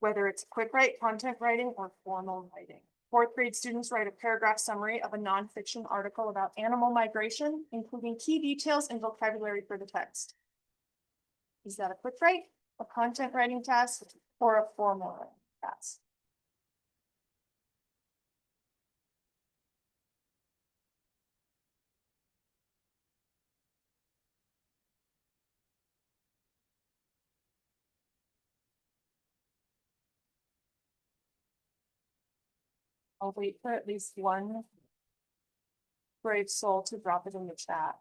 Whether it's quick write, content writing, or formal writing. 4th grade students write a paragraph summary of a nonfiction article about animal migration, including key details and vocabulary for the text. Is that a quick write, a content writing task, or a formal writing task? I'll wait for at least one brave soul to drop it in the chat.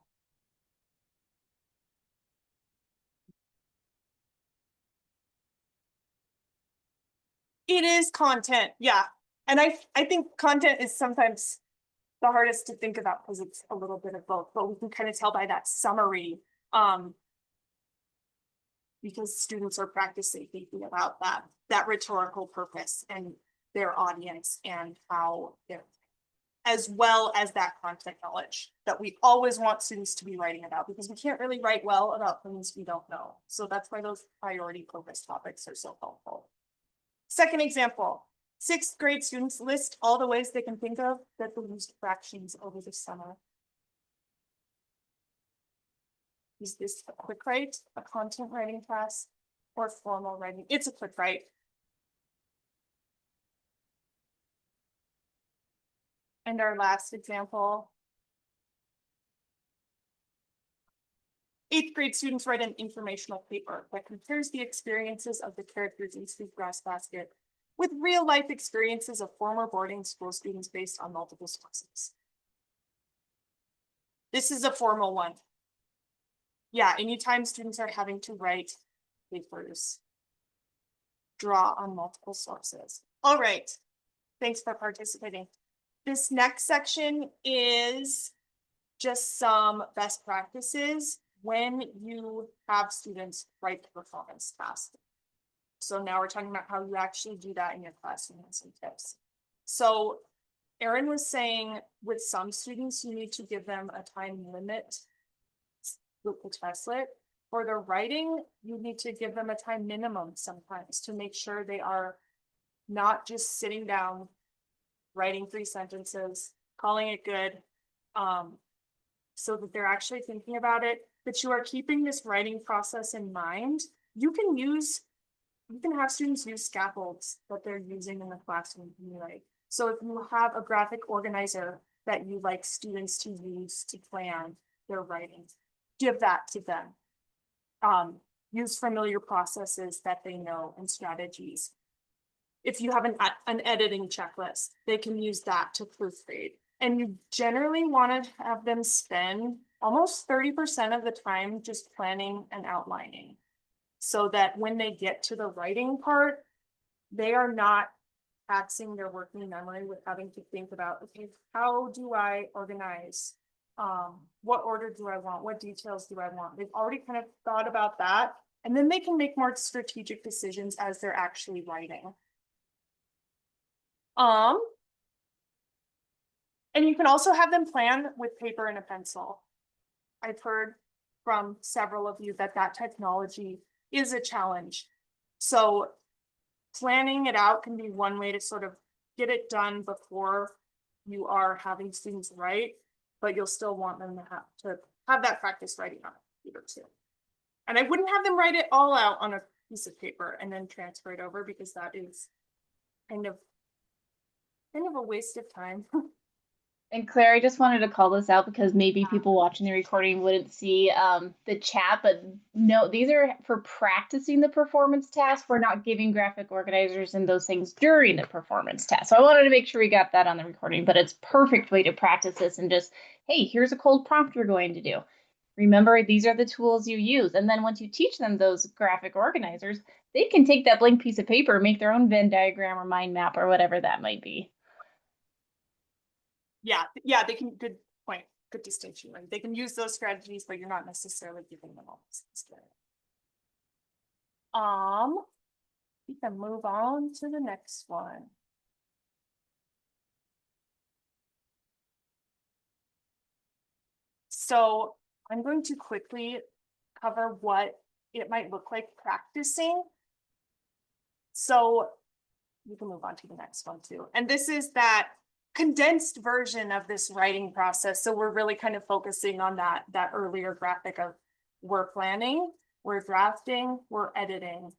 It is content, yeah. And I think content is sometimes the hardest to think about because it's a little bit of both, but we can kind of tell by that summary, because students are practicing thinking about that rhetorical purpose and their audience and how they're, as well as that content knowledge that we always want students to be writing about, because we can't really write well about things we don't know. So that's why those priority focused topics are so helpful. Second example, 6th grade students list all the ways they can think of that they used fractions over the summer. Is this a quick write, a content writing task, or formal writing? It's a quick write. And our last example, 8th grade students write an informational paper that compares the experiences of the characters in Sweetgrass Basket with real life experiences of former boarding school students based on multiple sources. This is a formal one. Yeah, anytime students are having to write papers, draw on multiple sources. All right, thanks for participating. This next section is just some best practices when you have students write the performance task. So now we're talking about how you actually do that in your classroom and some tips. So Erin was saying with some students, you need to give them a time limit with the Testlet. For the writing, you need to give them a time minimum sometimes to make sure they are not just sitting down, writing 3 sentences, calling it good, so that they're actually thinking about it, that you are keeping this writing process in mind. You can have students use scaffolds that they're using in the classroom anyway. So if you have a graphic organizer that you like students to use to plan their writing, give that to them. Use familiar processes that they know and strategies. If you have an editing checklist, they can use that to proofread. And you generally want to have them spend almost 30% of the time just planning and outlining, so that when they get to the writing part, they are not taxing their working memory with having to think about, okay, how do I organize? What order do I want? What details do I want? They've already kind of thought about that, and then they can make more strategic decisions as they're actually writing. And you can also have them plan with paper and a pencil. I've heard from several of you that that technology is a challenge. So planning it out can be one way to sort of get it done before you are having students write, but you'll still want them to have that practice writing on a computer too. And I wouldn't have them write it all out on a piece of paper and then transfer it over, because that is kind of a waste of time. And Claire, I just wanted to call this out because maybe people watching the recording wouldn't see the chat, but no, these are for practicing the performance task. We're not giving graphic organizers and those things during the performance task. So I wanted to make sure we got that on the recording, but it's perfect way to practice this and just, hey, here's a cold prompt you're going to do. Remember, these are the tools you use. And then once you teach them those graphic organizers, they can take that blank piece of paper, make their own Venn diagram or mind map or whatever that might be. Yeah, they can, good point, good distinction, right? They can use those strategies, but you're not necessarily giving them all this experience. We can move on to the next one. So I'm going to quickly cover what it might look like practicing. So you can move on to the next one too. And this is that condensed version of this writing process. So we're really kind of focusing on that earlier graphic of we're planning, we're drafting, we're editing.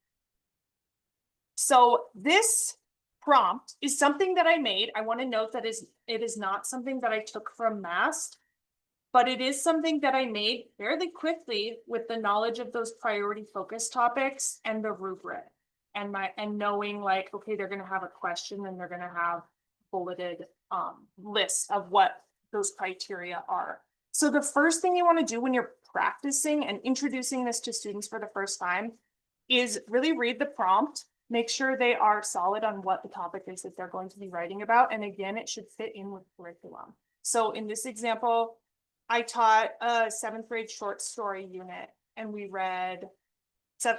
So this prompt is something that I made. I want to note that it is not something that I took from MAST, but it is something that I made fairly quickly with the knowledge of those priority focus topics and the rubric, and knowing like, okay, they're going to have a question and they're going to have bulleted lists of what those criteria are. So the first thing you want to do when you're practicing and introducing this to students for the first time is really read the prompt, make sure they are solid on what the topic is that they're going to be writing about. And again, it should fit in with curriculum. So in this example, I taught a 7th grade short story unit, and we read,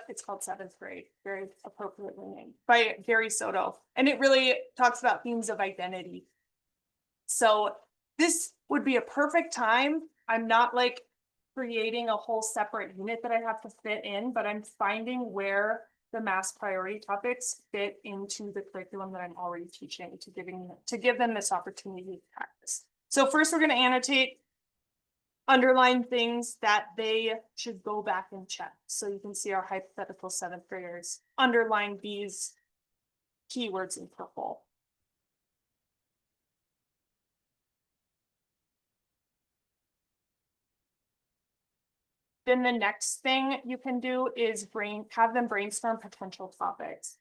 it's called 7th grade, very appropriately named, by Gary Soto. And it really talks about themes of identity. So this would be a perfect time. I'm not like creating a whole separate unit that I have to fit in, but I'm finding where the MAST priority topics fit into the curriculum that I'm already teaching to give them this opportunity to practice. So first we're going to annotate, underline things that they should go back and check. So you can see our hypothetical 7th graders underline these keywords in purple. Then the next thing you can do is have them brainstorm potential topics.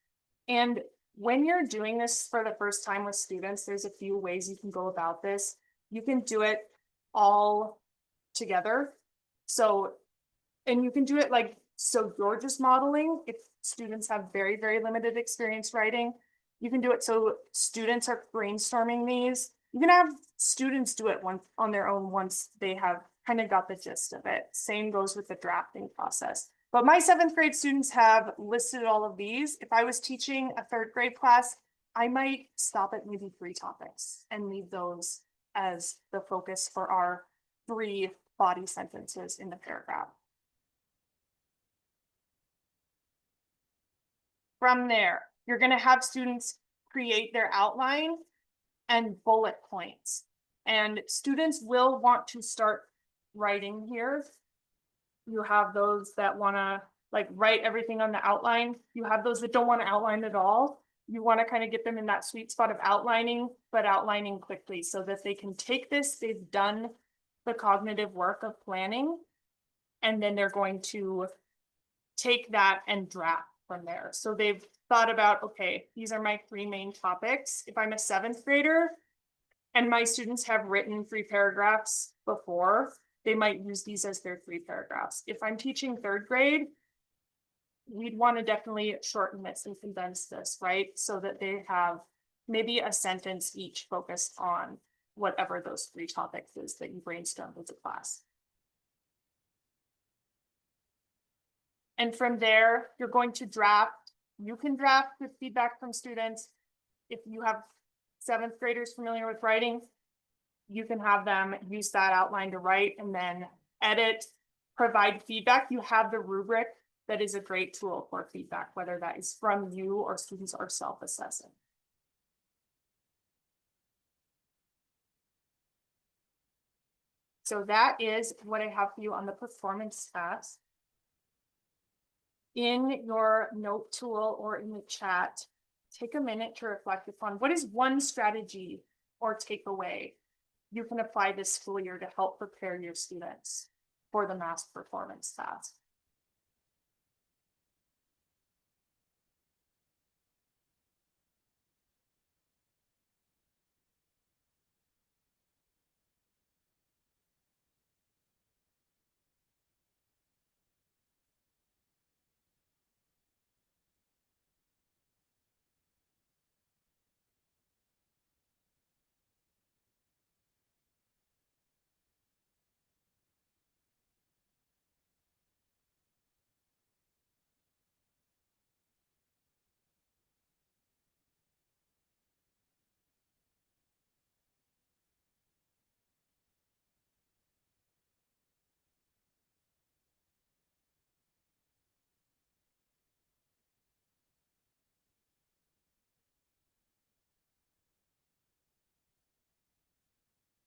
And when you're doing this for the first time with students, there's a few ways you can go about this. You can do it all together. So, and you can do it like, so you're just modeling if students have very, very limited experience writing. You can do it so students are brainstorming these. You can have students do it on their own once they have kind of got the gist of it. Same goes with the drafting process. But my 7th grade students have listed all of these. If I was teaching a 3rd grade class, I might stop at maybe 3 topics and leave those as the focus for our 3 body sentences in the paragraph. From there, you're going to have students create their outline and bullet points. And students will want to start writing here. You have those that want to like write everything on the outline. You have those that don't want to outline at all. You want to kind of get them in that sweet spot of outlining, but outlining quickly so that they can take this, they've done the cognitive work of planning, and then they're going to take that and draft from there. So they've thought about, okay, these are my 3 main topics. If I'm a 7th grader and my students have written 3 paragraphs before, they might use these as their 3 paragraphs. If I'm teaching 3rd grade, we'd want to definitely shorten this and condense this, right? So that they have maybe a sentence each focused on whatever those 3 topics is that you brainstormed as a class. And from there, you're going to draft. You can draft with feedback from students. If you have 7th graders familiar with writing, you can have them use that outline to write and then edit, provide feedback. You have the rubric that is a great tool for feedback, whether that is from you or students are self-assessing. So that is what I have for you on the performance task. In your note tool or in the chat, take a minute to reflect upon what is one strategy or takeaway you can apply this school year to help prepare your students for the MAST performance task.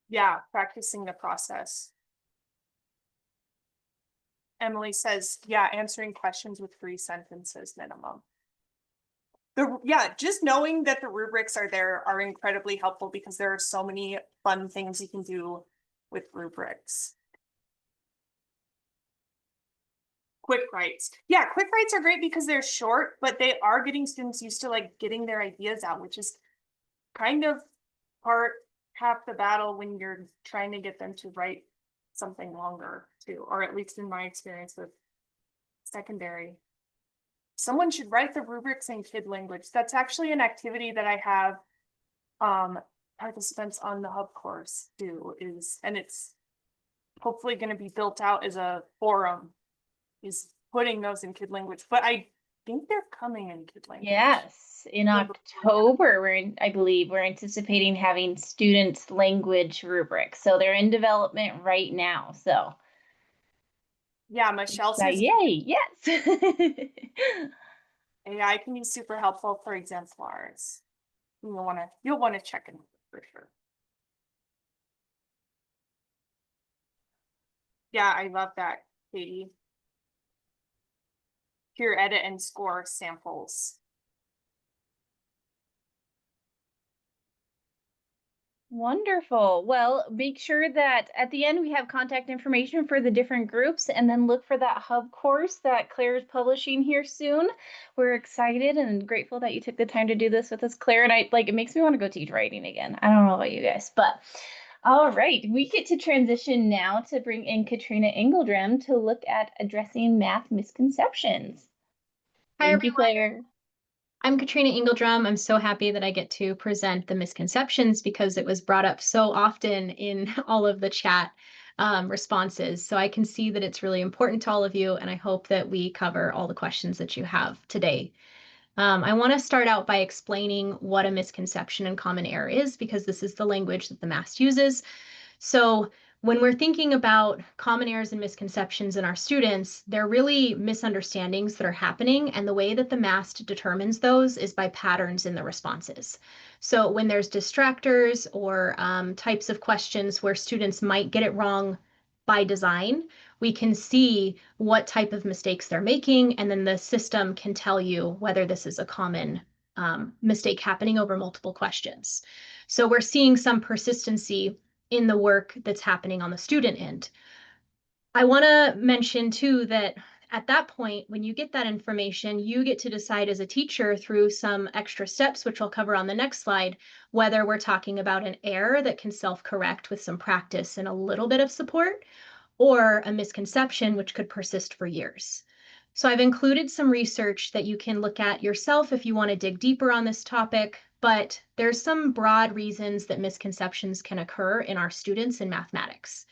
Yeah, practicing the process. Emily says, yeah, answering questions with 3 sentences minimum. Yeah, just knowing that the rubrics are there are incredibly helpful because there are so many fun things you can do with rubrics. Quick writes. Yeah, quick writes are great because they're short, but they are getting students used to like getting their ideas out, which is kind of half the battle when you're trying to get them to write something longer too, or at least in my experience with secondary. Someone should write the rubrics in kid language. That's actually an activity that I have participants on the hub course do, and it's hopefully going to be built out as a forum, is putting those in kid language. But I think they're coming in kid language. Yes, in October, I believe we're anticipating having students' language rubrics. So they're in development right now. So yeah, Michelle says, yay, yes. AI can be super helpful for exemplars. You'll want to check in for sure. Yeah, I love that, Katie. Here, edit and score samples. Wonderful. Well, make sure that at the end we have contact information for the different groups, and then look for that hub course that Claire is publishing here soon. We're excited and grateful that you took the time to do this with us, Claire. And it makes me want to go teach writing again. I don't know about you guys, but all right, we get to transition now to bring in Katrina Engeldrum to look at addressing math misconceptions. Hi, Thank you, everyone. Claire. I'm Katrina Engeldrum. I'm so happy that I get to present the misconceptions because it was brought up so often in all of the chat responses. So I can see that it's really important to all of you, and I hope that we cover all the questions that you have today. I want to start out by explaining what a misconception and common error is, because this is the language that the MAST uses. So when we're thinking about common errors and misconceptions in our students, they're really misunderstandings that are happening, and the way that the MAST determines those is by patterns in the responses. So when there's distractors or types of questions where students might get it wrong by design, we can see what type of mistakes they're making, and then the system can tell you whether this is a common mistake happening over multiple questions. So we're seeing some persistency in the work that's happening on the student end. I want to mention too that at that point, when you get that information, you get to decide as a teacher through some extra steps, which I'll cover on the next slide, whether we're talking about an error that can self-correct with some practice and a little bit of support, or a misconception which could persist for years. So I've included some research that you can look at yourself if you want to dig deeper on this topic, but there's some broad reasons that misconceptions can occur in our students in mathematics.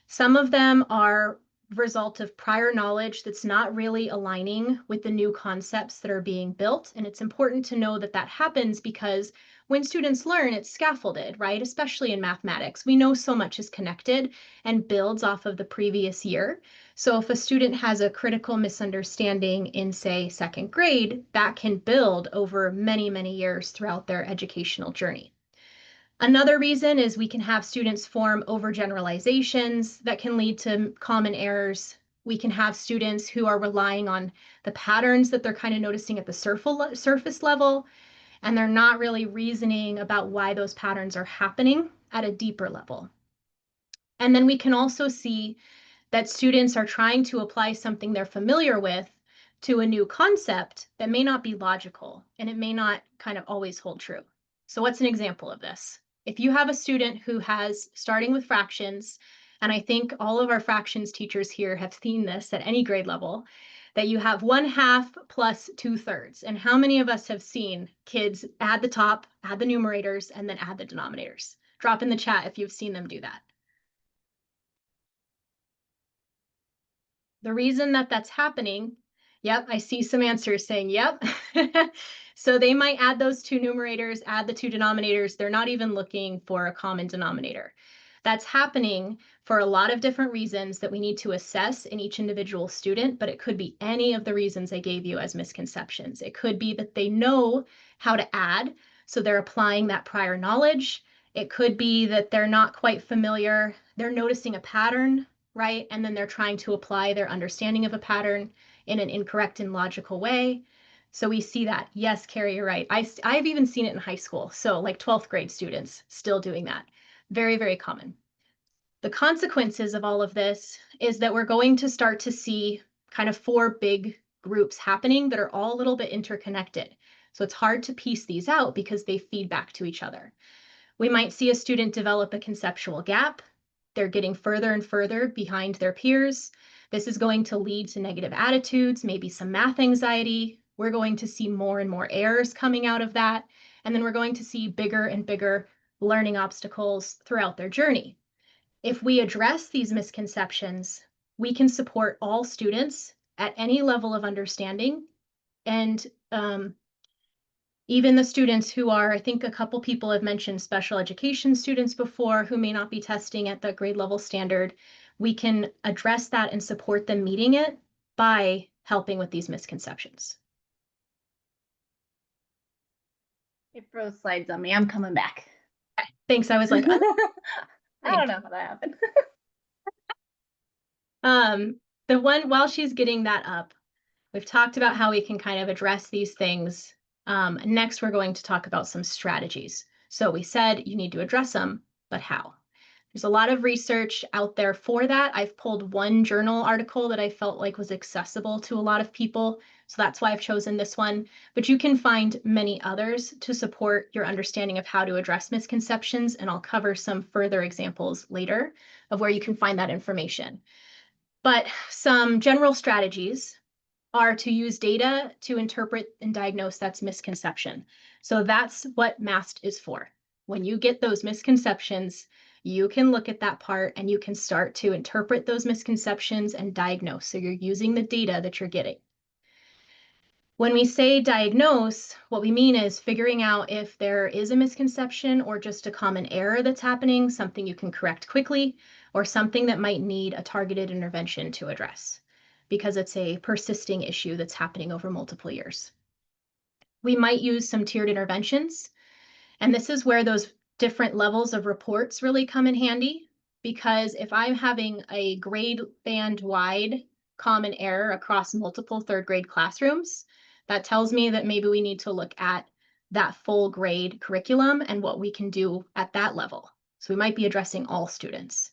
Some of them are the result of prior knowledge that's not really aligning with the new concepts that are being built. And it's important to know that that happens because when students learn, it's scaffolded, right? Especially in mathematics. We know so much is connected and builds off of the previous year. So if a student has a critical misunderstanding in, say, second grade, that can build over many, many years throughout their educational journey. Another reason is we can have students form overgeneralizations that can lead to common errors. We can have students who are relying on the patterns that they're kind of noticing at the surface level, and they're not really reasoning about why those patterns are happening at a deeper level. And then we can also see that students are trying to apply something they're familiar with to a new concept that may not be logical, and it may not kind of always hold true. So what's an example of this? If you have a student who has, starting with fractions, and I think all of our fractions teachers here have seen this at any grade level, that you have 1/2 plus 2/3. And how many of us have seen kids add the top, add the numerators, and then add the denominators? Drop in the chat if you've seen them do that. The reason that that's happening, yep, I see some answers saying, yep. So they might add those two numerators, add the two denominators. They're not even looking for a common denominator. That's happening for a lot of different reasons that we need to assess in each individual student, but it could be any of the reasons I gave you as misconceptions. It could be that they know how to add, so they're applying that prior knowledge. It could be that they're not quite familiar. They're noticing a pattern, right? And then they're trying to apply their understanding of a pattern in an incorrect and logical way. So we see that. Yes, Carrie, you're right. I've even seen it in high school. So like 12th grade students still doing that. Very, very common. The consequences of all of this is that we're going to start to see kind of 4 big groups happening that are all a little bit interconnected. So it's hard to piece these out because they feed back to each other. We might see a student develop a conceptual gap. They're getting further and further behind their peers. This is going to lead to negative attitudes, maybe some math anxiety. We're going to see more and more errors coming out of that. And then we're going to see bigger and bigger learning obstacles throughout their journey. If we address these misconceptions, we can support all students at any level of understanding. And even the students who are, I think a couple people have mentioned special education students before who may not be testing at the grade level standard, we can address that and support them meeting it by helping with these misconceptions. It froze slides on me. I'm coming back. Okay, thanks. I was like, I don't know how that happened. While she's getting that up, we've talked about how we can kind of address these things. Next, we're going to talk about some strategies. So we said you need to address them, but how? There's a lot of research out there for that. I've pulled one journal article that I felt like was accessible to a lot of people. So that's why I've chosen this one. But you can find many others to support your understanding of how to address misconceptions. And I'll cover some further examples later of where you can find that information. But some general strategies are to use data to interpret and diagnose that misconception. So that's what MAST is for. When you get those misconceptions, you can look at that part and you can start to interpret those misconceptions and diagnose. So you're using the data that you're getting. When we say diagnose, what we mean is figuring out if there is a misconception or just a common error that's happening, something you can correct quickly, or something that might need a targeted intervention to address because it's a persisting issue that's happening over multiple years. We might use some tiered interventions, and this is where those different levels of reports really come in handy, because if I'm having a grade band wide common error across multiple 3rd grade classrooms, that tells me that maybe we need to look at that full grade curriculum and what we can do at that level. So we might be addressing all students.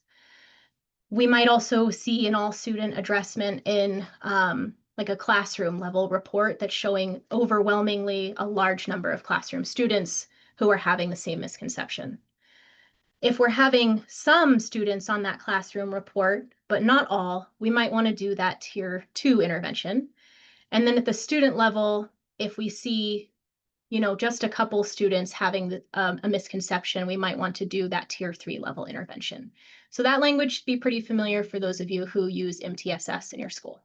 We might also see an all student addressment in like a classroom level report that's showing overwhelmingly a large number of classroom students who are having the same misconception. If we're having some students on that classroom report, but not all, we might want to do that tier 2 intervention. And then at the student level, if we see, just a couple students having a misconception, we might want to do that tier 3 level intervention. So that language should be pretty familiar for those of you who use MTSS in your school.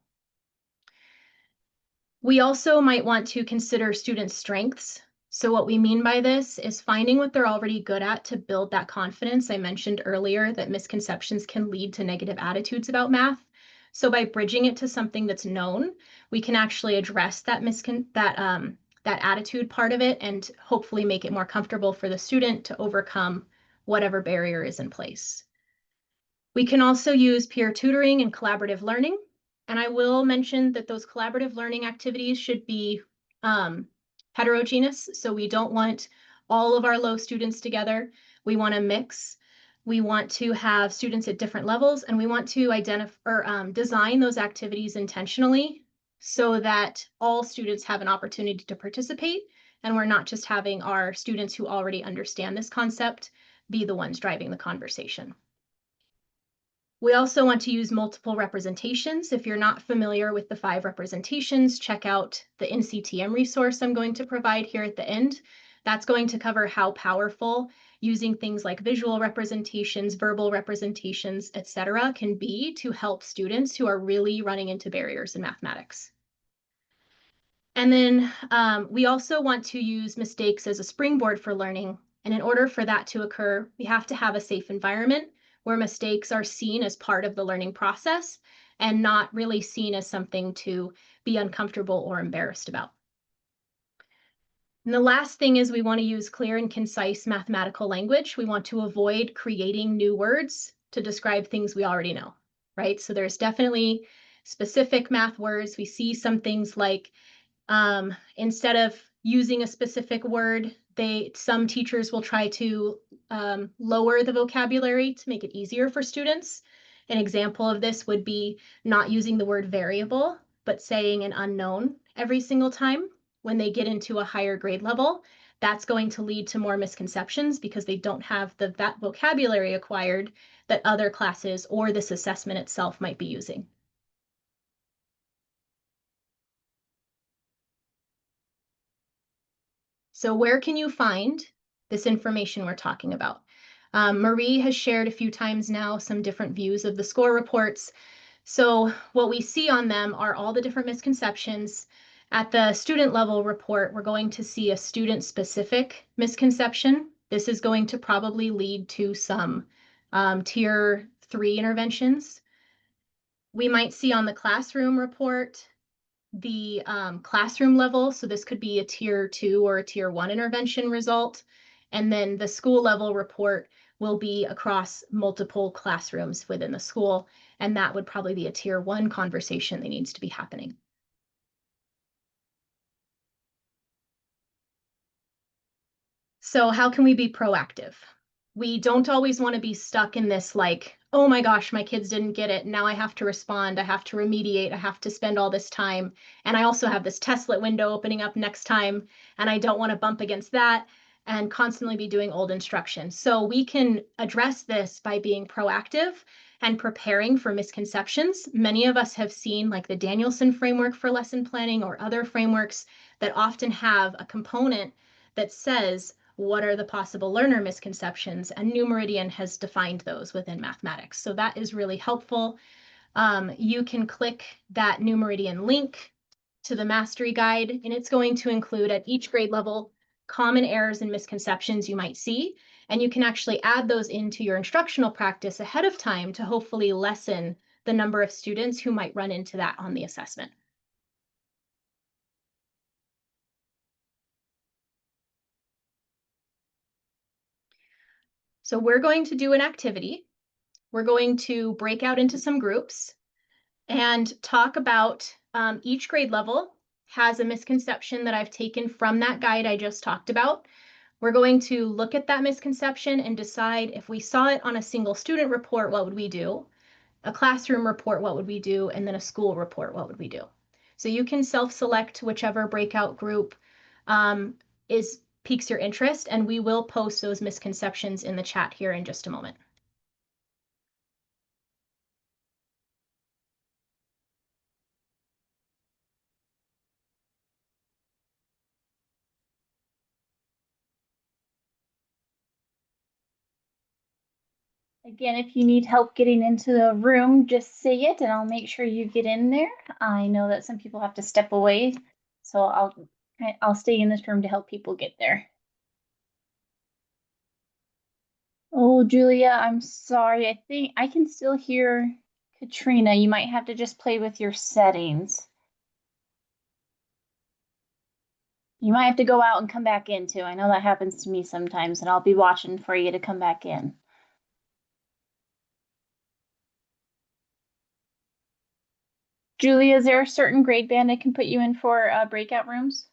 We also might want to consider student strengths. So what we mean by this is finding what they're already good at to build that confidence. I mentioned earlier that misconceptions can lead to negative attitudes about math. So by bridging it to something that's known, we can actually address that that attitude part of it and hopefully make it more comfortable for the student to overcome whatever barrier is in place. We can also use peer tutoring and collaborative learning. And I will mention that those collaborative learning activities should be heterogeneous. So we don't want all of our low students together. We want to mix. We want to have students at different levels, and we want to identify or design those activities intentionally so that all students have an opportunity to participate. And we're not just having our students who already understand this concept be the ones driving the conversation. We also want to use multiple representations. If you're not familiar with the 5 representations, check out the NCTM resource I'm going to provide here at the end. That's going to cover how powerful using things like visual representations, verbal representations, etc., can be to help students who are really running into barriers in mathematics. And then we also want to use mistakes as a springboard for learning. And in order for that to occur, we have to have a safe environment where mistakes are seen as part of the learning process and not really seen as something to be uncomfortable or embarrassed about. And the last thing is we want to use clear and concise mathematical language. We want to avoid creating new words to describe things we already know, right? So there's definitely specific math words. We see some things like instead of using a specific word, some teachers will try to lower the vocabulary to make it easier for students. An example of this would be not using the word variable, but saying an unknown every single time when they get into a higher grade level. That's going to lead to more misconceptions because they don't have that vocabulary acquired that other classes or this assessment itself might be using. So where can you find this information we're talking about? Marie has shared a few times now some different views of the score reports. So what we see on them are all the different misconceptions. At the student level report, we're going to see a student-specific misconception. This is going to probably lead to some tier 3 interventions. We might see on the classroom report the classroom level. So this could be a tier 2 or a tier 1 intervention result. And then the school level report will be across multiple classrooms within the school. And that would probably be a tier 1 conversation that needs to be happening. So how can we be proactive? We don't always want to be stuck in this like, oh my gosh, my kids didn't get it. Now I have to respond. I have to remediate. I have to spend all this time. And I also have this Testlet window opening up next time. And I don't want to bump against that and constantly be doing old instruction. So we can address this by being proactive and preparing for misconceptions. Many of us have seen like the Danielson framework for lesson planning or other frameworks that often have a component that says, what are the possible learner misconceptions? And New Meridian has defined those within mathematics. So that is really helpful. You can click that New Meridian link to the mastery guide, and it's going to include at each grade level common errors and misconceptions you might see. And you can actually add those into your instructional practice ahead of time to hopefully lessen the number of students who might run into that on the assessment. So we're going to do an activity. We're going to break out into some groups and talk about each grade level has a misconception that I've taken from that guide I just talked about. We're going to look at that misconception and decide if we saw it on a single student report, what would we do? A classroom report, what would we do? And then a school report, what would we do? So you can self-select whichever breakout group piques your interest, and we will post those misconceptions in the chat here in just a moment. Again, if you need help getting into the room, just say it and I'll make sure you get in there. I know that some people have to step away, so I'll Okay, I'll stay in this room to help people get there. Oh, Julia, I'm sorry. I think I can still hear Katrina. You might have to just play with your settings. You might have to go out and come back in too. I know that happens to me sometimes, and I'll be watching for you to come back in. Julia, is there a certain grade band I can put you in for breakout rooms?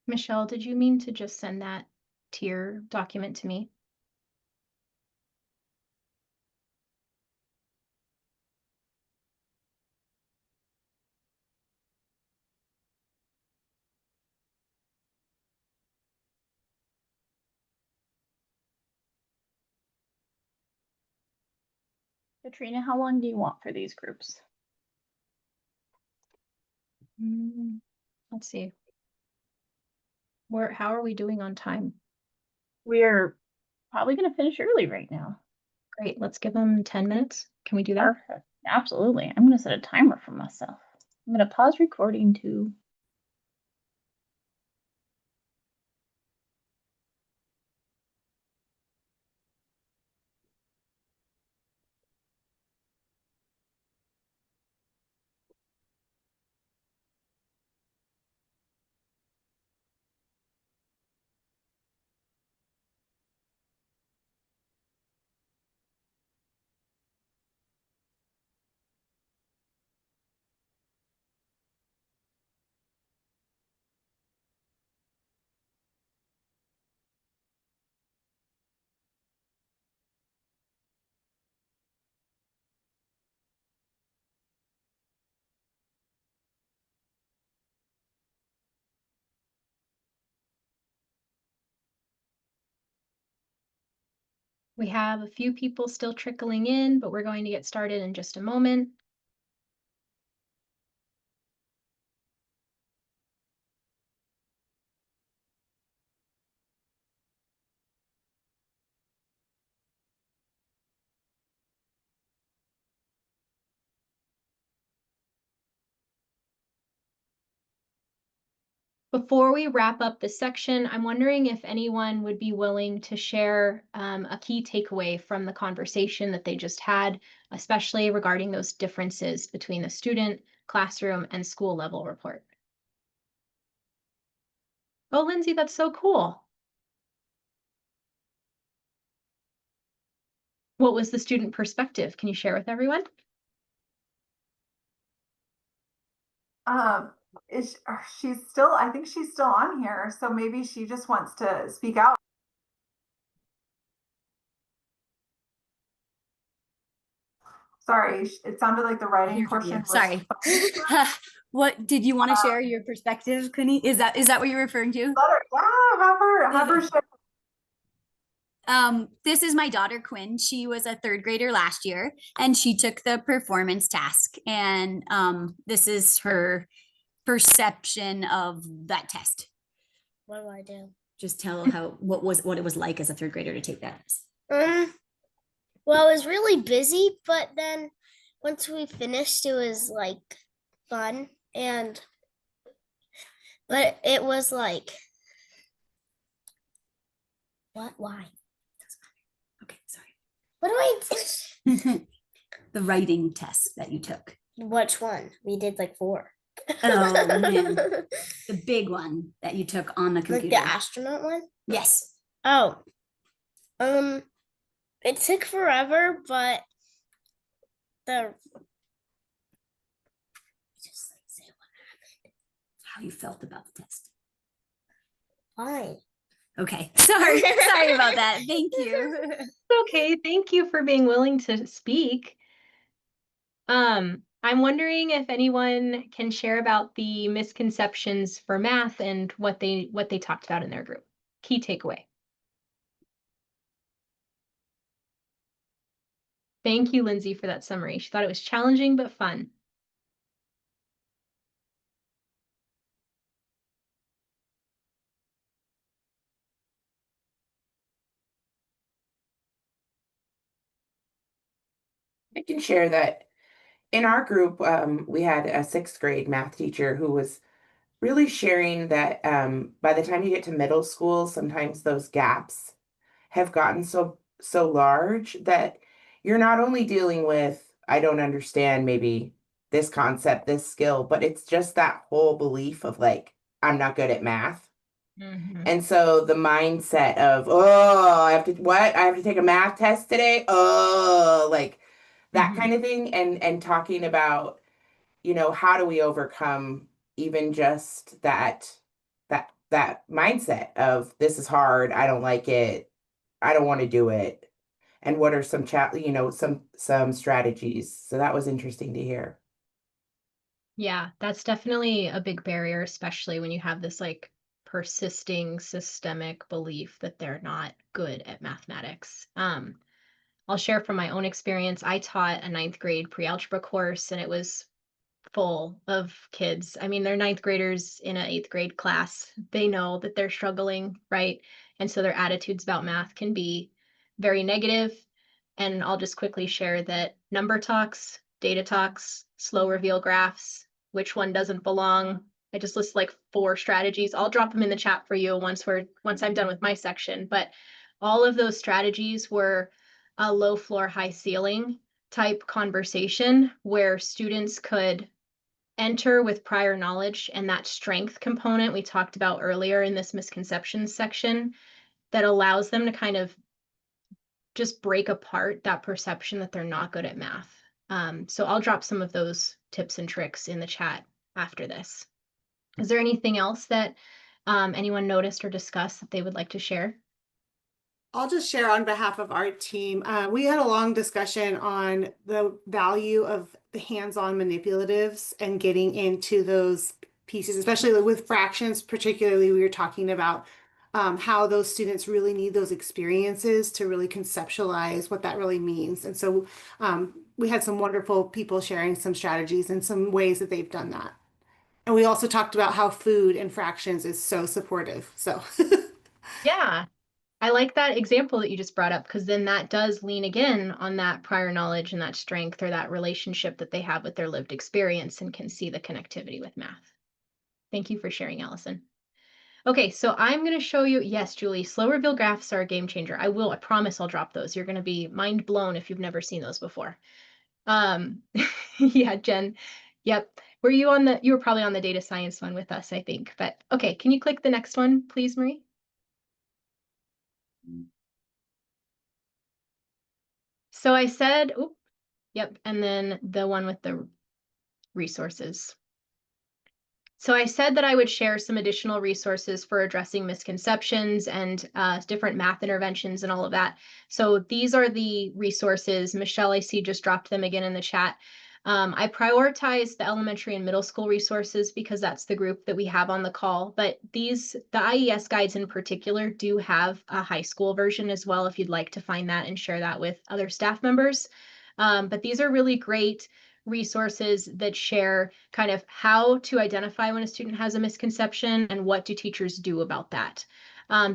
Michelle, did you mean to just send that tier document to me? Katrina, how long do you want for these groups? Let's see. How are we doing on time? We're probably going to finish early right now. Great, let's give them 10 minutes. Can we do that? Perfect. Absolutely. I'm going to set a timer for myself. I'm going to pause recording too. We have a few people still trickling in, but we're going to get started in just a moment. Before we wrap up this section, I'm wondering if anyone would be willing to share a key takeaway from the conversation that they just had, especially regarding those differences between the student, classroom, and school level report. Oh, Lindsay, that's so cool. What was the student perspective? Can you share with everyone? She's still, I think she's still on here, so maybe she just wants to speak out. Sorry, it sounded like the writing portion was. Sorry. What did you want to share your perspective, Kunny? Is that what you're referring to? Have her share. This is my daughter Quinn. She was a third grader last year, and she took the performance task. And this is her perception of that test. What do I do? Just tell what it was like as a third grader to take that test. Well, it was really busy, but then once we finished, it was like fun, but it was like, what? Why? Okay, sorry. What do I do? The writing test that you took. Which one? We did like 4. Oh man, the big one that you took on the computer. Like the astronaut one? Yes. Oh, it took forever, but just like say what happened. How you felt about the test? Fine. Okay, sorry about that. Thank you. Okay, thank you for being willing to speak. I'm wondering if anyone can share about the misconceptions for math and what they talked about in their group. Key takeaway. Thank you, Lindsay, for that summary. She thought it was challenging but fun. I can share that in our group, we had a sixth grade math teacher who was really sharing that by the time you get to middle school, sometimes those gaps have gotten so large that you're not only dealing with, I don't understand maybe this concept, this skill, but it's just that whole belief of like, I'm not good at math. And so the mindset of, oh, I have to, what? I have to take a math test today? Oh, like that kind of thing. And talking about, you know, how do we overcome even just that mindset of this is hard, I don't like it, I don't want to do it. And what are some you know, some strategies. So that was interesting to hear. Yeah, that's definitely a big barrier, especially when you have this like persisting systemic belief that they're not good at mathematics. I'll share from my own experience. I taught a ninth grade pre-algebra course, and it was full of kids. I mean, they're ninth graders in an eighth grade class. They know that they're struggling, right? And so their attitudes about math can be very negative. And I'll just quickly share that number talks, data talks, slow reveal graphs, which one doesn't belong. I just list like 4 strategies. I'll drop them in the chat for you once I'm done with my section. But all of those strategies were a low floor, high ceiling type conversation where students could enter with prior knowledge and that strength component we talked about earlier in this misconceptions section that allows them to kind of just break apart that perception that they're not good at math. So I'll drop some of those tips and tricks in the chat after this. Is there anything else that anyone noticed or discussed that they would like to share? I'll just share on behalf of our team. We had a long discussion on the value of the hands-on manipulatives and getting into those pieces, especially with fractions. Particularly, we were talking about how those students really need those experiences to really conceptualize what that really means. And so we had some wonderful people sharing some strategies and some ways that they've done that. And we also talked about how food and fractions is so supportive. So yeah. I like that example that you just brought up, because then that does lean again on that prior knowledge and that strength or that relationship that they have with their lived experience and can see the connectivity with math. Thank you for sharing, Allison. Okay, so I'm going to show you, yes, Julie, slow reveal graphs are a game changer. I promise I'll drop those. You're going to be mind blown if you've never seen those before. Yeah, Jen. Yep. You were probably on the data science one with us, I think. But okay, can you click the next one, please, Marie? So I said, oh, yep, and then the one with the resources. So I said that I would share some additional resources for addressing misconceptions and different math interventions and all of that. So these are the resources. Michelle, I see, just dropped them again in the chat. I prioritize the elementary and middle school resources because that's the group that we have on the call. But the IES guides in particular do have a high school version as well, if you'd like to find that and share that with other staff members. But these are really great resources that share kind of how to identify when a student has a misconception and what do teachers do about that.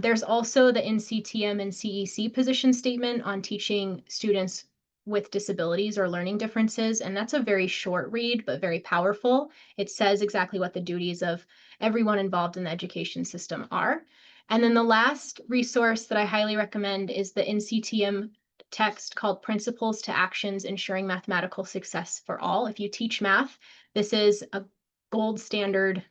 There's also the NCTM and CEC position statement on teaching students with disabilities or learning differences, and that's a very short read, but very powerful. It says exactly what the duties of everyone involved in the education system are. And then the last resource that I highly recommend is the NCTM text called Principles to Actions Ensuring Mathematical Success for All. If you teach math, this is a gold standard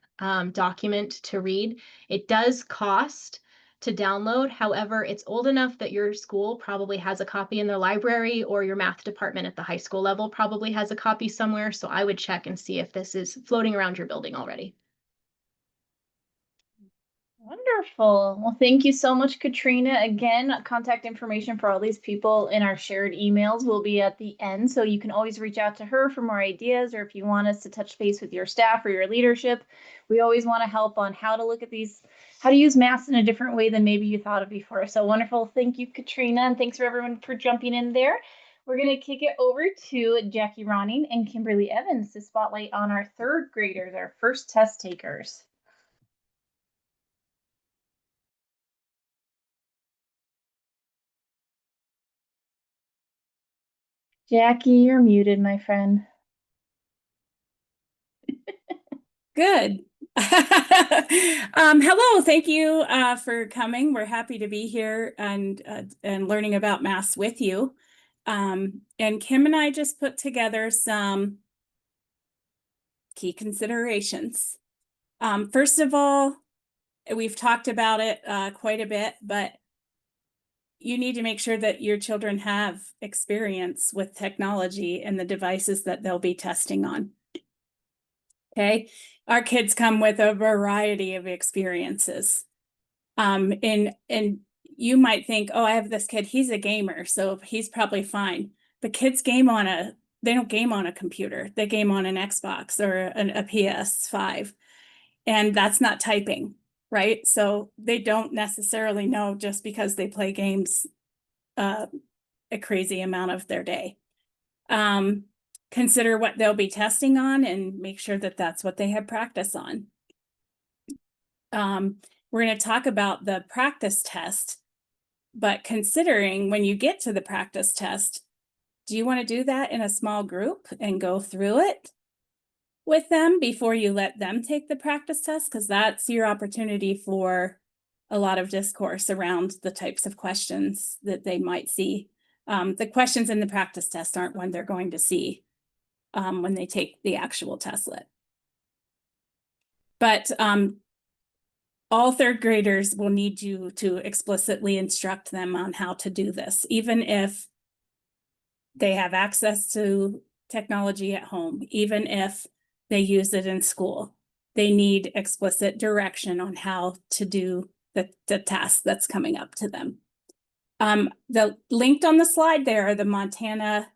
document to read. It does cost to download. However, it's old enough that your school probably has a copy in their library, or your math department at the high school level probably has a copy somewhere. So I would check and see if this is floating around your building already. Wonderful. Well, thank you so much, Katrina. Again, contact information for all these people in our shared emails will be at the end, so you can always reach out to her for more ideas, or if you want us to touch base with your staff or your leadership. We always want to help on how to look at these, how to use math in a different way than maybe you thought of before. So wonderful. Thank you, Katrina, and thanks for everyone for jumping in there. We're going to kick it over to Jackie Ronning and Kimberly Evans to spotlight on our third graders, our first test takers. Jackie, you're muted, my friend. Good. Hello, thank you for coming. We're happy to be here and learning about MAST with you. And Kim and I just put together some key considerations. First of all, we've talked about it quite a bit, but you need to make sure that your children have experience with technology and the devices that they'll be testing on. Okay, our kids come with a variety of experiences. And you might think, oh, I have this kid, he's a gamer, so he's probably fine. But kids they don't game on a computer, they game on an Xbox or a PS5. And that's not typing, right? So they don't necessarily know just because they play games a crazy amount of their day. Consider what they'll be testing on and make sure that that's what they have practice on. We're going to talk about the practice test, but considering when you get to the practice test, do you want to do that in a small group and go through it with them before you let them take the practice test? Because that's your opportunity for a lot of discourse around the types of questions that they might see. The questions in the practice test aren't one they're going to see when they take the actual testlet. But all third graders will need you to explicitly instruct them on how to do this, even if they have access to technology at home, even if they use it in school. They need explicit direction on how to do the task that's coming up to them. The linked on the slide there are the Montana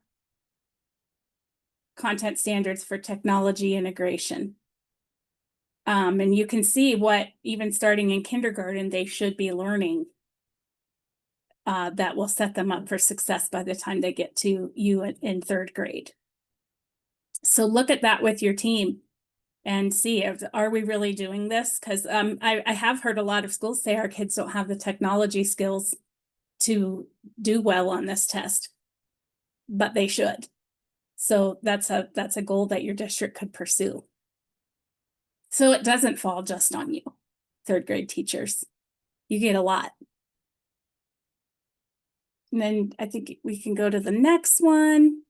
content standards for technology integration. And you can see what, even starting in kindergarten, they should be learning that will set them up for success by the time they get to you in third grade. So look at that with your team and see, are we really doing this? Because I have heard a lot of schools say our kids don't have the technology skills to do well on this test, but they should. So that's a goal that your district could pursue. So it doesn't fall just on you, third grade teachers. You get a lot. And then I think we can go to the next one.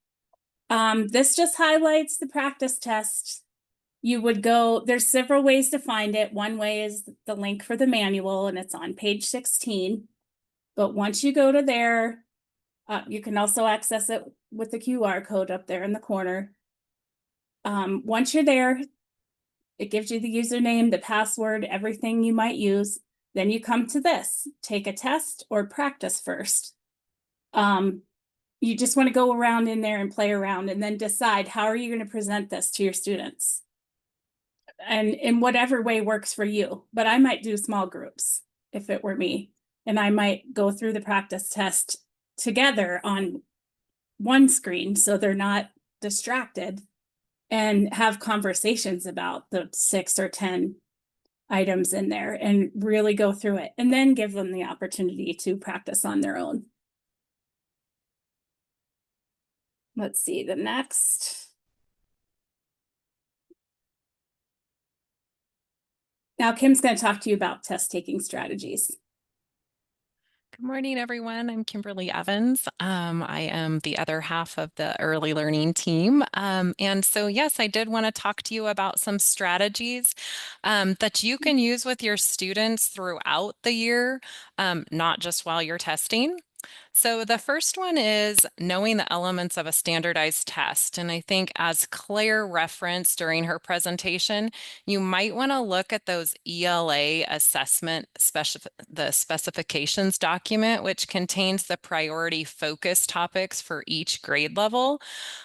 This just highlights the practice test. You would go, there's several ways to find it. One way is the link for the manual, and it's on page 16. But once you go to there, you can also access it with the QR code up there in the corner. Once you're there, it gives you the username, the password, everything you might use. Then you come to this, take a test or practice first. You just want to go around in there and play around and then decide how are you going to present this to your students. And in whatever way works for you. But I might do small groups if it were me. And I might go through the practice test together on one screen so they're not distracted, and have conversations about the 6 or 10 items in there and really go through it, and then give them the opportunity to practice on their own. Let's see the next. Now Kim's going to talk to you about test taking strategies. Good morning, everyone. I'm Kimberly Evans. I am the other half of the early learning team. And so, yes, I did want to talk to you about some strategies that you can use with your students throughout the year, not just while you're testing. So the first one is knowing the elements of a standardized test. And I think as Claire referenced during her presentation, you might want to look at those ELA assessment, the specifications document, which contains the priority focus topics for each grade level.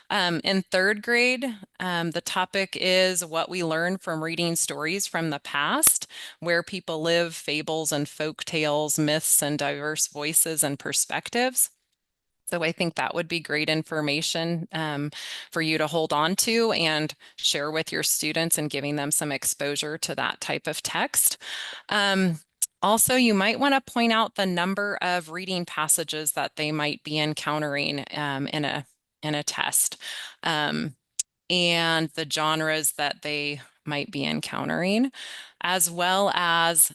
In third grade, the topic is what we learn from reading stories from the past, where people live, fables and folk tales, myths and diverse voices and perspectives. So I think that would be great information for you to hold on to and share with your students and giving them some exposure to that type of text. Also, you might want to point out the number of reading passages that they might be encountering in a test, and the genres that they might be encountering, as well as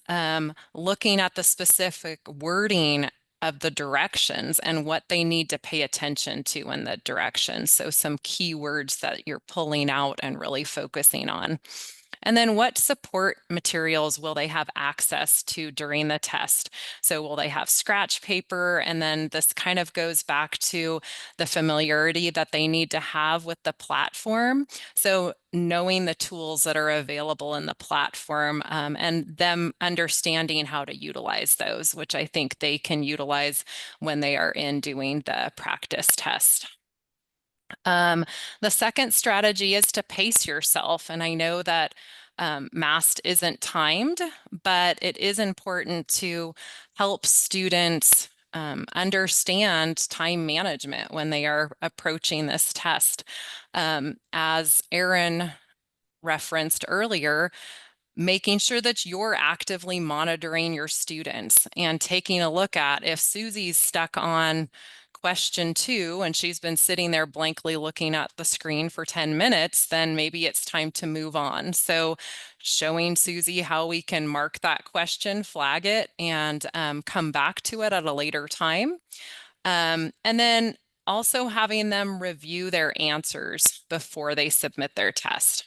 looking at the specific wording of the directions and what they need to pay attention to in the directions. So some keywords that you're pulling out and really focusing on. And then what support materials will they have access to during the test? So will they have scratch paper? And then this kind of goes back to the familiarity that they need to have with the platform. So knowing the tools that are available in the platform and them understanding how to utilize those, which I think they can utilize when they are in doing the practice test. The second strategy is to pace yourself. And I know that MAST isn't timed, but it is important to help students understand time management when they are approaching this test. As Erin referenced earlier, making sure that you're actively monitoring your students and taking a look at if Susie's stuck on question 2 and she's been sitting there blankly looking at the screen for 10 minutes, then maybe it's time to move on. So showing Susie how we can mark that question, flag it, and come back to it at a later time. And then also having them review their answers before they submit their test.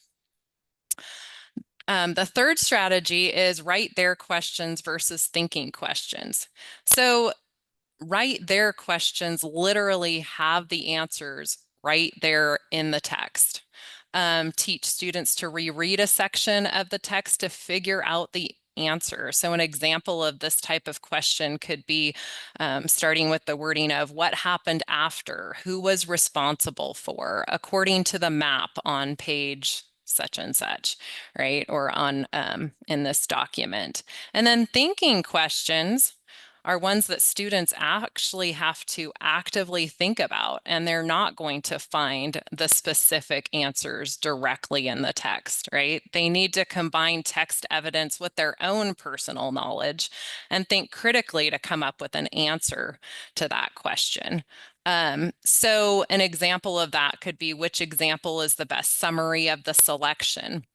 The third strategy is write their questions versus thinking questions. So write their questions literally have the answers right there in the text. Teach students to reread a section of the text to figure out the answer. So an example of this type of question could be starting with the wording of what happened after, who was responsible for, according to the map on page such and such, right? Or on in this document. And then thinking questions are ones that students actually have to actively think about, and they're not going to find the specific answers directly in the text, right? They need to combine text evidence with their own personal knowledge and think critically to come up with an answer to that question. So an example of that could be, which example is the best summary of the selection?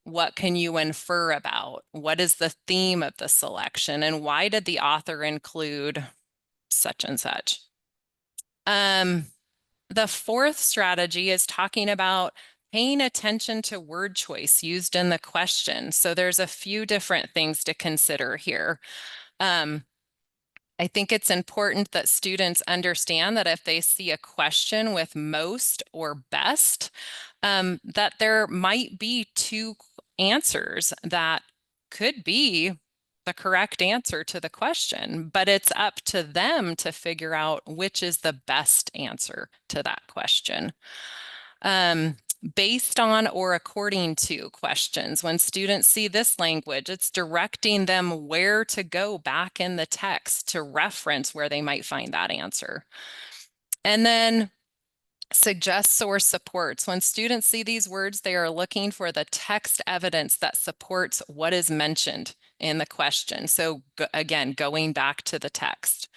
What can you infer about? What is the theme of the selection? And why did the author include such and such? The fourth strategy is talking about paying attention to word choice used in the question. So there's a few different things to consider here. I think it's important that students understand that if they see a question with most or best, that there might be 2 answers that could be the correct answer to the question, but it's up to them to figure out which is the best answer to that question. Based on or according to questions. When students see this language, it's directing them where to go back in the text to reference where they might find that answer. And then suggests or supports. When students see these words, they are looking for the text evidence that supports what is mentioned in the question. So again, going back to the text.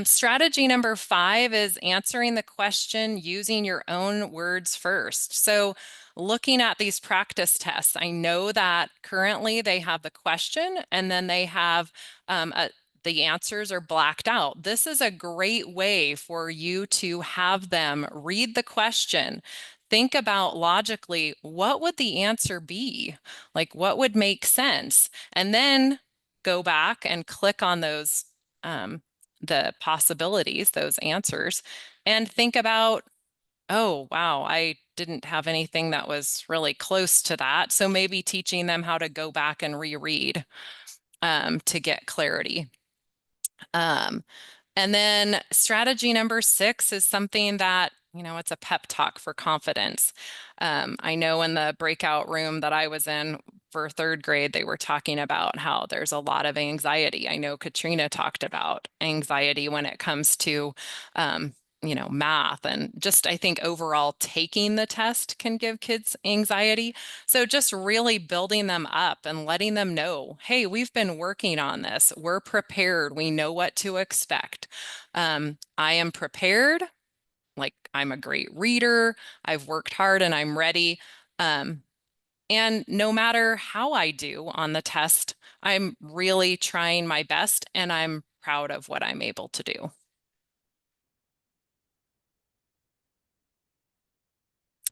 Strategy number 5 is answering the question using your own words first. So looking at these practice tests, I know that currently they have the question and then they have the answers are blacked out. This is a great way for you to have them read the question, think about logically, what would the answer be? Like, what would make sense? And then go back and click on those the possibilities, those answers, and think about, oh, wow, I didn't have anything that was really close to that. So maybe teaching them how to go back and reread to get clarity. And then strategy number 6 is something that, you know, it's a pep talk for confidence. I know in the breakout room that I was in for third grade, they were talking about how there's a lot of anxiety. I know Katrina talked about anxiety when it comes to, math, and just, I think overall taking the test can give kids anxiety. So just really building them up and letting them know, hey, we've been working on this. We're prepared. We know what to expect. I am prepared. Like, I'm a great reader. I've worked hard and I'm ready. And no matter how I do on the test, I'm really trying my best and I'm proud of what I'm able to do.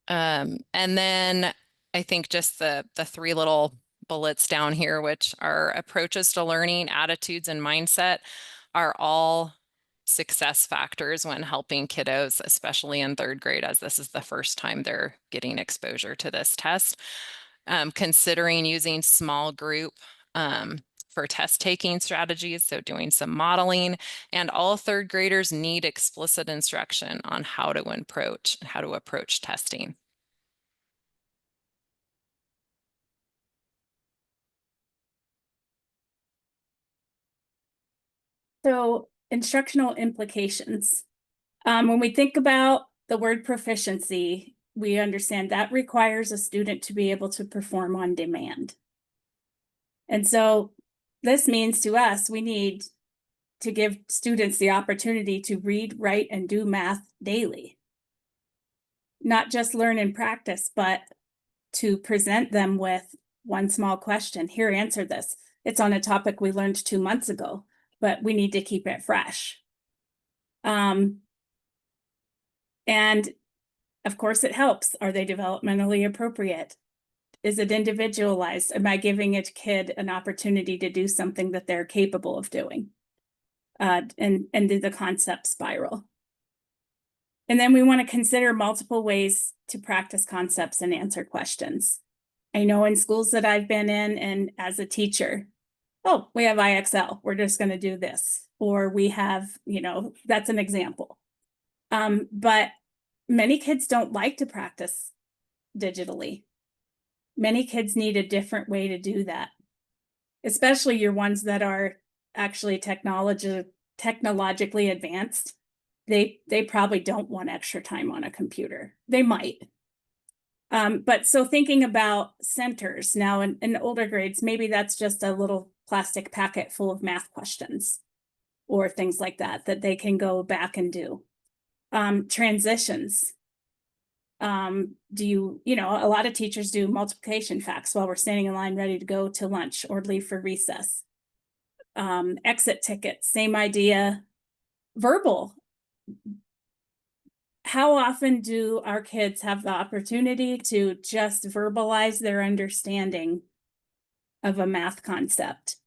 And then I think just the three little bullets down here, which are approaches to learning, attitudes, and mindset, are all success factors when helping kiddos, especially in third grade, as this is the first time they're getting exposure to this test. Considering using small group for test taking strategies, so doing some modeling, and all third graders need explicit instruction on how to approach testing. So, instructional implications. When we think about the word proficiency, we understand that requires a student to be able to perform on demand. And so this means to us, we need to give students the opportunity to read, write, and do math daily. Not just learn and practice, but to present them with one small question. Here, answer this. It's on a topic we learned 2 months ago, but we need to keep it fresh. And of course, it helps. Are they developmentally appropriate? Is it individualized? Am I giving a kid an opportunity to do something that they're capable of doing? And do the concept spiral. And then we want to consider multiple ways to practice concepts and answer questions. I know in schools that I've been in and as a teacher, oh, we have IXL, we're just going to do this. Or we have, that's an example. But many kids don't like to practice digitally. Many kids need a different way to do that, especially your ones that are actually technologically advanced. They probably don't want extra time on a computer. They might. But so thinking about centers now in older grades, maybe that's just a little plastic packet full of math questions or things like that they can go back and do. Transitions. A lot of teachers do multiplication facts while we're standing in line ready to go to lunch or leave for recess. Exit tickets, same idea. Verbal. How often do our kids have the opportunity to just verbalize their understanding of a math concept?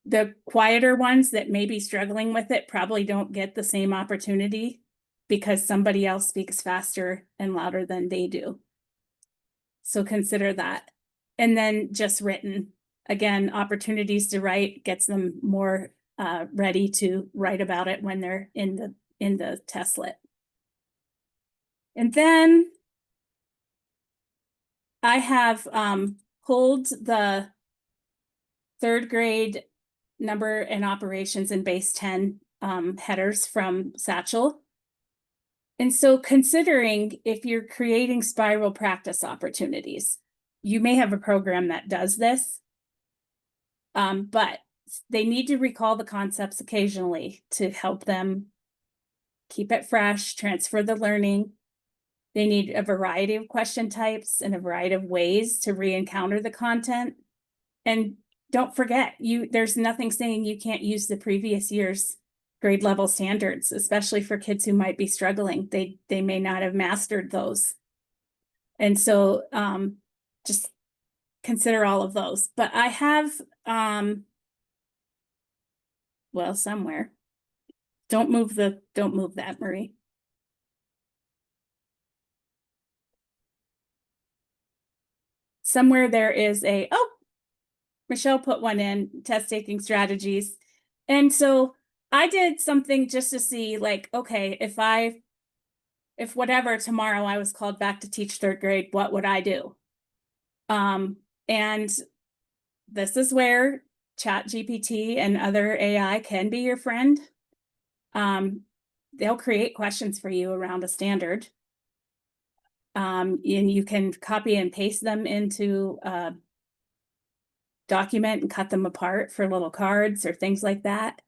The quieter ones that may be struggling with it probably don't get the same opportunity because somebody else speaks faster and louder than they do. So consider that. And then just written. Again, opportunities to write gets them more ready to write about it when they're in the testlet. And then I have pulled the third grade number and operations in base 10 headers from Satchel. And so considering if you're creating spiral practice opportunities, you may have a program that does this, but they need to recall the concepts occasionally to help them keep it fresh, transfer the learning. They need a variety of question types and a variety of ways to re-encounter the content. And don't forget, there's nothing saying you can't use the previous year's grade level standards, especially for kids who might be struggling. They may not have mastered those. And so just consider all of those. But I have, somewhere. Don't move that, Marie. Somewhere there is Michelle put one in, test taking strategies. And so I did something just to see, okay, if whatever tomorrow I was called back to teach third grade, what would I do? And this is where ChatGPT and other AI can be your friend. They'll create questions for you around a standard. And you can copy and paste them into a document and cut them apart for little cards or things like that.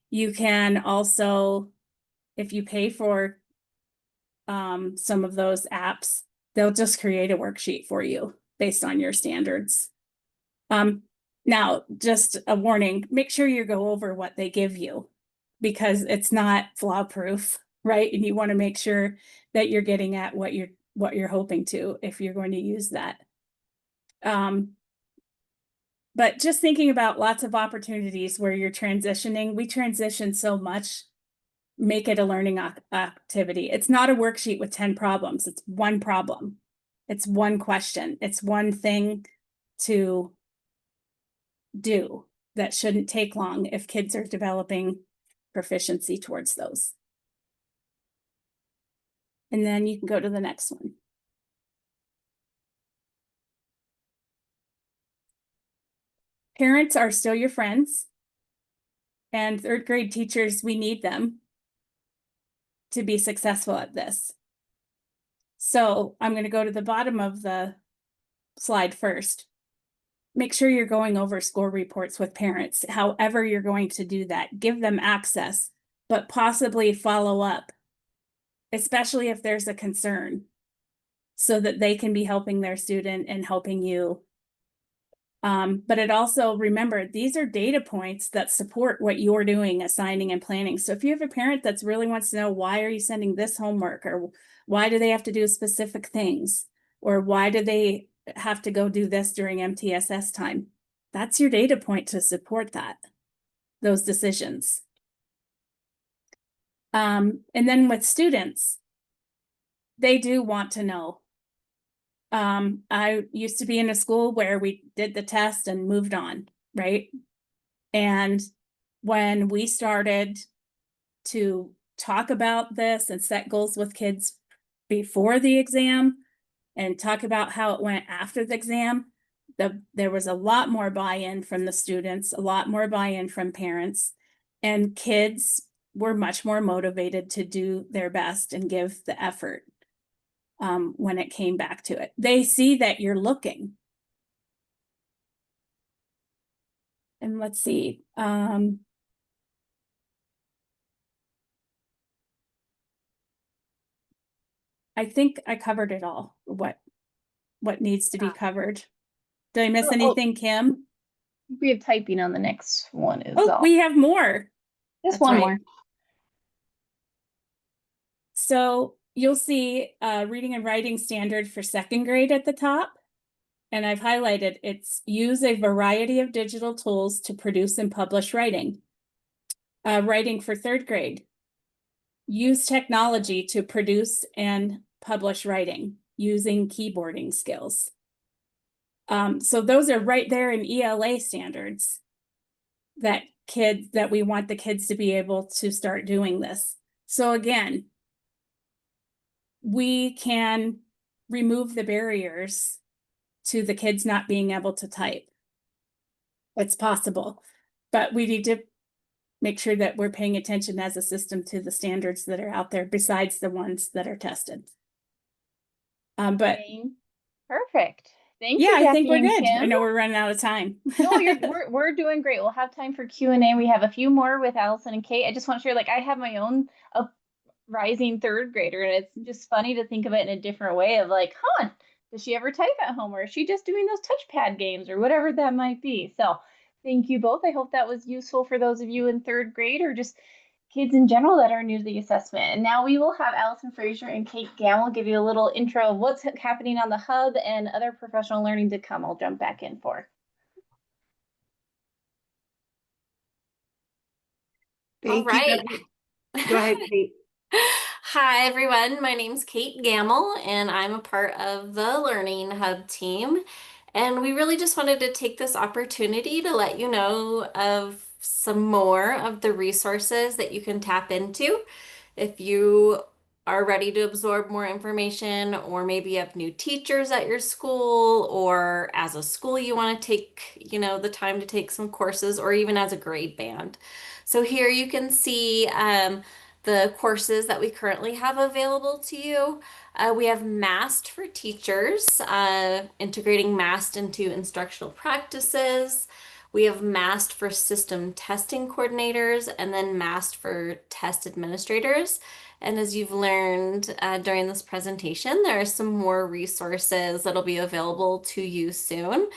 You can also, if you pay for some of those apps, they'll just create a worksheet for you based on your standards. Now, just a warning, make sure you go over what they give you because it's not flaw proof, right? And you want to make sure that you're getting at what you're hoping to if you're going to use that. But just thinking about lots of opportunities where you're transitioning, we transition so much, make it a learning activity. It's not a worksheet with 10 problems. It's one problem. It's one question. It's one thing to do that shouldn't take long if kids are developing proficiency towards those. And then you can go to the next one. Parents are still your friends, and third grade teachers, we need them to be successful at this. So I'm going to go to the bottom of the slide first. Make sure you're going over score reports with parents, however you're going to do that. Give them access, but possibly follow up, especially if there's a concern, so that they can be helping their student and helping you. But it also, remember, these are data points that support what you're doing, assigning and planning. So if you have a parent that's really wants to know, why are you sending this homework? Or why do they have to do specific things? Or why do they have to go do this during MTSS time? That's your data point to support those decisions. And then with students, they do want to know. I used to be in a school where we did the test and moved on, right? And when we started to talk about this and set goals with kids before the exam and talk about how it went after the exam, there was a lot more buy-in from the students, a lot more buy-in from parents, and kids were much more motivated to do their best and give the effort. When it came back to it, they see that you're looking. And let's see. I think I covered it all. What needs to be covered? Did I miss anything, Kim? We have typing on the next one as Oh, well. we have more. Just one more. So you'll see reading and writing standard for second grade at the top. And I've highlighted it's use a variety of digital tools to produce and publish writing. Writing for third grade. Use technology to produce and publish writing using keyboarding skills. So those are right there in ELA standards that we want the kids to be able to start doing this. So again, we can remove the barriers to the kids not being able to type. It's possible, but we need to make sure that we're paying attention as a system to the standards that are out there besides the ones that are tested. But perfect. Thank you, yeah, I think Jackie we're and good. I Kim. know we're running out of time. No, we're doing great. We'll have time for Q&A. We have a few more with Allison and Kate. I just want to share, like, I have my own rising third grader, and it's just funny to think of it in a different way of like, does she ever type at home, or is she just doing those touchpad games or whatever that might be? So thank you both. I hope that was useful for those of you in third grade or just kids in general that are new to the assessment. And now we will have Allison Frazier and Kate Gamble give you a little intro of what's happening on the hub and other professional learning to come. I'll jump back in for. Thank All right. you. Go ahead, Kate. Hi, everyone. My name's Kate Gamble, and I'm a part of the Learning Hub team. And we really just wanted to take this opportunity to let you know of some more of the resources that you can tap into if you are ready to absorb more information, or maybe you have new teachers at your school, or as a school you want to take, the time to take some courses, or even as a grade band. So here you can see the courses that we currently have available to you. We have MAST for teachers, integrating MAST into instructional practices. We have MAST for system testing coordinators, and then MAST for test administrators. And as you've learned during this presentation, there are some more resources that'll be available to you soon.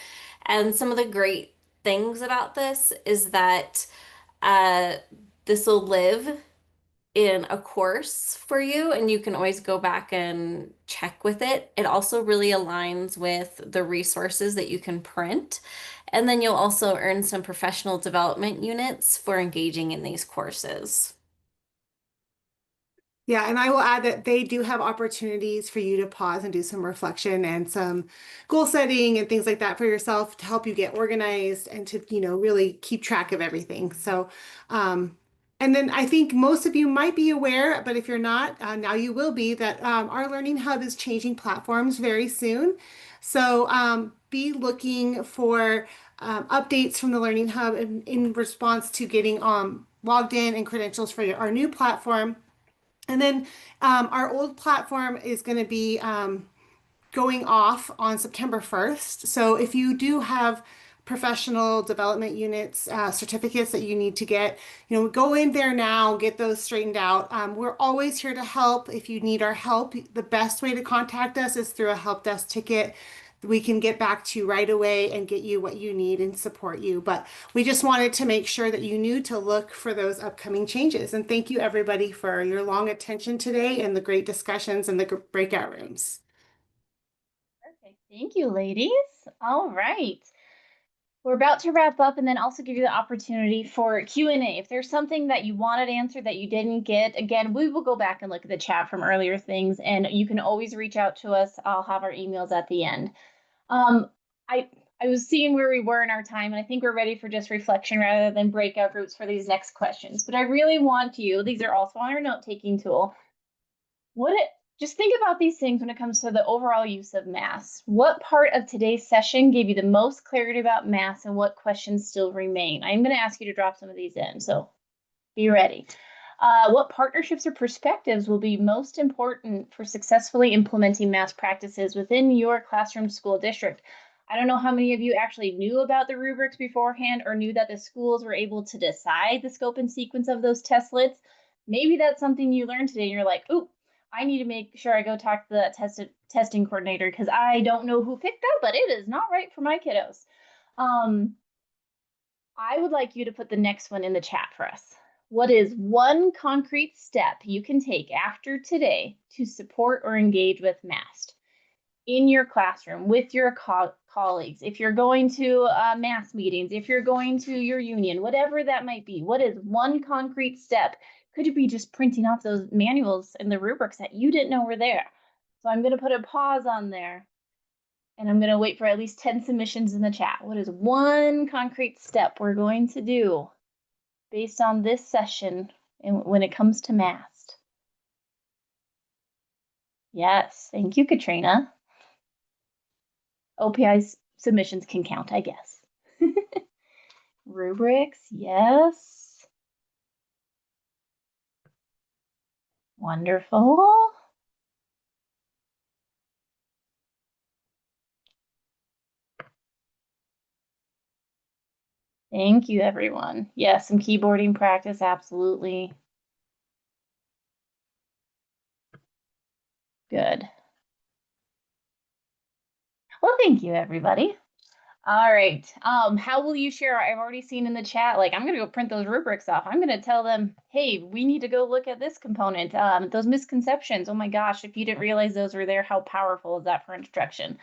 And some of the great things about this is that this will live in a course for you, and you can always go back and check with it. It also really aligns with the resources that you can print. And then you'll also earn some professional development units for engaging in these courses. Yeah, and I will add that they do have opportunities for you to pause and do some reflection and some goal setting and things like that for yourself to help you get organized and to, really keep track of everything. So, and then I think most of you might be aware, but if you're not, now you will be, that our Learning Hub is changing platforms very soon. So be looking for updates from the Learning Hub in response to getting logged in and credentials for our new platform. And then our old platform is going to be going off on September 1st. So if you do have professional development units, certificates that you need to get, go in there now, get those straightened out. We're always here to help. If you need our help, the best way to contact us is through a help desk ticket. We can get back to you right away and get you what you need and support you. But we just wanted to make sure that you knew to look for those upcoming changes. And thank you everybody for your long attention today and the great discussions in the breakout rooms. Perfect. Thank you, ladies. All right. We're about to wrap up and then also give you the opportunity for Q&A. If there's something that you wanted answered that you didn't get, again, we will go back and look at the chat from earlier things, and you can always reach out to us. I'll have our emails at the end. I was seeing where we were in our time, and I think we're ready for just reflection rather than breakout groups for these next questions. But I really want you, these are also on our note-taking tool, just think about these things when it comes to the overall use of MAST. What part of today's session gave you the most clarity about MAST, and what questions still remain? I'm going to ask you to drop some of these in, so be ready. What partnerships or perspectives will be most important for successfully implementing MAST practices within your classroom school district? I don't know how many of you actually knew about the rubrics beforehand or knew that the schools were able to decide the scope and sequence of those testlets. Maybe that's something you learned today and you're like, ooh, I need to make sure I go talk to the testing coordinator because I don't know who picked that, but it is not right for my kiddos. I would like you to put the next one in the chat for us. What is one concrete step you can take after today to support or engage with MAST in your classroom with your colleagues? If you're going to MAST meetings, if you're going to your union, whatever that might be, what is one concrete step? Could it be just printing off those manuals and the rubrics that you didn't know were there? So I'm going to put a pause on there, and I'm going to wait for at least 10 submissions in the chat. What is one concrete step we're going to do based on this session and when it comes to MAST? Yes, thank you, Katrina. OPI's submissions can count, I guess. Rubrics, yes. Wonderful. Thank you, everyone. Yes, some keyboarding practice, absolutely. Good. Well, thank you, everybody. All right. How will you share? I've already seen in the chat, like, I'm going to go print those rubrics off. I'm going to tell them, hey, we need to go look at this component. Those misconceptions. Oh my gosh, if you didn't realize those were there, how powerful is that for instruction?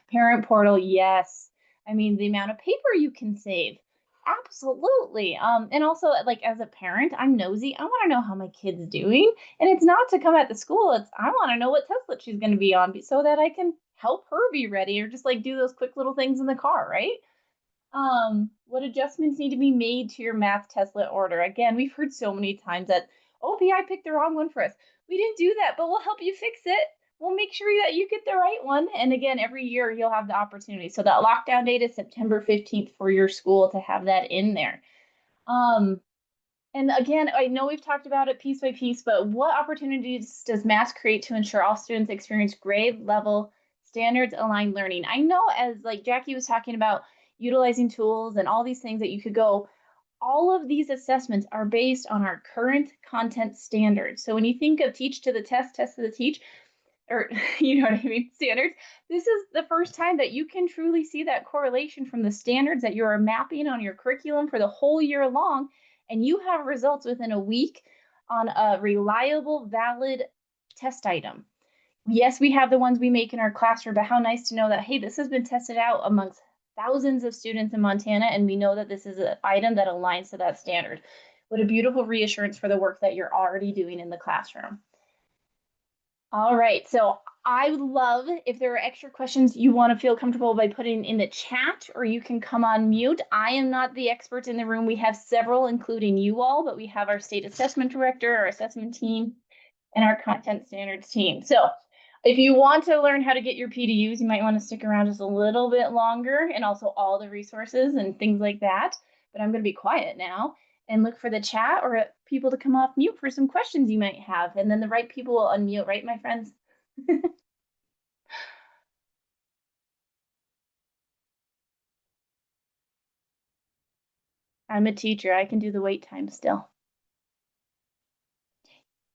Parent portal, yes. I mean, the amount of paper you can save. Absolutely. And also, like, as a parent, I'm nosy. I want to know how my kid's doing. And it's not to come at the school. It's I want to know what Tesla she's going to be on so that I can help her be ready, or just like do those quick little things in the car, right? What adjustments need to be made to your math Tesla order? Again, we've heard so many times that, OPI picked the wrong one for us. We didn't do that, but we'll help you fix it. We'll make sure that you get the right one. And again, every year you'll have the opportunity. So that lockdown date is September 15th for your school to have that in there. And again, I know we've talked about it piece by piece, but what opportunities does MAST create to ensure all students experience grade level standards aligned learning? I know, as like Jackie was talking about, utilizing tools and all these things that you could go, all of these assessments are based on our current content standards. So when you think of teach to the test, test to the teach, or you know what I mean, standards, this is the first time that you can truly see that correlation from the standards that you are mapping on your curriculum for the whole year long, and you have results within a week on a reliable, valid test item. Yes, we have the ones we make in our classroom, but how nice to know that, hey, this has been tested out amongst thousands of students in Montana, and we know that this is an item that aligns to that standard. What a beautiful reassurance for the work that you're already doing in the classroom. All right, so I would love if there are extra questions you want to feel comfortable by putting in the chat, or you can come on mute. I am not the expert in the room. We have several, including you all, but we have our state assessment director, our assessment team, and our content standards team. So if you want to learn how to get your PDUs, you might want to stick around just a little bit longer, and also all the resources and things like that. But I'm going to be quiet now and look for the chat or people to come off mute for some questions you might have. And then the right people will unmute, right, my friends? I'm a teacher. I can do the wait time still.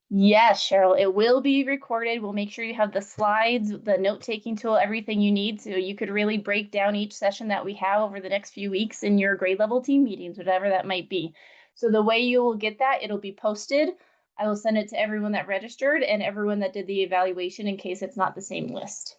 Yes, Cheryl, it will be recorded. We'll make sure you have the slides, the note-taking tool, everything you need, so you could really break down each session that we have over the next few weeks in your grade level team meetings, whatever that might be. So the way you will get that, it'll be posted. I will send it to everyone that registered and everyone that did the evaluation in case it's not the same list.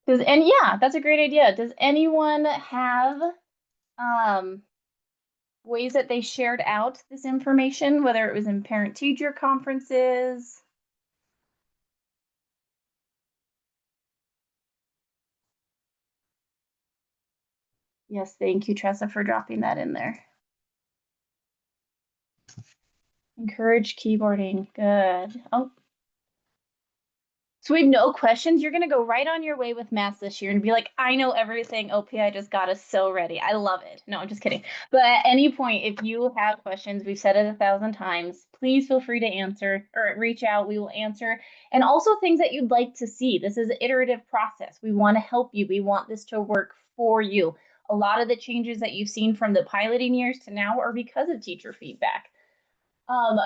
Yeah, that's a great idea. Does anyone have ways that they shared out this information, whether it was in parent-teacher conferences? Yes, thank you, Tressa, for dropping that in there. Encourage keyboarding. Good. Oh. So we have no questions. You're going to go right on your way with MAST this year and be like, I know everything. OPI just got us so ready. I love it. No, I'm just kidding. But at any point, if you have questions, we've said it 1,000 times, please feel free to answer or reach out. We will answer. And also things that you'd like to see. This is an iterative process. We want to help you. We want this to work for you. A lot of the changes that you've seen from the piloting years to now are because of teacher feedback.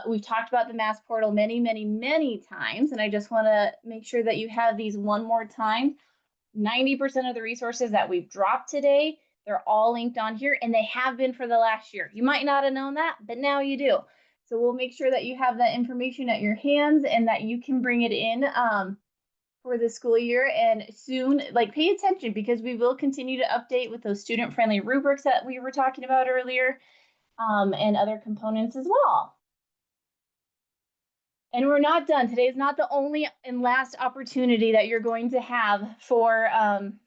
We've talked about the MAST portal many, many, many times, and I just want to make sure that you have these one more time. 90% of the resources that we've dropped today, they're all linked on here, and they have been for the last year. You might not have known that, but now you do. So we'll make sure that you have that information at your hands and that you can bring it in for the school year. And soon, like, pay attention, because we will continue to update with those student-friendly rubrics that we were talking about earlier, and other components as well. And we're not done. Today is not the only and last opportunity that you're going to have for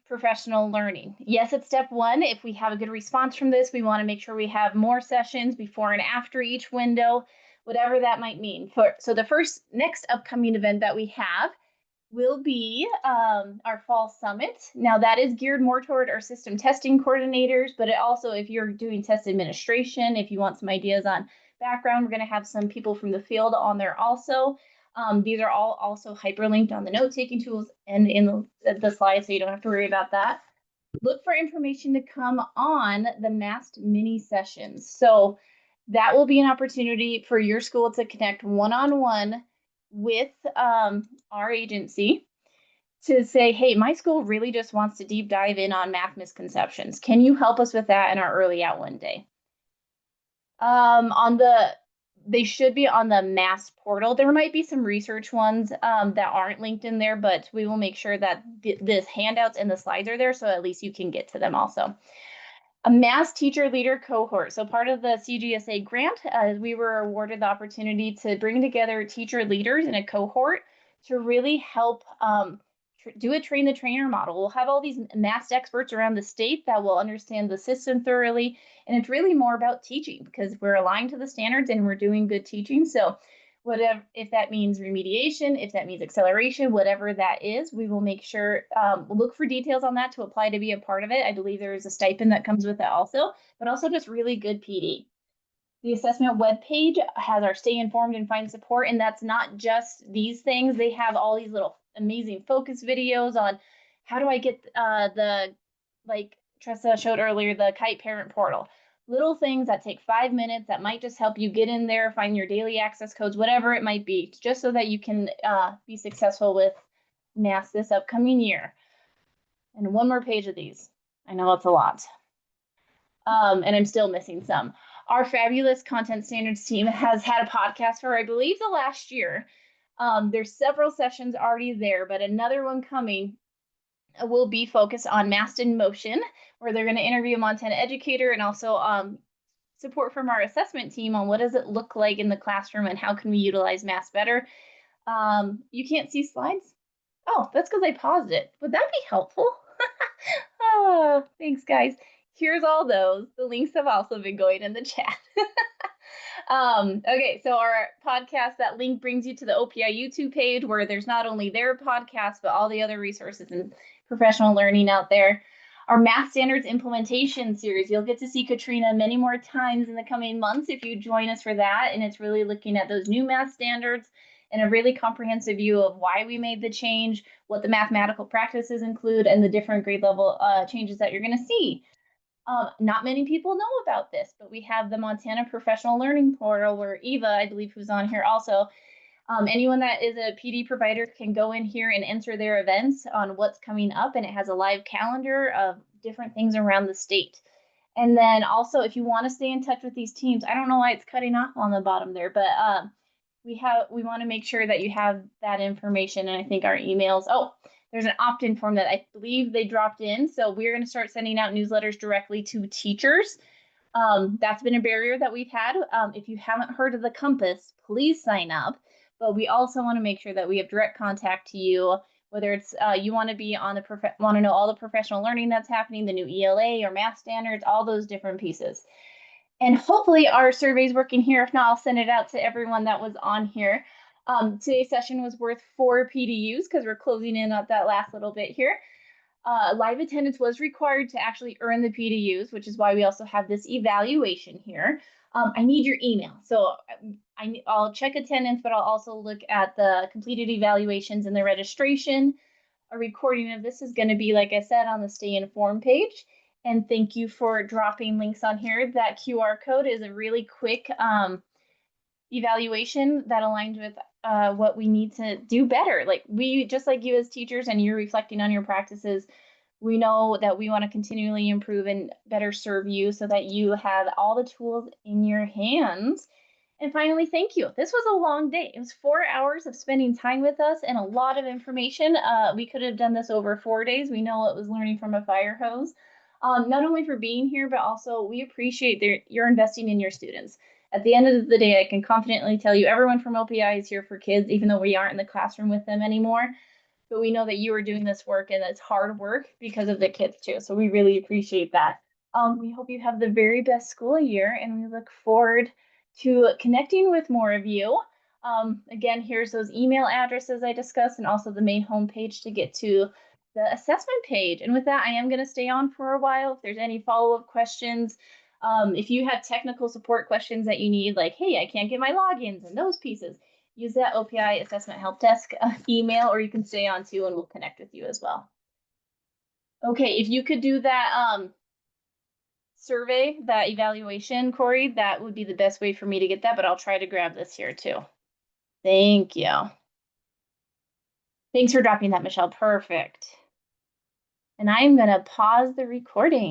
professional learning. Yes, it's step one. If we have a good response from this, we want to make sure we have more sessions before and after each window, whatever that might mean. So the first next upcoming event that we have will be our fall summit. Now that is geared more toward our system testing coordinators, but it also, if you're doing test administration, if you want some ideas on background, we're going to have some people from the field on there also. These are all also hyperlinked on the note-taking tools and in the slides, so you don't have to worry about that. Look for information to come on the MAST mini sessions. So that will be an opportunity for your school to connect one-on-one with our agency to say, hey, my school really just wants to deep dive in on math misconceptions. Can you help us with that in our early out one day? They should be on the MAST portal. There might be some research ones that aren't linked in there, but we will make sure that the handouts and the slides are there, so at least you can get to them also. A MAST teacher leader cohort. So part of the CGSA grant, we were awarded the opportunity to bring together teacher leaders in a cohort to really help do a train the trainer model. We'll have all these MAST experts around the state that will understand the system thoroughly. And it's really more about teaching because we're aligned to the standards and we're doing good teaching. So whatever, if that means remediation, if that means acceleration, whatever that is, we will make sure, we'll look for details on that to apply to be a part of it. I believe there is a stipend that comes with it also, but also just really good PD. The assessment webpage has our stay informed and find support, and that's not just these things. They have all these little amazing focus videos on how do I get like Tressa showed earlier, the Kite Parent Portal. Little things that take 5 minutes that might just help you get in there, find your daily access codes, whatever it might be, just so that you can be successful with MAST this upcoming year. And one more page of these. I know it's a lot. And I'm still missing some. Our fabulous content standards team has had a podcast for, I believe, the last year. There's several sessions already there, but another one coming will be focused on MAST in motion, where they're going to interview a Montana educator and also support from our assessment team on what does it look like in the classroom and how can we utilize MAST better. You can't see slides? Oh, that's because I paused it. Would that be helpful? Oh, thanks, guys. Here's all those. The links have also been going in the chat. Okay, so our podcast, that link brings you to the OPI YouTube page where there's not only their podcast, but all the other resources and professional learning out there. Our MAST standards implementation series, you'll get to see Katrina many more times in the coming months if you join us for that. And it's really looking at those new MAST standards and a really comprehensive view of why we made the change, what the mathematical practices include, and the different grade level changes that you're going to see. Not many people know about this, but we have the Montana Professional Learning Portal where Eva, I believe, who's on here also, anyone that is a PD provider can go in here and enter their events on what's coming up, and it has a live calendar of different things around the state. And then also, if you want to stay in touch with these teams, I don't know why it's cutting off on the bottom there, but we want to make sure that you have that information, and I think our emails. Oh, there's an opt-in form that I believe they dropped in. So we're going to start sending out newsletters directly to teachers. That's been a barrier that we've had. If you haven't heard of the Compass, please sign up. But we also want to make sure that we have direct contact to you, whether it's you want to be on the want to know all the professional learning that's happening, the new ELA or MAST standards, all those different pieces. And hopefully our survey's working here. If not, I'll send it out to everyone that was on here. Today's session was worth 4 PDUs because we're closing in on that last little bit here. Live attendance was required to actually earn the PDUs, which is why we also have this evaluation here. I need your email. So I'll check attendance, but I'll also look at the completed evaluations and the registration. A recording of this is going to be, like I said, on the Stay Informed page. And thank you for dropping links on here. That QR code is a really quick evaluation that aligns with what we need to do better. Like just like you as teachers and you're reflecting on your practices, we know that we want to continually improve and better serve you so that you have all the tools in your hands. And finally, thank you. This was a long day. It was 4 hours of spending time with us and a lot of information. We could have done this over 4 days. We know it was learning from a fire hose. Not only for being here, but also we appreciate you're investing in your students. At the end of the day, I can confidently tell you everyone from OPI is here for kids, even though we aren't in the classroom with them anymore. But we know that you are doing this work and it's hard work because of the kids too. So we really appreciate that. We hope you have the very best school year and we look forward to connecting with more of you. Again, here's those email addresses I discussed and also the main homepage to get to the assessment page. And with that, I am going to stay on for a while. If there's any follow-up questions, if you have technical support questions that you need, like, hey, I can't get my logins and those pieces, use that OPI Assessment Help Desk email, or you can stay on too and we'll connect with you as well. Okay, if you could do that survey, that evaluation, Corey, that would be the best way for me to get that, but I'll try to grab this here too. Thank you. Thanks for dropping that, Michelle. Perfect. And I'm going to pause the recording.